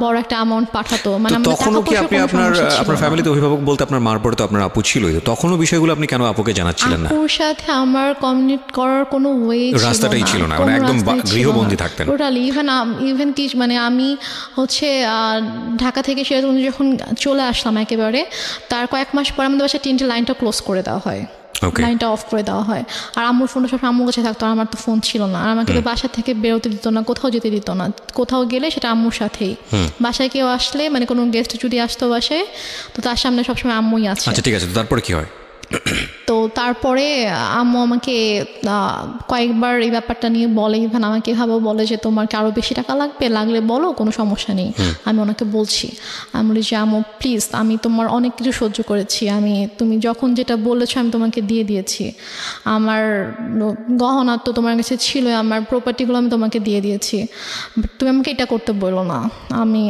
Speaker 2: বড় একটা অ্যামাউন্ট পাঠাতো। মানে
Speaker 1: তখনও কি আপনি আপনার ফ্যামিলিতে অভিভাবক বলতে আপনার মার পরে তো আপনার আপু ছিলই, তখনও বিষয়গুলো আপনি কেন আপুকে জানাচ্ছিলেন না?
Speaker 2: আপুর সাথে আমার কমিউনিকেট করার কোনো ওয়ে
Speaker 1: রাস্তাটাই ছিল না, মানে একদম গৃহবন্দী থাকতেন
Speaker 2: টোটালি। ইভেন কি মানে আমি হচ্ছে ঢাকা থেকে সিরাজগঞ্জে যখন চলে আসলাম একেবারে, তার কয়েক মাস পর আমাদের বাসায় 3টে লাইনটা ক্লোজ করে দেওয়া হয়, লাইনটা অফ করে দেওয়া হয়। আর আম্মুর ফোনটা সব আম্মুর কাছে থাকতো, আর আমার তো ফোন ছিল না। আর আমাকে তো বাসা থেকে বেরোতে দিত না, কোথাও যেতে দিত না। কোথাও গেলে সেটা আম্মুর সাথেই। বাসায় কেউ আসলে, মানে কোনো গেস্ট যদি আসতো বাসায়, তো তার সামনে সবসময় আম্মুই আছে।
Speaker 1: আচ্ছা, ঠিক আছে। তো তারপরে কি হয়?
Speaker 2: তো তারপরে আম্মু আমাকে কয়েকবার এই ব্যাপারটা নিয়ে বলে, ইভেন আমাকে এভাবেও বলে যে তোমার কি আরও বেশি টাকা লাগবে, লাগলে বলো, কোনো সমস্যা নেই। আমি ওনাকে বলছি, আমি বলি যে আম্মু প্লিজ, আমি তোমার অনেক কিছু সহ্য করেছি, তুমি যখন যেটা বলেছো আমি তোমাকে দিয়ে দিয়েছি। আমার গহনা তো তোমার কাছে ছিল, আমার প্রপার্টিগুলো আমি তোমাকে দিয়ে দিয়েছি, তুমি আমাকে এটা করতে বলো না,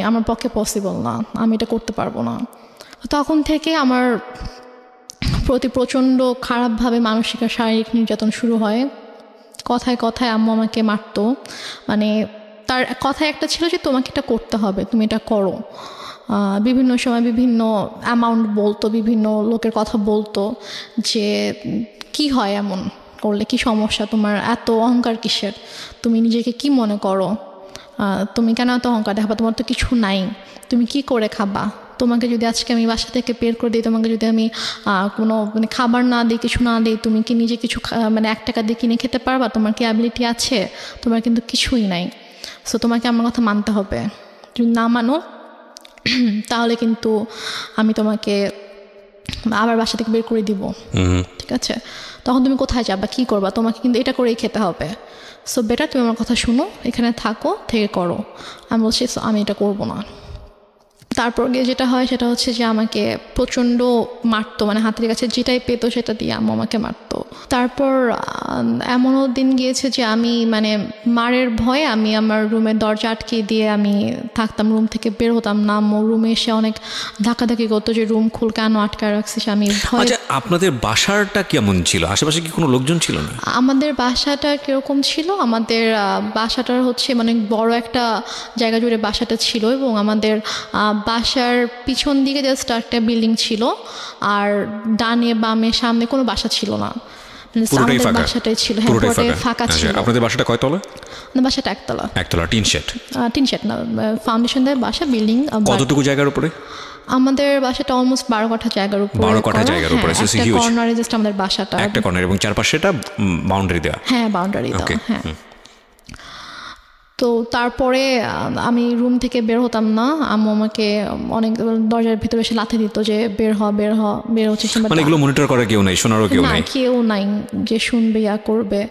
Speaker 2: আমার পক্ষে পসিবল না, আমি এটা করতে পারবো না। তখন থেকে আমার প্রতি প্রচণ্ড খারাপভাবে মানসিক আর শারীরিক নির্যাতন শুরু হয়। কথায় কথায় আম্মু আমাকে মারতো। মানে তার কথায় একটা ছিল যে তোমাকে এটা করতে হবে, তুমি এটা করো। বিভিন্ন সময় বিভিন্ন অ্যামাউন্ট বলতো, বিভিন্ন লোকের কথা বলতো যে কি হয় এমন করলে, কি সমস্যা তোমার, এত অহংকার কিসের, তুমি নিজেকে কি মনে করো, তুমি কেন এত অহংকার দেখাবা, তোমার তো কিছু নাই, তুমি কি করে খাবা, তোমাকে যদি আজকে আমি বাসা থেকে বের করে দিই, তোমাকে যদি আমি কোনো মানে খাবার না দিই, কিছু না দিই, তুমি কি নিজে কিছু মানে 1 টাকা দিয়ে কিনে খেতে পারবা, তোমার কি অ্যাবিলিটি আছে? তোমার কিন্তু কিছুই নাই। সো তোমাকে আমার কথা মানতে হবে, যদি না মানো তাহলে কিন্তু আমি তোমাকে আবার বাসা থেকে বের করে দিব। ঠিক আছে, তখন তুমি কোথায় যাবা, কি করবা, তোমাকে কিন্তু এটা করেই খেতে হবে। সো বেটার তুমি আমার কথা শুনো, এখানে থাকো, থেকে করো। আমি বলছি আমি এটা করবো না। তারপর গিয়ে যেটা হয় সেটা হচ্ছে যে আমাকে প্রচণ্ড মারতো, মানে হাতের কাছে যেটাই পেতো সেটা দিয়ে আম্মু আমাকে মারতো। তারপর এমনও দিন গিয়েছে যে আমি মানে মারের ভয়ে আমি আমার রুমের দরজা আটকে দিয়ে আমি থাকতাম, রুম থেকে বের হতাম না। আম্মু রুমে এসে অনেক ধাক্কাধাক্কি করতো যে রুম খুল, কেন আটকায় রাখছিস। আমি ভয়।
Speaker 1: আচ্ছা, আপনাদের বাসাটা কেমন ছিল? আশেপাশে কি কোনো লোকজন ছিল না?
Speaker 2: আমাদের বাসাটা কিরকম ছিল, আমাদের বাসাটার হচ্ছে মানে বড় একটা জায়গা জুড়ে বাসাটা ছিল, এবং আমাদের বাসার পিছন দিকে জাস্ট একটা বিল্ডিং ছিল, আর ডানে বামে সামনে কোনো বাসা ছিল না। বাসাটাই ছিল, হ্যাঁ, পুরোটাই ফাঁকা ছিল।
Speaker 1: আপনাদের বাসাটা কয়তলা?
Speaker 2: বাসাটা একতলা।
Speaker 1: একতলা, টিন শেড?
Speaker 2: টিন শেড না, ফাউন্ডেশন দেয় বাসা, বিল্ডিং।
Speaker 1: কতটুকু জায়গার উপরে?
Speaker 2: আমাদের বাসাটা অলমোস্ট 12 কাঠা জায়গার উপরে।
Speaker 1: 12 কাঠা জায়গার উপরে,
Speaker 2: একটা কর্নারে জাস্ট আমাদের বাসাটা,
Speaker 1: একটা কর্নার, এবং চারপাশে এটা বাউন্ডারি দেওয়া।
Speaker 2: হ্যাঁ, বাউন্ডারি দেওয়া। হ্যাঁ। তো তারপরে আমি রুম থেকে বের হতাম না। আম্মু আমাকে অনেক দরজার ভিতরে এসে লাথি দিত যে বের হচ্ছে।
Speaker 1: মানে এগুলো মনিটর করার কেউ নাই, শোনারও কেউ নাই?
Speaker 2: কেউ নাই যে শুনবে ইয়া করবে।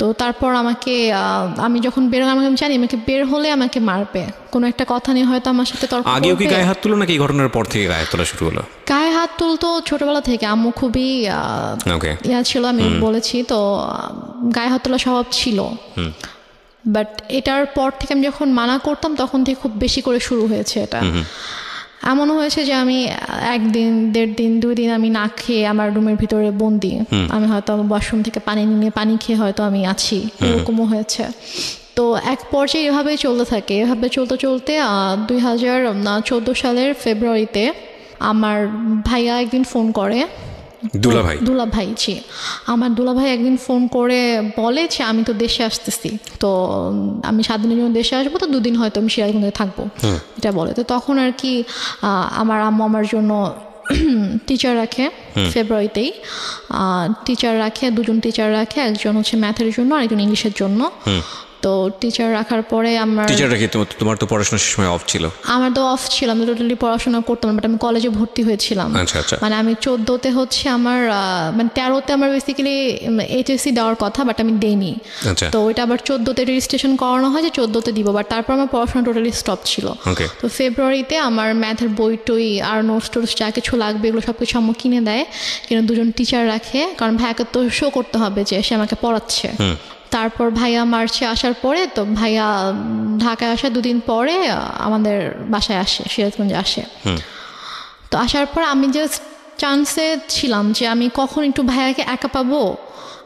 Speaker 2: তো তারপর আমি যখন বের হলাম, আমি জানি আমাকে বের হলে আমাকে মারবে, কোনো একটা কথা নিয়ে হয়তো আমার সাথে তর্ক করবে।
Speaker 1: আগেও কি গায়ে হাত তুলো, নাকি এই ঘটনার পর থেকে গায়ে হাত তোলা শুরু হলো?
Speaker 2: গায়ে হাত তুলতো ছোটবেলা থেকে। আম্মু খুবই ইয়া ছিল, আমি বলেছি তো, গায়ে হাত তোলা স্বভাব ছিল। বাট এটার পর থেকে আমি যখন মানা করতাম তখন থেকে খুব বেশি করে শুরু হয়েছে এটা। এমনও হয়েছে যে আমি 1 দিন 1.5 দিন 2 দিন আমি না খেয়ে আমার রুমের ভিতরে বন্দি। আমি হয়তো ওয়াশরুম থেকে পানি নিয়ে পানি খেয়ে হয়তো আমি আছি, এরকমও হয়েছে। তো এক পর্যায়ে এভাবেই চলতে থাকে, এভাবে চলতে চলতে 2014 সালের ফেব্রুয়ারিতে আমার ভাইয়া একদিন ফোন করে, দুলাভাই জি, আমার দুলাভাই একদিন ফোন করে বলে যে আমি তো দেশে আসতেছি, তো আমি 7 দিনের জন্য দেশে আসবো, তো 2 দিন হয়তো আমি সিরাজগঞ্জে থাকবো, এটা বলে। তো তখন আর কি আমার আম্মু আমার জন্য টিচার রাখে, ফেব্রুয়ারিতেই টিচার রাখে, 2জন টিচার রাখে, একজন হচ্ছে ম্যাথের জন্য আর একজন ইংলিশের জন্য। তো টিচার রাখার পরে আমার
Speaker 1: তোমার তো পড়াশোনার সময় অফ ছিল?
Speaker 2: আমার তো অফ ছিল, আমি টোটালি পড়াশোনা করতাম, বাট আমি কলেজে ভর্তি হয়েছিলাম। মানে আমি 14তে হচ্ছে আমার মানে 13তে আমার বেসিক্যালি এইচএসসি দেওয়ার কথা, বাট আমি দেইনি। তো ওইটা আবার 14তে রেজিস্ট্রেশন করানো হয় যে 14তে দিব, বাট তারপর আমার পড়াশোনা টোটালি স্টপ ছিল। তো ফেব্রুয়ারিতে আমার ম্যাথের বই টই আর নোটস টোটস যা কিছু লাগবে এগুলো সব কিছু আম্মু কিনে দেয়, কিন্তু 2জন টিচার রাখে, কারণ ভাইয়াকে তো শো করতে হবে যে সে আমাকে পড়াচ্ছে। তারপর ভাইয়া মার্চে আসার পরে, তো ভাইয়া ঢাকায় আসার 2 দিন পরে আমাদের বাসায় আসে, সিরাজগঞ্জে আসে। তো আসার পর আমি জাস্ট চান্সে ছিলাম যে আমি কখন একটু ভাইয়াকে একা পাবো,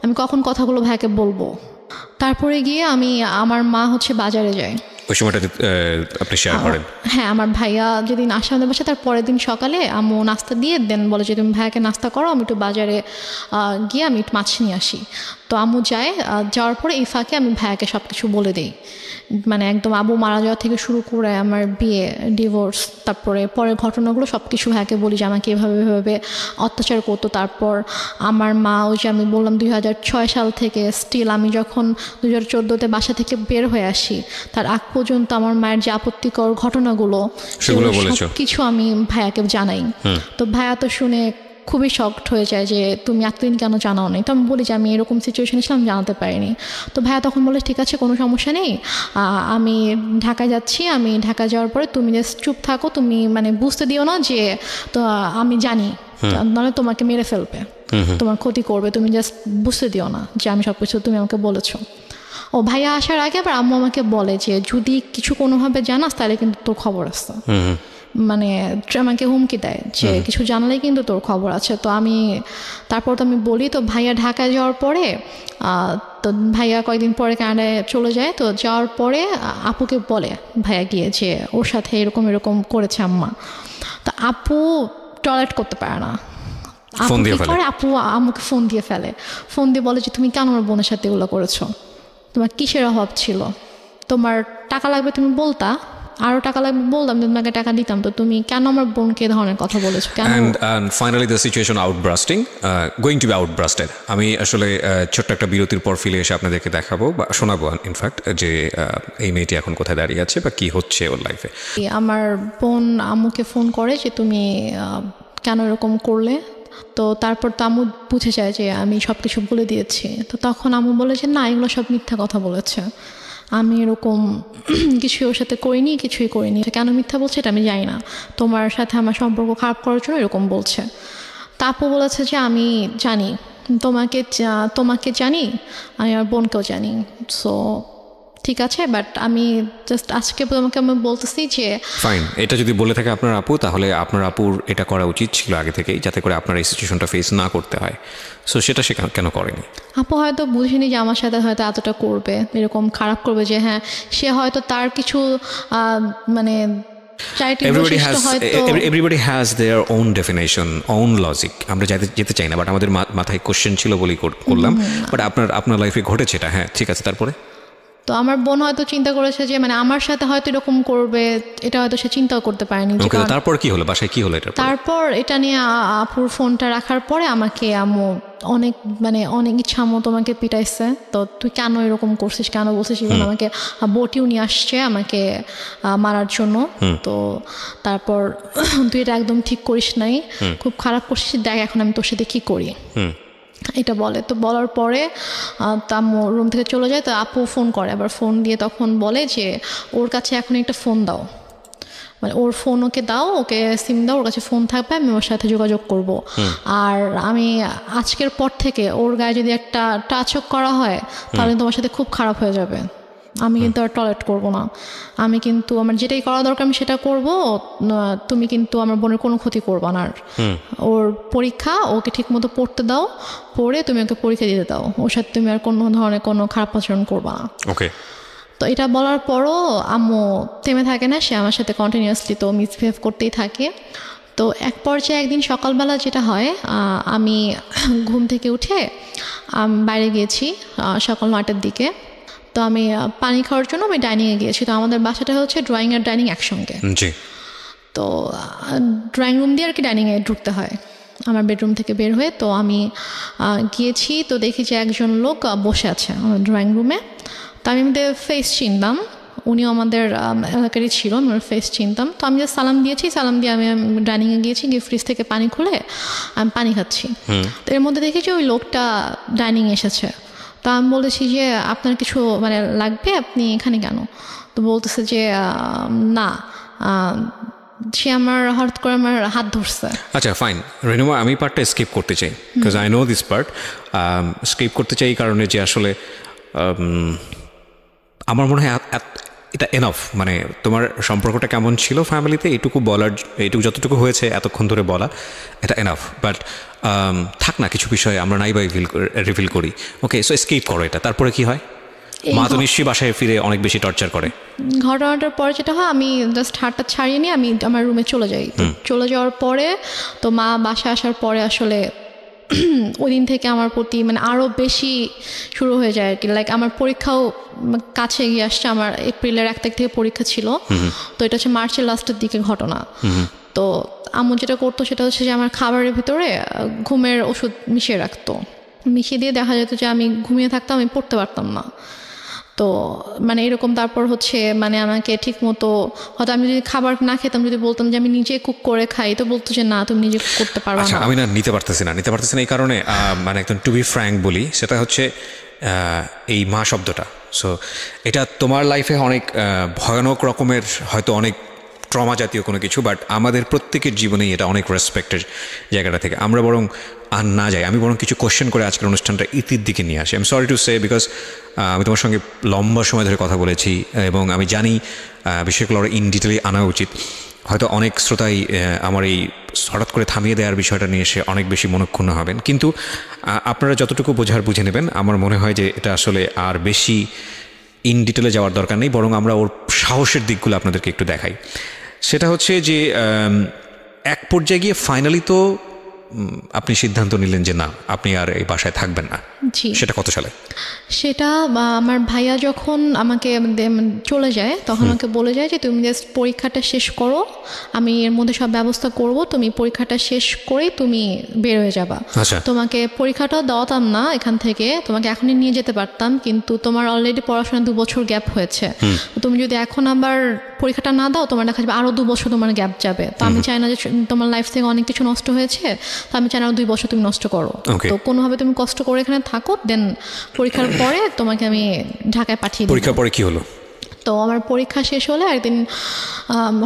Speaker 2: আমি কখন কথাগুলো ভাইয়াকে বলবো। তারপরে গিয়ে আমার মা হচ্ছে বাজারে যায়,
Speaker 1: ওই সময়টাতে আপনি শেয়ার করেন?
Speaker 2: হ্যাঁ, আমার ভাইয়া যেদিন আসে আমাদের বাসায়, তার পরের দিন সকালে আম্মু নাস্তা দিয়ে দেন, বলে যে তুমি ভাইয়াকে নাস্তা করো, আমি একটু বাজারে গিয়ে আমি একটু মাছ নিয়ে আসি। তো আম্মু যায়, যাওয়ার পরে এই ফাঁকে আমি ভাইয়াকে সব কিছু বলে দিই, মানে একদম আবু মারা যাওয়া থেকে শুরু করে আমার বিয়ে, ডিভোর্স, তারপরে পরের ঘটনাগুলো সব কিছু ভাইয়াকে বলি যে আমাকে এভাবে অত্যাচার করতো। তারপর আমার মা, ওই যে আমি বললাম 2006 সাল থেকে স্টিল আমি যখন 2014তে বাসা থেকে বের হয়ে আসি তার আগ পর্যন্ত আমার মায়ের যে আপত্তিকর ঘটনাগুলো সেগুলো সব কিছু আমি ভাইয়াকে জানাই। তো ভাইয়া তো শুনে খুবই শকড হয়ে যায় যে তুমি এতদিন কেন জানাও নি। তো আমি বলি যে আমি এরকম সিচুয়েশনে ছিলাম, জানাতে পারিনি। তো ভাইয়া তখন বলে ঠিক আছে, কোনো সমস্যা নেই, আমি ঢাকায় যাচ্ছি, আমি ঢাকা যাওয়ার পরে তুমি জাস্ট চুপ থাকো, তুমি মানে বুঝতে দিও না যে তো আমি জানি, নাহলে তোমাকে মেরে ফেলবে, তোমার ক্ষতি করবে, তুমি জাস্ট বুঝতে দিও না যে আমি সব কিছু তুমি আমাকে বলেছো। ও ভাইয়া আসার আগে আবার আম্মু আমাকে বলে যে যদি কিছু কোনোভাবে জানাস তাহলে কিন্তু তোর খবর আছে, মানে আমাকে হুমকি দেয় যে কিছু জানালে কিন্তু তোর খবর আছে। তো তারপর তো আমি বলি। তো ভাইয়া ঢাকায় যাওয়ার পরে, তো ভাইয়া কয়েকদিন পরে কানাডায় চলে যায়। তো যাওয়ার পরে আপুকে বলে ভাইয়া গিয়ে যে ওর সাথে এরকম করেছে আম্মা। তো আপু টয়লেট করতে পারে না, আপু আম্মুকে ফোন দিয়ে ফেলে, ফোন দিয়ে বলে যে তুমি কেন আমার বোনের সাথে এগুলো করেছো, তোমার কিসের অভাব ছিল, তোমার টাকা লাগবে তুমি বলতা, আরো টাকা লাগবে বলতাম, তোমাকে টাকা দিতাম, তো তুমি কেন আমার বোনকে ধরনের কথা বলেছো কেন?
Speaker 1: And finally the situation outbursting, going to be outbursted. আমি আসলে ছোট্ট একটা বিরতির পর ফিরে এসে আপনাদেরকে দেখাবো বা শোনাবো ইনফ্যাক্ট যে এই মেয়েটি এখন কোথায় দাঁড়িয়ে আছে বা কি হচ্ছে ওর লাইফে।
Speaker 2: আমার বোন আম্মুকে ফোন করে যে তুমি কেন এরকম করলে। তো তারপর তো আম্মু বুঝে যায় যে আমি সব কিছু বলে দিয়েছি। তো তখন আম্মু বলে যে না, এগুলো সব মিথ্যা কথা বলেছে, আমি এরকম কিছুই ওর সাথে করিনি, কিছুই করিনি। কেন মিথ্যা বলছে এটা আমি জানি না, তোমার সাথে আমার সম্পর্ক খারাপ করার জন্য এরকম বলছে। তা আপু বলেছে যে আমি জানি, তোমাকে জানি, আমি আমার বোনকেও জানি, সো ঠিক আছে, বাট আমি জাস্ট আজকে তোমাকে আমি বলতেছি যে
Speaker 1: ফাইন, এটা যদি বলে থাকে আপনার আপু, তাহলে আপনার আপুর এটা করা উচিত ছিল আগে থেকেই, যাতে করে আপনার এই সিচুয়েশনটা ফেস না করতে হয়। সো সেটা সে কেন করেনি?
Speaker 2: আপু হয়তো বুঝিনি যে আমার সাথে হয়তো এতটা করবে, এরকম খারাপ করবে, যে হ্যাঁ সে হয়তো তার কিছু মানে
Speaker 1: everybody has their own definition, own logic. আমরা যেতে চাই না, বাট আমাদের মাথায় কোশ্চেন ছিল বলেই করলাম। বাট আপনার লাইফে ঘটেছে এটা, হ্যাঁ ঠিক আছে। তারপরে
Speaker 2: তো আমার বোন হয়তো চিন্তা করেছে যে মানে আমার সাথে হয়তো এরকম করবে, এটা হয়তো সে চিন্তাও করতে পারেনি।
Speaker 1: তারপর কি হলো, বাসায় কি হলো?
Speaker 2: তারপর এটা নিয়ে আপুর ফোনটা রাখার পরে আমাকে আম্মু অনেক ইচ্ছা মতো আমাকে পিটাইছে। তো তুই কেন এরকম করছিস, কেন বলছিস, আমাকে বটিও নিয়ে আসছে আমাকে মারার জন্য। তো তারপর তুই এটা একদম ঠিক করিস নাই, খুব খারাপ করছিস, দেখ এখন আমি তোর সাথে কি করি, এটা বলে। তো বলার পরে আম্মু রুম থেকে চলে যায়। তো আপু ফোন করে, আবার ফোন দিয়ে তখন বলে যে ওর কাছে এখন একটা ফোন দাও, মানে ওর ফোন ওকে দাও, ওকে সিম দাও, ওর কাছে ফোন থাকবে, আমি ওর সাথে যোগাযোগ করব। আর আমি আজকের পর থেকে ওর গায়ে যদি একটা টাচও করা হয় তাহলে তোমার সাথে খুব খারাপ হয়ে যাবে, আমি কিন্তু আর টয়লেট করবো না, আমি কিন্তু আমার যেটাই করা দরকার আমি সেটা করব, তুমি কিন্তু আমার বোনের কোনো ক্ষতি করবা না। ওর পরীক্ষা ওকে ঠিক মতো পড়তে দাও, পড়ে তুমি ওকে পরীক্ষা দিতে দাও, ওর সাথে তুমি আর কোনো ধরনের কোনো খারাপ আচরণ করবা না।
Speaker 1: ওকে।
Speaker 2: তো এটা বলার পরও আম্মু থেমে থাকে না, সে আমার সাথে কন্টিনিউয়াসলি তো মিসবিহেভ করতেই থাকে। তো এক পর্যায়ে একদিন সকালবেলা যেটা হয়, আমি ঘুম থেকে উঠে বাইরে গিয়েছি সকাল 9টার দিকে। তো আমি পানি খাওয়ার জন্য আমি ডাইনিংয়ে গিয়েছি। তো আমাদের বাসাটা হচ্ছে ড্রয়িং আর ডাইনিং একসঙ্গে। তো ড্রয়িং রুম দিয়ে আর কি ডাইনিংয়ে ঢুকতে হয় আমার বেডরুম থেকে বের হয়ে। তো আমি গিয়েছি, তো দেখি যে একজন লোক বসে আছে আমার ড্রয়িং রুমে। তো আমি আমাদের ফেস চিনতাম, উনিও আমাদের এলাকারই ছিল, আমার ফেস চিনতাম। তো আমি জাস্ট সালাম দিয়েছি, সালাম দিয়ে আমি ডাইনিংয়ে গিয়েছি, গিয়ে ফ্রিজ থেকে পানি খুলে আমি পানি খাচ্ছি। তো এর মধ্যে দেখি যে ওই লোকটা ডাইনিংয়ে এসেছে। তো আমি বলেছি যে আপনার কিছু মানে লাগবে, আপনি এখানে কেন? তো বলতেছে যে না, সে আমার হঠাৎ করে আমার হাত ধরছে।
Speaker 1: আচ্ছা ফাইন রেনুমা, আমি পার্টটা স্কিপ করতে চাই, because I know this part. Skip করতে চাই এই কারণে যে আসলে আমার মনে হয় এটা এনাফ। মানে তোমার সম্পর্কটা কেমন ছিল ফ্যামিলিতে এইটুকু বলার, এইটুকু যতটুকু হয়েছে এতক্ষণ ধরে বলা, এটা এনাফ। বাট থাক না, কিছু বিষয়ে আমরা নাই বা রিভিল করি। ওকে, সো স্কিপ করো এটা। তারপরে কি হয়? মা তো নিশ্চয়ই বাসায় ফিরে অনেক বেশি টর্চার করে।
Speaker 2: ঘটনাটার পরে যেটা হয়, আমি জাস্ট হাতটা ছাড়িয়ে নিয়ে আমি আমার রুমে চলে যাই। চলে যাওয়ার পরে তো মা বাসায় আসার পরে আসলে ওই দিন থেকে আমার প্রতি মানে আরও বেশি শুরু হয়ে যায় আর কি। লাইক আমার পরীক্ষাও কাছে এগিয়ে আসছে, আমার এপ্রিলের 1 তারিখ থেকে পরীক্ষা ছিল। তো এটা হচ্ছে মার্চের লাস্টের দিকে ঘটনা। তো আম্মু যেটা করতো সেটা হচ্ছে যে আমার খাবারের ভিতরে ঘুমের ওষুধ মিশিয়ে রাখতো। মিশিয়ে দিয়ে দেখা যেত যে আমি ঘুমিয়ে থাকতাম, আমি পড়তে পারতাম না। তো মানে এরকম। তারপর হচ্ছে মানে আমাকে ঠিক মতো, হয়তো আমি যদি খাবার না খেতাম, যদি বলতাম যে আমি নিজে কুক করে খাই, তো বলতো যে না, তুমি নিজে কুক করতে পারবে না।
Speaker 1: আমি না নিতে পারতেছি না এই কারণে মানে একদম টু বি ফ্র্যাঙ্ক বলি, সেটা হচ্ছে এই মা শব্দটা। সো এটা তোমার লাইফে অনেক ভয়ানক রকমের, হয়তো অনেক ট্রমা জাতীয় কোনো কিছু, বাট আমাদের প্রত্যেকের জীবনেই এটা অনেক রেসপেক্টের জায়গাটা থেকে আমরা বরং আর না যাই। আমি বরং কিছু কোশ্চেন করে আজকের অনুষ্ঠানটা ইতির দিকে নিয়ে আসি। I am sorry to say, because আমি তোমার সঙ্গে লম্বা সময় ধরে কথা বলেছি এবং আমি জানি বিষয়গুলো আরও ইন ডিটেলে আনা উচিত। হয়তো অনেক শ্রোতাই আমার এই হঠাৎ করে থামিয়ে দেওয়ার বিষয়টা নিয়ে এসে অনেক বেশি মনক্ষুণ্ণ হবেন, কিন্তু আপনারা যতটুকু বোঝার বুঝে নেবেন। আমার মনে হয় যে এটা আসলে আর বেশি ইন ডিটেলে যাওয়ার দরকার নেই, বরং আমরা ওর সাহসের দিকগুলো আপনাদেরকে একটু দেখাই। সেটা হচ্ছে যে এক পর্যায়ে গিয়ে ফাইনালি তো আপনি সিদ্ধান্ত নিলেন যে না, আপনি আর এই বাসায় থাকবেন না। সেটা কত সালে?
Speaker 2: সেটা আমার ভাইয়া যখন আমাকে চলে যায়, তখন আমাকে বলে যায় যে তুমি জাস্ট পরীক্ষাটা শেষ করো, আমি এর মধ্যে সব ব্যবস্থা করব, তুমি পরীক্ষাটা শেষ করেই তুমি বের হয়ে যাবা। তোমাকে পরীক্ষাটাও দেওয়াতাম না এখান থেকে, তোমাকে এখনই নিয়ে যেতে পারতাম, কিন্তু তোমার অলরেডি পড়াশোনা 2 বছর গ্যাপ হয়েছে। তুমি যদি এখন আবার পরীক্ষাটা না দাও, তোমার দেখা যাবে আরও 2 বছর তোমার গ্যাপ যাবে। তো আমি চাই না যে তোমার লাইফ থেকে অনেক কিছু নষ্ট হয়েছে, তো আমি চাই না 2 বছর তুমি নষ্ট করো। তো কোনোভাবে তুমি কষ্ট করে এখানে থাকো, দেন পরীক্ষার পরে তোমাকে আমি ঢাকায় পাঠিয়ে দিই।
Speaker 1: পরীক্ষার পরে কি হলো?
Speaker 2: তো আমার পরীক্ষা শেষ হলে একদিন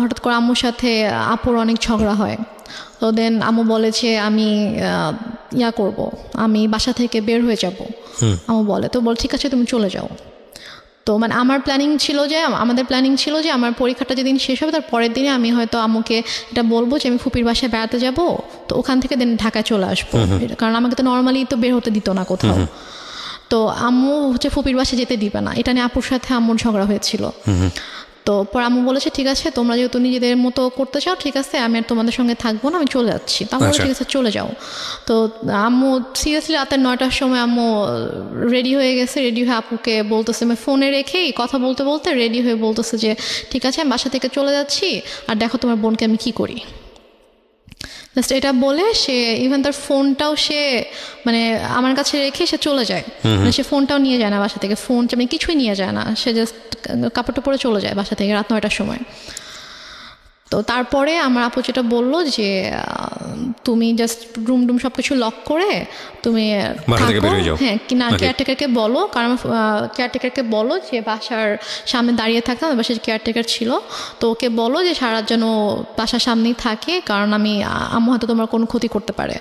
Speaker 2: হঠাৎ করে আম্মুর সাথে আপুর অনেক ঝগড়া হয়। তো দেন আম্মু বলে যে আমি করব, আমি বাসা থেকে বের হয়ে যাব। আম্মু বলে, তো বল ঠিক আছে তুমি চলে যাও। তো মানে আমাদের প্ল্যানিং ছিল যে আমার পরীক্ষাটা যেদিন শেষ হবে তার পরের দিনে আমি হয়তো আম্মুকে এটা বলবো যে আমি ফুপির বাসায় বেড়াতে যাব, তো ওখান থেকে দেন ঢাকায় চলে আসবো। কারণ আমাকে তো নর্মালি তো বের হতে দিত না কোথাও। তো আম্মু হচ্ছে ফুপির বাসায় যেতে দিবে না, এটা নিয়ে আপুর সাথে আম্মুর ঝগড়া হয়েছিল। তো পর আম্মু বলেছে ঠিক আছে, তোমরা যেহেতু নিজেদের মতো করতে চাও, ঠিক আছে আমি আর তোমাদের সঙ্গে থাকবো না, আমি চলে যাচ্ছি। তো আমরা ঠিক আছে চলে যাও। তো আম্মু সিরিয়াসলি রাতের 9টার সময় আম্মু রেডি হয়ে গেছে, রেডি হয়ে আপুকে বলতেছে, আমি ফোনে রেখেই কথা বলতে বলতে রেডি হয়ে বলতেছে যে ঠিক আছে আমি বাসা থেকে চলে যাচ্ছি, আর দেখো তোমার বোনকে আমি কি করি। জাস্ট এটা বলে সে ইভেন তার ফোনটাও সে মানে আমার কাছে রেখে সে চলে যায়। মানে সে ফোনটাও নিয়ে যায় না বাসা থেকে, ফোন মানে কিছুই নিয়ে যায় না, সে জাস্ট কাপড়টা পরে চলে যায় বাসা থেকে রাত 9টার সময়। তো তারপরে আমার আপু যেটা বললো যে তুমি জাস্ট রুম সব কিছু লক করে তুমি হ্যাঁ কিনা কেয়ারটেকারকে বলো, কারণ কেয়ারটেকারকে বলো যে বাসার সামনে দাঁড়িয়ে থাকতাম, বাসার কেয়ারটেকার ছিল, তো ওকে বলো যে সারা যেন বাসার সামনেই থাকে, কারণ আম্মু হয়তো তোমার কোনো ক্ষতি করতে পারে,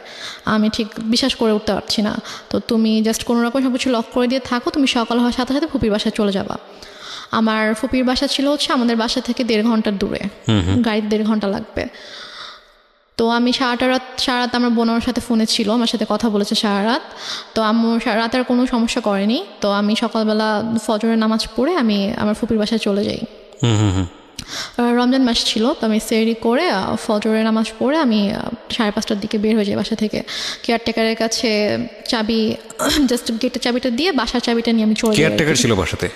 Speaker 2: আমি ঠিক বিশ্বাস করে উঠতে পারছি না। তো তুমি জাস্ট কোনো রকম সব কিছু লক করে দিয়ে থাকো, তুমি সকাল হওয়ার সাথে সাথে ফুপির বাসায় চলে যাবা। আমার ফুপির বাসা ছিল হচ্ছে আমাদের বাসা থেকে 1.5 ঘন্টার দূরে, গাড়িতে 1.5 ঘন্টা লাগবে। তো আমি সারা রাত আমার বোন আমার সাথে ফোনে ছিল, আমার সাথে কথা বলেছে সারা রাত। তো আম্মু সারা রাত আর কোনো সমস্যা করেনি। তো আমি সকালবেলা ফজরের নামাজ পড়ে আমি আমার ফুপির বাসায় চলে যাই। রমজান মাস ছিল, তো আমি সেহরি করে ফজরের নামাজ পড়ে আমি 5:30টার দিকে বের হয়ে যাই বাসা থেকে। কেয়ারটেকারের কাছে চাবি, জাস্ট গেটের চাবিটা দিয়ে বাসার চাবিটা নিয়ে আমি চলে যাই।
Speaker 1: কেয়ারটেকার ছিল বাসাতে?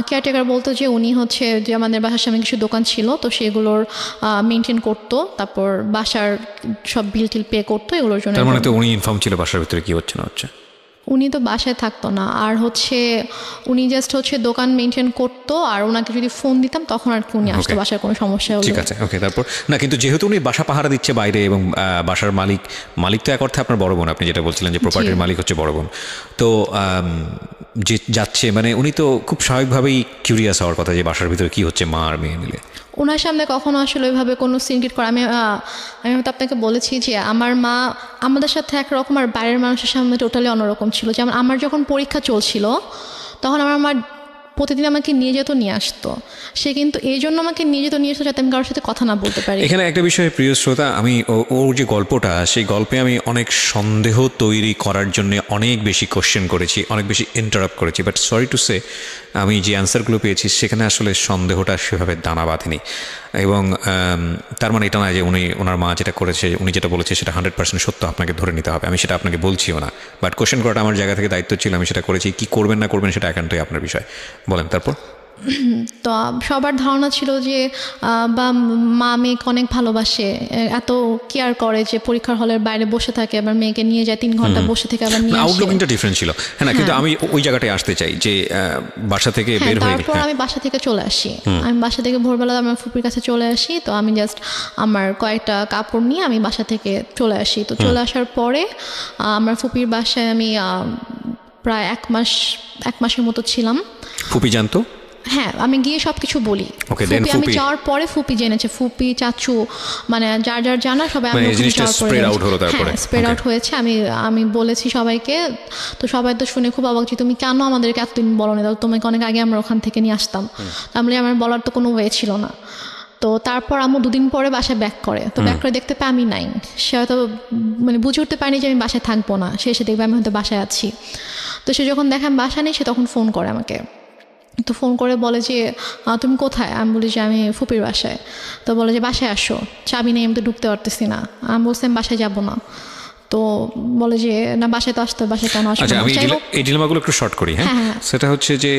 Speaker 2: কেয়ারটেকার বলতো যে উনি হচ্ছে যে আমাদের বাসার সামনে কিছু দোকান ছিল, তো সেগুলোর মেনটেন করতো, তারপর বাসার সব বিল টিল পে করতো, এগুলোর জন্য।
Speaker 1: তার মানে তো উনি ইনফর্ম ছিল বাসার ভিতরে কি হচ্ছে না হচ্ছে?
Speaker 2: উনি তো বাসায় থাকতো না, আর হচ্ছে উনি জাস্ট হচ্ছে দোকান মেনটেন করতো, আর ওনাকে যদি ফোন দিতাম তখন আর কি উনি আসতো, বাসার কোনো সমস্যা হলো।
Speaker 1: ঠিক আছে, ওকে। তারপর না, কিন্তু যেহেতু উনি বাসা পাহারা দিচ্ছে বাইরে এবং বাসার মালিক তো এক অর্থে আপনার বড় বোন, আপনি যেটা বলছিলেন যে প্রপার্টির মালিক হচ্ছে বড় বোন, তো যে যাচ্ছে মানে উনি তো খুব স্বাভাবিকভাবেই কিউরিয়াস হওয়ার কথা যে বাসার ভিতরে কি হচ্ছে মা আর মেয়ে মিলে।
Speaker 2: ওনার সামনে কখনো আসলে ওইভাবে কোনো সিনক্রেট করে আমি হয়তো আপনাকে বলেছি যে আমার মা আমাদের সাথে একরকম আর বাইরের মানুষের সামনে টোটালি অন্যরকম ছিল। যেমন আমার যখন পরীক্ষা চলছিল তখন আমার মা প্রতিদিন আমাকে নিয়ে যেত, নিয়ে আসতো। সে কিন্তু এই জন্য আমাকে নিয়ে আসতো যাতে আমি কারোর সাথে কথা না বলতে পারি।
Speaker 1: এখানে একটা বিষয় প্রিয় শ্রোতা, আমি ওর যে গল্পটা, সেই গল্পে আমি অনেক সন্দেহ তৈরি করার জন্য অনেক বেশি কোশ্চেন করেছি, অনেক বেশি ইন্টারাপ্ট করেছি, বাট সরি টু সে আমি যে অ্যান্সারগুলো পেয়েছি সেখানে আসলে সন্দেহটা সেভাবে দানা বাঁধেনি। এবং তার মানে এটা নয় যে ওনার মা যেটা করেছে, উনি যেটা বলেছে সেটা 100% সত্য আপনাকে ধরে নিতে হবে, আমি সেটা আপনাকে বলছিও না। বাট কোশ্চেন করাটা আমার জায়গা থেকে দায়িত্ব ছিল, আমি সেটা করেছি। কি করবেন না করবেন সেটা একান্তই আপনার বিষয়। বলেন তারপর।
Speaker 2: তো সবার ধারণা ছিল যে বা মা মেয়েকে অনেক ভালোবাসে, এত কেয়ার করে যে পরীক্ষার হলের বাইরে বসে থাকে, আবার মেয়েকে নিয়ে যায় 3 ঘন্টা বসে থেকে আবার নিয়ে আসে।
Speaker 1: আউটলুকিংটা ডিফারেন্ট ছিল, হ্যাঁ না, কিন্তু আমি ওই জায়গাটায় আসতে চাই যে বাসা থেকে বের হয়ে
Speaker 2: তারপর আমি বাসা থেকে চলে আসি। আমি বাসা থেকে ভোরবেলা আমার ফুপির কাছে চলে আসি। তো আমি জাস্ট আমার কয়েকটা কাপড় নিয়ে আমি বাসা থেকে চলে আসি। তো চলে আসার পরে আমার ফুপির বাসায় আমি প্রায় 1 মাসের মতো ছিলাম।
Speaker 1: ফুপি জানতো?
Speaker 2: হ্যাঁ, আমি গিয়ে সবকিছু বলি। আমি যাওয়ার পরে ফুপি জেনেছে, ফুপি চাচু মানে যার যার জানা সবাই
Speaker 1: স্প্রেড
Speaker 2: আউট হয়েছে। আমি বলেছি সবাইকে। তো সবাই তো শুনে খুব অবাক যে তুমি কেন আমাদেরকে এতদিন বলো না, তোমাকে অনেক আগে আমরা ওখান থেকে নিয়ে আসতাম। তাহলে আমার বলার তো কোনো ওয়ে ছিল না। তো তারপর আম্মু 2 দিন পরে বাসায় ব্যাক করে। তো ব্যাক করে দেখতে পাই আমি নাই। সে হয়তো মানে বুঝে উঠতে পারিনি যে আমি বাসায় থাকবো না। সে এসে দেখবে আমি হয়তো বাসায় আছি। তো সে যখন দেখে আমি বাসা নেই, সে তখন ফোন করে আমাকে। তো ফোন করে বলে যে তুমি কোথায়? আমি বলি যে আমি ফুপির বাসায়। তো বলে যে বাসায় আসো, চাবি নেই, আমি তো ঢুকতে পারতেছি না। আমি বলছি আমি বাসায় যাবো না। তো বলে যে না, বাসায় তো আসতে, বাসায় কেন আসবো?
Speaker 1: আচ্ছা, আমি এই ডিলেমাগুলো একটু শর্ট করি। হ্যাঁ, সেটা হচ্ছে যে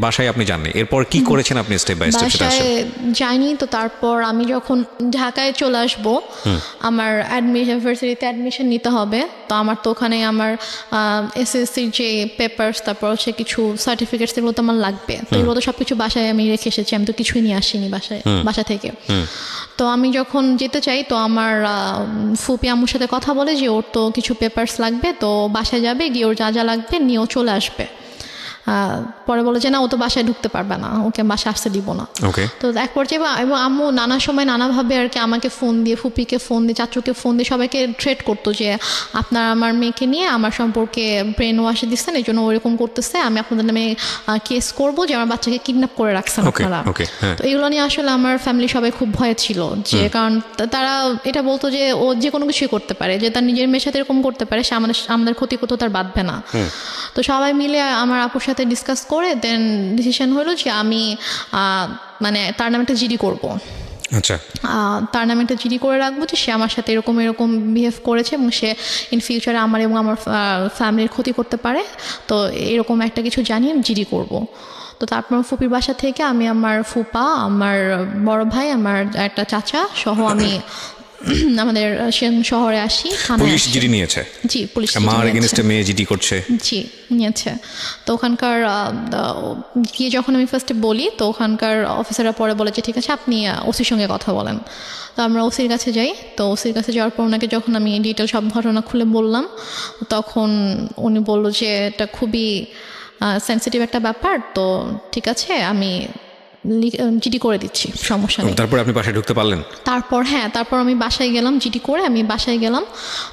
Speaker 1: বাসায় আপনি যাননি, এরপর কি করেছেন আপনি স্টেপ বাই স্টেপ?
Speaker 2: বাসায় যাইনি। তো তারপর আমি যখন ঢাকায় চলে আসবো, আমার ইউনিভার্সিটিতে অ্যাডমিশন নিতে হবে। তো আমার তো ওখানে আমার এসএসসির যে পেপারস, তারপর হচ্ছে কিছু সার্টিফিকেটস, এগুলো তো আমার লাগবে। তো এগুলো তো সবকিছু বাসায় আমি রেখে এসেছি, আমি তো কিছুই নিয়ে আসিনি বাসা থেকে। তো আমি যখন যেতে চাই, তো আমার ফুপি আম্মুর সাথে কথা বলে যে ওর তো কিছু পেপারস লাগবে, তো বাসায় যাবে, গিয়ে ওর যা যা লাগবে নিয়েও চলে আসবে। পরে বলে যে না, ও তো বাসায় ঢুকতে পারবে না, ওকে বাসায় আসতে দিব না। তো এক পর্যায়ে এবং আম্মু নানা সময় নানাভাবে আর কি আমাকে ফোন দিয়ে, ফুপিকে ফোন দিয়ে, চাচুকে ফোন দিয়ে সবাইকে থ্রেট করতো যে আপনার আমার মেয়েকে নিয়ে আমার সম্পর্কে ব্রেন ওয়াশ দিচ্ছেন, এই জন্য ওরকম করতেছে, আমি আপনাদের নামে কেস করবো যে আমার বাচ্চাকে কিডন্যাপ করে রাখছেন আপনারা। তো এগুলো নিয়ে আসলে আমার ফ্যামিলি সবাই খুব ভয়ে ছিল, যে কারণ তারা এটা বলতো যে ও যে কোনো কিছুই করতে পারে, যে তার নিজের মেয়ের সাথে এরকম করতে পারে, সে আমাদের ক্ষতি করতে তার বাঁধবে না। তো সবাই মিলে আমার আপুর সাথে ডিসকাস করে দেন ডিসিশন হলো যে আমি মানে তার নামে একটা জিডি করবো।
Speaker 1: আচ্ছা,
Speaker 2: তার নামে একটা জিডি করে রাখবো যে সে আমার সাথে এরকম বিহেভ করেছে এবং সে ইন ফিউচারে আমার এবং আমার ফ্যামিলির ক্ষতি করতে পারে। তো এরকম একটা কিছু জানিয়ে আমি জিডি করবো। তো তারপর ফুপির বাসা থেকে আমি আমার ফুপা, আমার বড় ভাই, আমার একটা চাচা সহ আমি আমাদের শহরে আসি।
Speaker 1: পুলিশ জিডি নিয়েছে? জি, পুলিশ মার এগেইনস্টে মেয়ে জিডি করছে।
Speaker 2: জি, নিয়েছে। তো ওখানকার গিয়ে যখন আমি ফার্স্টে বলি, তো ওখানকার অফিসাররা পরে বলে যে ঠিক আছে আপনি ওসির সঙ্গে কথা বলেন। তো আমরা ওসির কাছে যাই। তো ওসির কাছে যাওয়ার পর ওনাকে যখন আমি ডিটেল সব ঘটনা খুলে বললাম, তখন উনি বললো যে এটা খুবই সেন্সিটিভ একটা ব্যাপার। তো ঠিক আছে, আমি জিডি করে দিচ্ছি, সমস্যা নেই।
Speaker 1: তারপর আপনি বাসায় ঢুকতে পারলেন?
Speaker 2: তারপর আমি বাসায় গেলাম, জিডি করে আমি বাসায় গেলাম,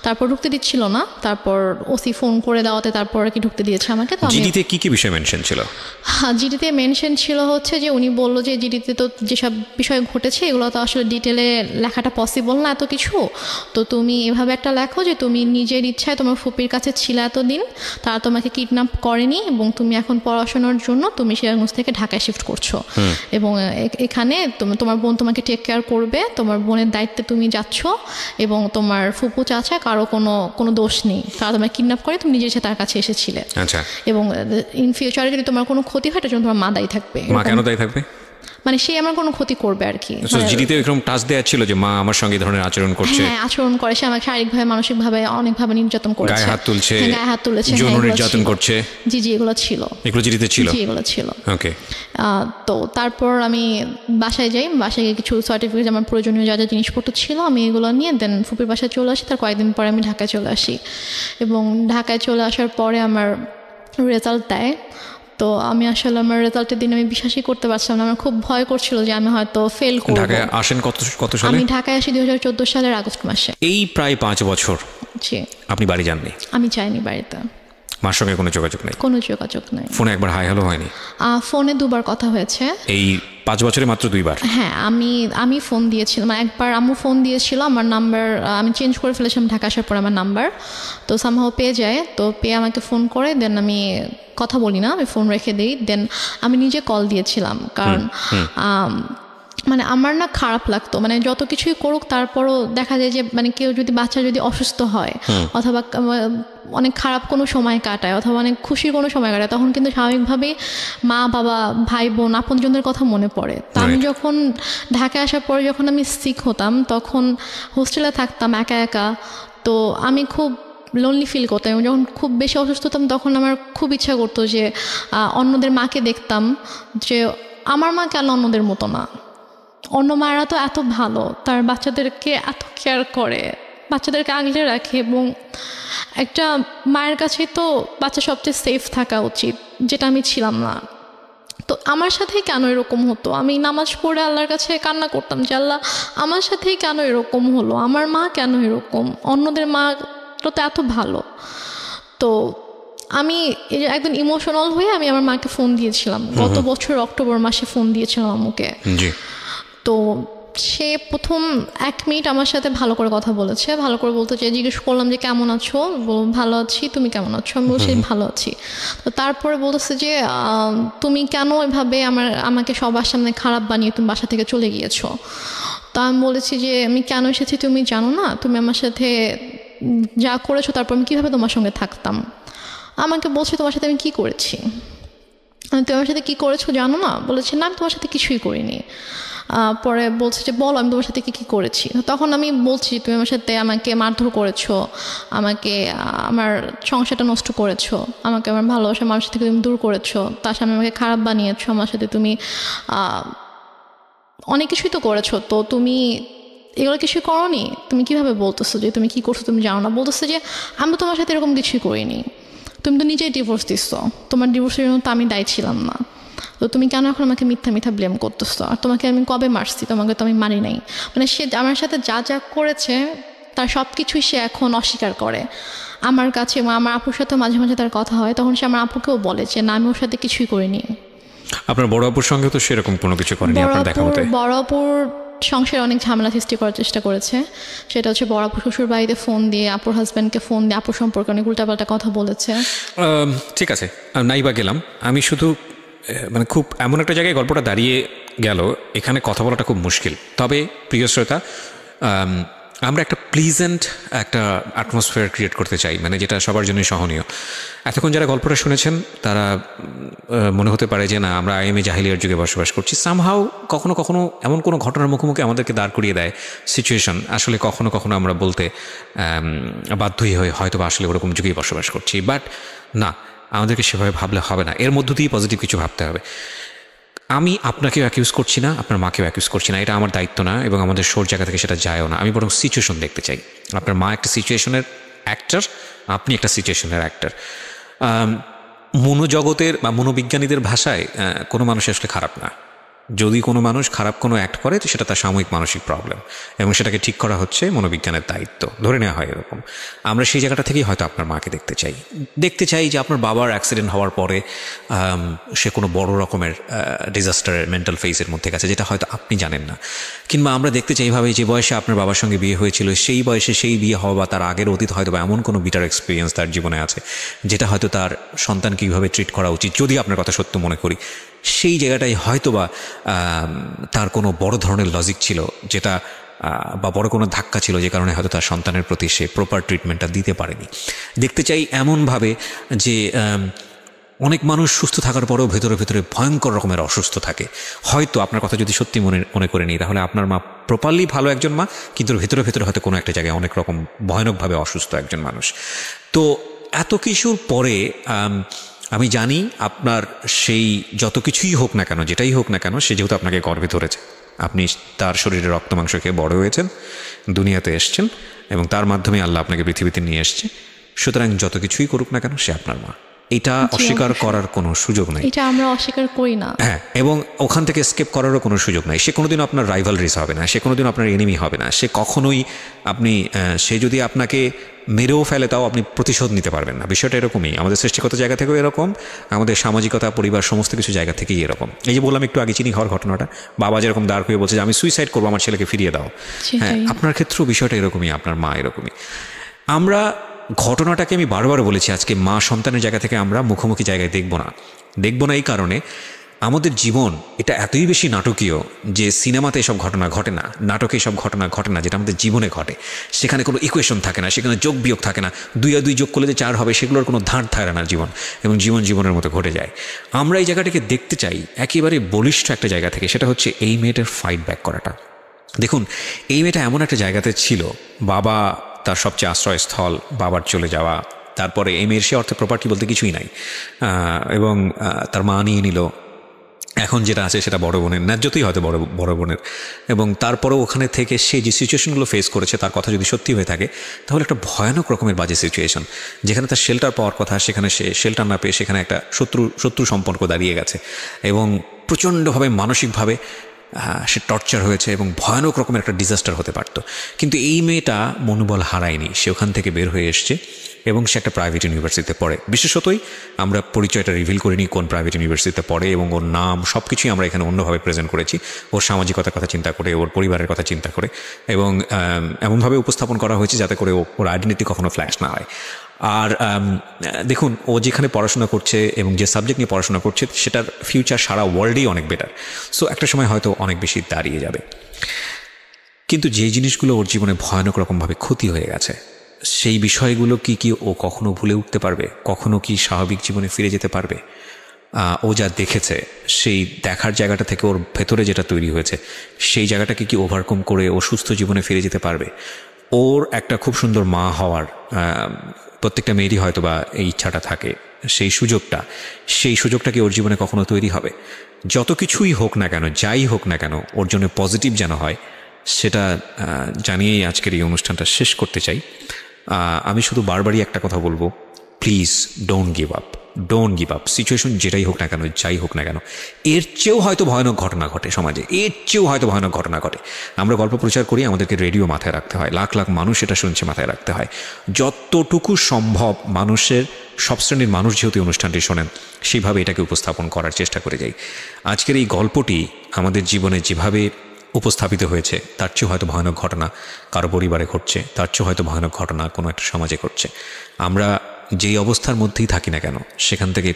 Speaker 2: তারপর ঢুকতে দিচ্ছিল না, তারপর ওসি ফোন করে দেওয়াতে তারপর আর কি ঢুকতে দিয়েছে আমাকে। তো
Speaker 1: জিডিতে কি বিষয় মেনশন ছিল?
Speaker 2: জিডিতে মেনশন ছিল হচ্ছে যে উনি বললো যে জিডিতে তো যেসব বিষয় ঘটেছে এগুলো তো আসলে ডিটেলে লেখাটা পসিবল না এত কিছু, তো তুমি এভাবে একটা লেখো যে তুমি নিজের ইচ্ছায় তোমার ফুপির কাছে ছিলে এতদিন, তারা তোমাকে কিডন্যাপ করেনি এবং তুমি এখন পড়াশোনার জন্য তুমি সিরাজগঞ্জ থেকে ঢাকায় শিফট করছো এবং এখানে তোমার বোন তোমাকে টেক কেয়ার করবে, তোমার বোনের দায়িত্বে তুমি যাচ্ছ এবং তোমার ফুপু চাচা কারো কোনো দোষ নেই, তারা তোমার কিডন্যাপ করে তুমি নিজের তার কাছে এসেছিলে।
Speaker 1: আচ্ছা।
Speaker 2: এবং ইন ফিউচারে যদি তোমার কোনো ক্ষতি হয় তার জন্য তোমার মা দায়ী থাকবে।
Speaker 1: মা কেন দায়ী থাকবে?
Speaker 2: মানে সে আমার কোনো ক্ষতি করবে আর কি।
Speaker 1: জিডিতে এরকম টাচ দেওয়া ছিল যে মা আমার সঙ্গে ধরনের আচরণ করছে?
Speaker 2: হ্যাঁ, আচরণ করে, সে আমাকে শারীরিকভাবে মানসিকভাবে অনেকভাবে নির্যাতন করেছে,
Speaker 1: গায়ে হাত তুলছে, যৌন নির্যাতন করছে।
Speaker 2: জি এগুলো ছিল,
Speaker 1: এগুলো জিডিতে ছিল?
Speaker 2: জি এগুলো ছিল।
Speaker 1: ওকে।
Speaker 2: তো তারপর আমি বাসায় যাই, বাসায় গিয়ে কিছু সার্টিফিকেট আমার প্রয়োজনীয় যা যা জিনিসপত্র ছিল আমি এগুলো নিয়ে দেন ফুপির বাসায় চলে আসি। তার কয়েকদিন পরে আমি ঢাকায় চলে আসি এবং ঢাকায় চলে আসার পরে আমার রেজাল্ট দেয়। তো আমি আসলে আমার রেজাল্টের দিন আমি বিশ্বাসই করতে পারছিলাম না, আমার খুব ভয় করছিল যে আমি হয়তো ফেল করব।
Speaker 1: ঢাকায় আসেন কত সালে?
Speaker 2: আমি ঢাকায় আসি 2014 সালের আগস্ট মাসে।
Speaker 1: এই প্রায় 5 বছর
Speaker 2: জি।
Speaker 1: আপনি বাড়ি যাননি?
Speaker 2: আমি যাইনি বাড়িতে।
Speaker 1: মার সঙ্গে কোনো যোগাযোগ নেই?
Speaker 2: কোনো যোগাযোগ নেই।
Speaker 1: ফোনে একবার হাই হ্যালো হয়নি?
Speaker 2: ফোনে 2বার কথা হয়েছে।
Speaker 1: এই 5 বছরে মাত্র 2বার?
Speaker 2: হ্যাঁ, আমি ফোন দিয়েছিলাম, একবার আম্মু ফোন দিয়েছিল, আমার নাম্বার আমি চেঞ্জ করে ফেলেছিলাম ঢাকা আসার পর আমার নাম্বার, তো সামহাও পেয়ে যায়, তো পেয়ে আমাকে ফোন করে, দেন আমি কথা বলি না, আমি ফোন রেখে দিই, দেন আমি নিজে কল দিয়েছিলাম, কারণ মানে আমার না খারাপ লাগতো, মানে যত কিছুই করুক তারপরও দেখা যায় যে মানে কেউ যদি বাচ্চা যদি অসুস্থ হয় অথবা অনেক খারাপ কোনো সময় কাটায় অথবা অনেক খুশির কোনো সময় কাটায়, তখন কিন্তু স্বাভাবিকভাবেই মা বাবা ভাই বোন আপনজনদের কথা মনে পড়ে। তো আমি যখন ঢাকায় আসার পরে যখন আমি সিক হতাম তখন হোস্টেলে থাকতাম একা একা, তো আমি খুব লোনলি ফিল করতাম এবং যখন খুব বেশি অসুস্থ হতাম তখন আমার খুব ইচ্ছা করতো যে অন্যদের মাকে দেখতাম যে আমার মা কেন অন্যদের মতো না, অন্য মায়েরা তো এত ভালো, তার বাচ্চাদেরকে এত কেয়ার করে, বাচ্চাদেরকে আগলে রাখে, এবং একটা মায়ের কাছে তো বাচ্চা সবচেয়ে সেফ থাকা উচিত, যেটা আমি ছিলাম না। তো আমার সাথেই কেন এরকম হতো, আমি নামাজ পড়ে আল্লাহর কাছে কান্না করতাম যে আল্লাহ আমার সাথেই কেন এরকম হলো, আমার মা কেন এরকম, অন্যদের মা তো এত ভালো। তো আমি একদম ইমোশনাল হয়ে আমি আমার মাকে ফোন দিয়েছিলাম, গত বছর অক্টোবর মাসে ফোন দিয়েছিলাম আম্মুকে। তো সে প্রথম 1 মিনিট আমার সাথে ভালো করে কথা বলেছে, ভালো করে বলতে চাই, জিজ্ঞেস করলাম যে কেমন আছো, ভালো আছি, তুমি কেমন আছো, আমি বলছি ভালো আছি। তো তারপরে বলতেছে যে তুমি কেন এভাবে আমাকে সবার সামনে খারাপ বানিয়ে তুমি বাসা থেকে চলে গিয়েছো। তো আমি বলেছি যে আমি কেন এসেছি তুমি জানো না, তুমি আমার সাথে যা করেছো তারপর আমি কীভাবে তোমার সঙ্গে থাকতাম। আমাকে বলছে তোমার সাথে আমি কী করেছি, তুমি আমার সাথে কী করেছো জানো না, বলেছে না আমি তোমার সাথে কিছুই করিনি। পরে বলছে যে বলো আমি তোমার সাথে কী করেছি। তখন আমি বলছি তুমি আমার সাথে আমাকে মারধর করেছো, আমাকে আমার সংসারটা নষ্ট করেছো, আমাকে আমার ভালোবাসা মানুষের থেকে তুমি দূর করেছো, তার সামনে আমাকে খারাপ বানিয়েছো, আমার সাথে তুমি অনেক কিছুই তো করেছো, তো তুমি এগুলো কিছুই করোনি, তুমি কীভাবে বলতেছো যে তুমি কী করছো তুমি জানো না। বলতেছে যে আমি তোমার সাথে এরকম কিছুই করিনি, তুমি তো নিজেই ডিভোর্স দিচ্ছ, তোমার ডিভোর্সের জন্য তো আমি দায়ী ছিলাম না, তো তুমি কেন এখন আমাকে মিথ্যা ব্লেম করতেছো, আর তোমাকে আমি কবে মারছি, তোমাকে তো আমি মারি নাই। মানে সে আমার সাথে যা যা করেছে তার সব কিছুই সে এখন অস্বীকার করে আমার কাছে। আমার আপুর সাথে মাঝে মাঝে তার কথা হয়, তখন সে আমার আপুকেও বলে যে না আমি ওর সাথে কিছুই করিনি।
Speaker 1: আপনার বড় আপুর সঙ্গে তো সেরকম কোনো কিছু করেনি আপনার দেখা মতে?
Speaker 2: বড় আপুর সংসারে অনেক ঝামেলা সৃষ্টি করার চেষ্টা করেছে, সেটা হচ্ছে বড় আপু শ্বশুর বাড়িতে ফোন দিয়ে আপুর হাজব্যান্ডকে ফোন দিয়ে আপুর সম্পর্কে অনেক উল্টাপাল্টা কথা বলেছে।
Speaker 1: ঠিক আছে, নাই বা গেলাম, আমি শুধু মানে খুব এমন একটা জায়গায় গল্পটা দাঁড়িয়ে গেল, এখানে কথা বলাটা খুব মুশকিল। তবে প্রিয় শ্রোতা, আমরা একটা প্লিজেন্ট একটা অ্যাটমসফিয়ার ক্রিয়েট করতে চাই, মানে যেটা সবার জন্যই সহনীয়। এতক্ষণ যারা গল্পটা শুনেছেন তারা মনে হতে পারে যে না আমরা আইএমএ জাহিলিয়ার যুগে বসবাস করছি। সামহাও কখনো কখনো এমন কোনো ঘটনার মুখোমুখি আমাদেরকে দাঁড় করিয়ে দেয় সিচুয়েশন, আসলে কখনো কখনো আমরা বলতে বাধ্যই হই হয়তো বা আসলে ওরকম যুগেই বসবাস করছি। বাট না, আমাদেরকে সেভাবে ভাবলে হবে না, এর মধ্য দিয়েই পজিটিভ কিছু ভাবতে হবে। আমি আপনাকেও অ্যাকিউজ করছি না, আপনার মাকেও অ্যাকিউজ করছি না, এটা আমার দায়িত্ব না এবং আমাদের শোর জায়গা থেকে সেটা যায়ও না। আমি বরং সিচুয়েশন দেখতে চাই। আপনার মা একটা সিচুয়েশনের অ্যাক্টর, আপনি একটা সিচুয়েশনের অ্যাক্টর। মনোজগতের বা মনোবিজ্ঞানীদের ভাষায় কোনো মানুষ আসলে খারাপ না, যদি কোনো মানুষ খারাপ কোনো অ্যাক্ট করে তো সেটা তার সাময়িক মানসিক প্রবলেম, এবং সেটাকে ঠিক করা হচ্ছে মনোবিজ্ঞানের দায়িত্ব, ধরে নেওয়া হয় এরকম। আমরা সেই জায়গাটা থেকেই হয়তো আপনার মাকে দেখতে চাই যে আপনার বাবার অ্যাক্সিডেন্ট হওয়ার পরে সে কোনো বড় রকমের ডিজাস্টারের মেন্টাল ফেজের মধ্যে গেছে, যেটা হয়তো আপনি জানেন না। কিংবা আমরা দেখতে চাই এইভাবে যে বয়সে আপনার বাবার সঙ্গে বিয়ে হয়েছিল সেই বয়সে সেই বিয়ে হওয়া বা তার আগের অতীত হয়তো বা এমন কোনো বিটার এক্সপিরিয়েন্স তার জীবনে আছে যেটা হয়তো তার সন্তানকে কীভাবে ট্রিট করা উচিত, যদি আপনার কথা সত্য মনে করি, সেই জায়গাটাই হয়তো বা তার কোনো বড় ধরনের লজিক ছিল যেটা বা বড় কোনো ধাক্কা ছিল যে কারণে হয়তো তার সন্তানের প্রতি সে প্রপার ট্রিটমেন্টটা দিতে পারেনি। দেখতে চাই এমনভাবে যে অনেক মানুষ সুস্থ থাকার পরেও ভেতরে ভেতরে ভয়ঙ্কর রকমের অসুস্থ থাকে। হয়তো আপনার কথা যদি সত্যি মনে করে নিই তাহলে আপনার মা প্রপারলি ভালো একজন মা, কিন্তু ভেতরে ভেতরে হয়তো কোনো একটা জায়গায় অনেক রকম ভয়ানকভাবে অসুস্থ একজন মানুষ। তো এত কিছুর পরে আমি জানি আপনার সেই যত কিছুই হোক না কেন, যেটাই হোক না কেন, সে যেহেতু আপনাকে গর্ভে ধরেছে, আপনি তার শরীরে রক্ত মাংস খেয়ে বড় হয়েছেন, দুনিয়াতে এসছেন, এবং তার মাধ্যমে আল্লাহ আপনাকে পৃথিবীতে নিয়ে এসছে। সুতরাং যত কিছুই করুক না কেন সে আপনার মা, এটা অস্বীকার করার কোনো সুযোগ নাই,
Speaker 2: এটা আমরা অস্বীকার করি না।
Speaker 1: হ্যাঁ, এবং ওখান থেকে স্কেপ করারও কোনো সুযোগ নাই। সে কোনোদিন আপনার রাইভালরিস হবে না, সে কোনোদিন আপনার এনিমি হবে না, সে কখনোই সে যদি আপনাকে মেরেও ফেলে তাও আপনি প্রতিশোধ নিতে পারবেন না। বিষয়টা এরকমই, আমাদের সৃষ্টিগত জায়গা থেকেও এরকম, আমাদের সামাজিকতা, পরিবার, সমস্ত কিছু জায়গা থেকেই এরকম। এই যে বললাম একটু আগে চিনি খাওয়ার ঘটনাটা, বাবা যেরকম দাঁড় হয়ে বলছে যে আমি সুইসাইড করবো, আমার ছেলেকে ফিরিয়ে দাও, হ্যাঁ, আপনার ক্ষেত্রেও বিষয়টা এরকমই, আপনার মা এরকমই। আমরা ঘটনাটাকে আমি বারবার বলেছি, আজকে মা সন্তানের জায়গা থেকে আমরা মুখোমুখি জায়গায় দেখব না এই কারণে আমাদের জীবন এটা এতই বেশি নাটকীয় যে সিনেমাতে এসব ঘটনা ঘটে না, নাটকে এসব ঘটনা ঘটে না, যেটা আমাদের জীবনে ঘটে। সেখানে কোনো ইকুয়েশন থাকে না, সেখানে যোগ বিয়োগ থাকে না, 2 আর 2 যোগ করলে যে 4 হবে সেগুলোর কোনো ধার থাকে না জীবন, এবং জীবনের মতো ঘটে যায়। আমরা এই জায়গাটাকে দেখতে চাই একেবারে বলিষ্ঠ একটা জায়গা থেকে, সেটা হচ্ছে এই মেয়েটার ফাইট ব্যাক করাটা। দেখুন, এই মেয়েটা এমন একটা জায়গাতে ছিল, বাবা তার সবচেয়ে আশ্রয়স্থল, বাবার চলে যাওয়া, তারপরে এই মেয়ের সে অর্থে প্রপার্টি বলতে কিছুই নাই, এবং তার মা নিয়ে নিল, এখন যেটা আছে সেটা বড় বোনের, ন্যায্যতই হয়তো বড় বোনের, এবং তারপরেও ওখানে থেকে সে যে সিচুয়েশনগুলো ফেস করেছে তার কথা যদি সত্যি হয়ে থাকে তাহলে একটা ভয়ানক রকমের বাজে সিচুয়েশন, যেখানে তার শেল্টার পাওয়ার কথা সেখানে সে শেল্টার না পেয়ে সেখানে একটা শত্রু সম্পর্ক দাঁড়িয়ে গেছে, এবং প্রচণ্ডভাবে মানসিকভাবে সে টর্চার হয়েছে, এবং ভয়ানক রকমের একটা ডিজাস্টার হতে পারত। কিন্তু এই মেয়েটা মনোবল হারায়নি, সে ওখান থেকে বের হয়ে এসছে, এবং সে একটা প্রাইভেট ইউনিভার্সিটিতে পড়ে। বিশেষতই আমরা পরিচয়টা রিভিল করিনি কোন প্রাইভেট ইউনিভার্সিটিতে পড়ে, এবং ওর নাম সব কিছুই আমরা এখানে অন্যভাবে প্রেজেন্ট করেছি, ওর সামাজিকতার কথা চিন্তা করে, ওর পরিবারের কথা চিন্তা করে, এবং এমনভাবে উপস্থাপন করা হয়েছে যাতে করে ওর আইডেন্টিটি কখনো ফ্ল্যাশ না হয়। আর দেখুন, ও যেখানে পড়াশোনা করছে এবং যে সাবজেক্ট নিয়ে পড়াশোনা করছে সেটার ফিউচার সারা ওয়ার্ল্ডেই অনেক বেটার। সো একটা সময় হয়তো অনেক বেশি দাঁড়িয়ে যাবে। কিন্তু যে জিনিসগুলো ওর জীবনে ভয়ানক রকমভাবে ক্ষতি হয়ে গেছে, সেই বিষয়গুলো কি ও কখনো ভুলে উঠতে পারবে? কখনো কি স্বাভাবিক জীবনে ফিরে যেতে পারবে? ও যা দেখেছে সেই দেখার জায়গাটা থেকে ওর ভেতরে যেটা তৈরি হয়েছে সেই জায়গাটাকে কি ওভারকাম করে ও সুস্থ জীবনে ফিরে যেতে পারবে? ওর একটা খুব সুন্দর মা হওয়ার প্রত্যেকটা মেয়েরই হয়তো বা এই ইচ্ছাটা থাকে, সেই সুযোগটা কি ওর জীবনে কখনো তৈরি হবে? যত কিছুই হোক না কেন, যাই হোক না কেন, ওর জন্য পজিটিভ যেন হয় সেটা জানিয়েই আজকের এই অনুষ্ঠানটা শেষ করতে চাই। আমি শুধু বারবারই একটা কথা বলবো, please don't give up. Situation যেটাই হোক না কেন, যাই হোক না কেন, এর চেয়েও হয়তো ভয়ানক ঘটনা ঘটে সমাজে, এর চেয়েও হয়তো ভয়ানক ঘটনা ঘটে। আমরা গল্প প্রচার করি, আমাদেরকে রেডিও মাথায় রাখতে হয়, লাখ লাখ মানুষ এটা শুনছে, মাথায় রাখতে হয়। যতটুকু সম্ভব মানুষের, সব শ্রেণীর মানুষ যেহেতু অনুষ্ঠানটি শোনেন, সেইভাবে এটাকে উপস্থাপন করার চেষ্টা করে যাই। আজকের এই গল্পটি আমাদের জীবনে যেভাবে উপস্থাপিত হয়েছে তার চেয়েও হয়তো ভয়ানক ঘটনা কারো পরিবারে ঘটছে, তার চেয়েও হয়তো ভয়ানক ঘটনা কোনো একটা সমাজে ঘটছে। আমরা যেই অবস্থার মধ্যেই থাকি না কেন, সেখান থেকে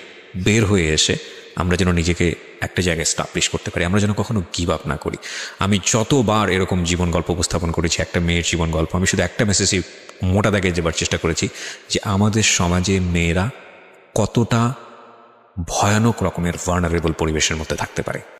Speaker 1: বের হয়ে এসে আমরা যেন নিজেকে একটা জায়গায় স্টাবলিশ করতে পারি, আমরা যেন কখনো গিভ আপ না করি। আমি যতবার এরকম জীবন গল্প উপস্থাপন করেছি, একটা মেয়ের জীবন গল্প, আমি শুধু একটা মেসেজই মোটা দাগে যেবার চেষ্টা করেছি যে আমাদের সমাজে মেয়েরা কতটা ভয়ানক রকমের ভালনারেবল পরিবেশের মধ্যে থাকতে পারে।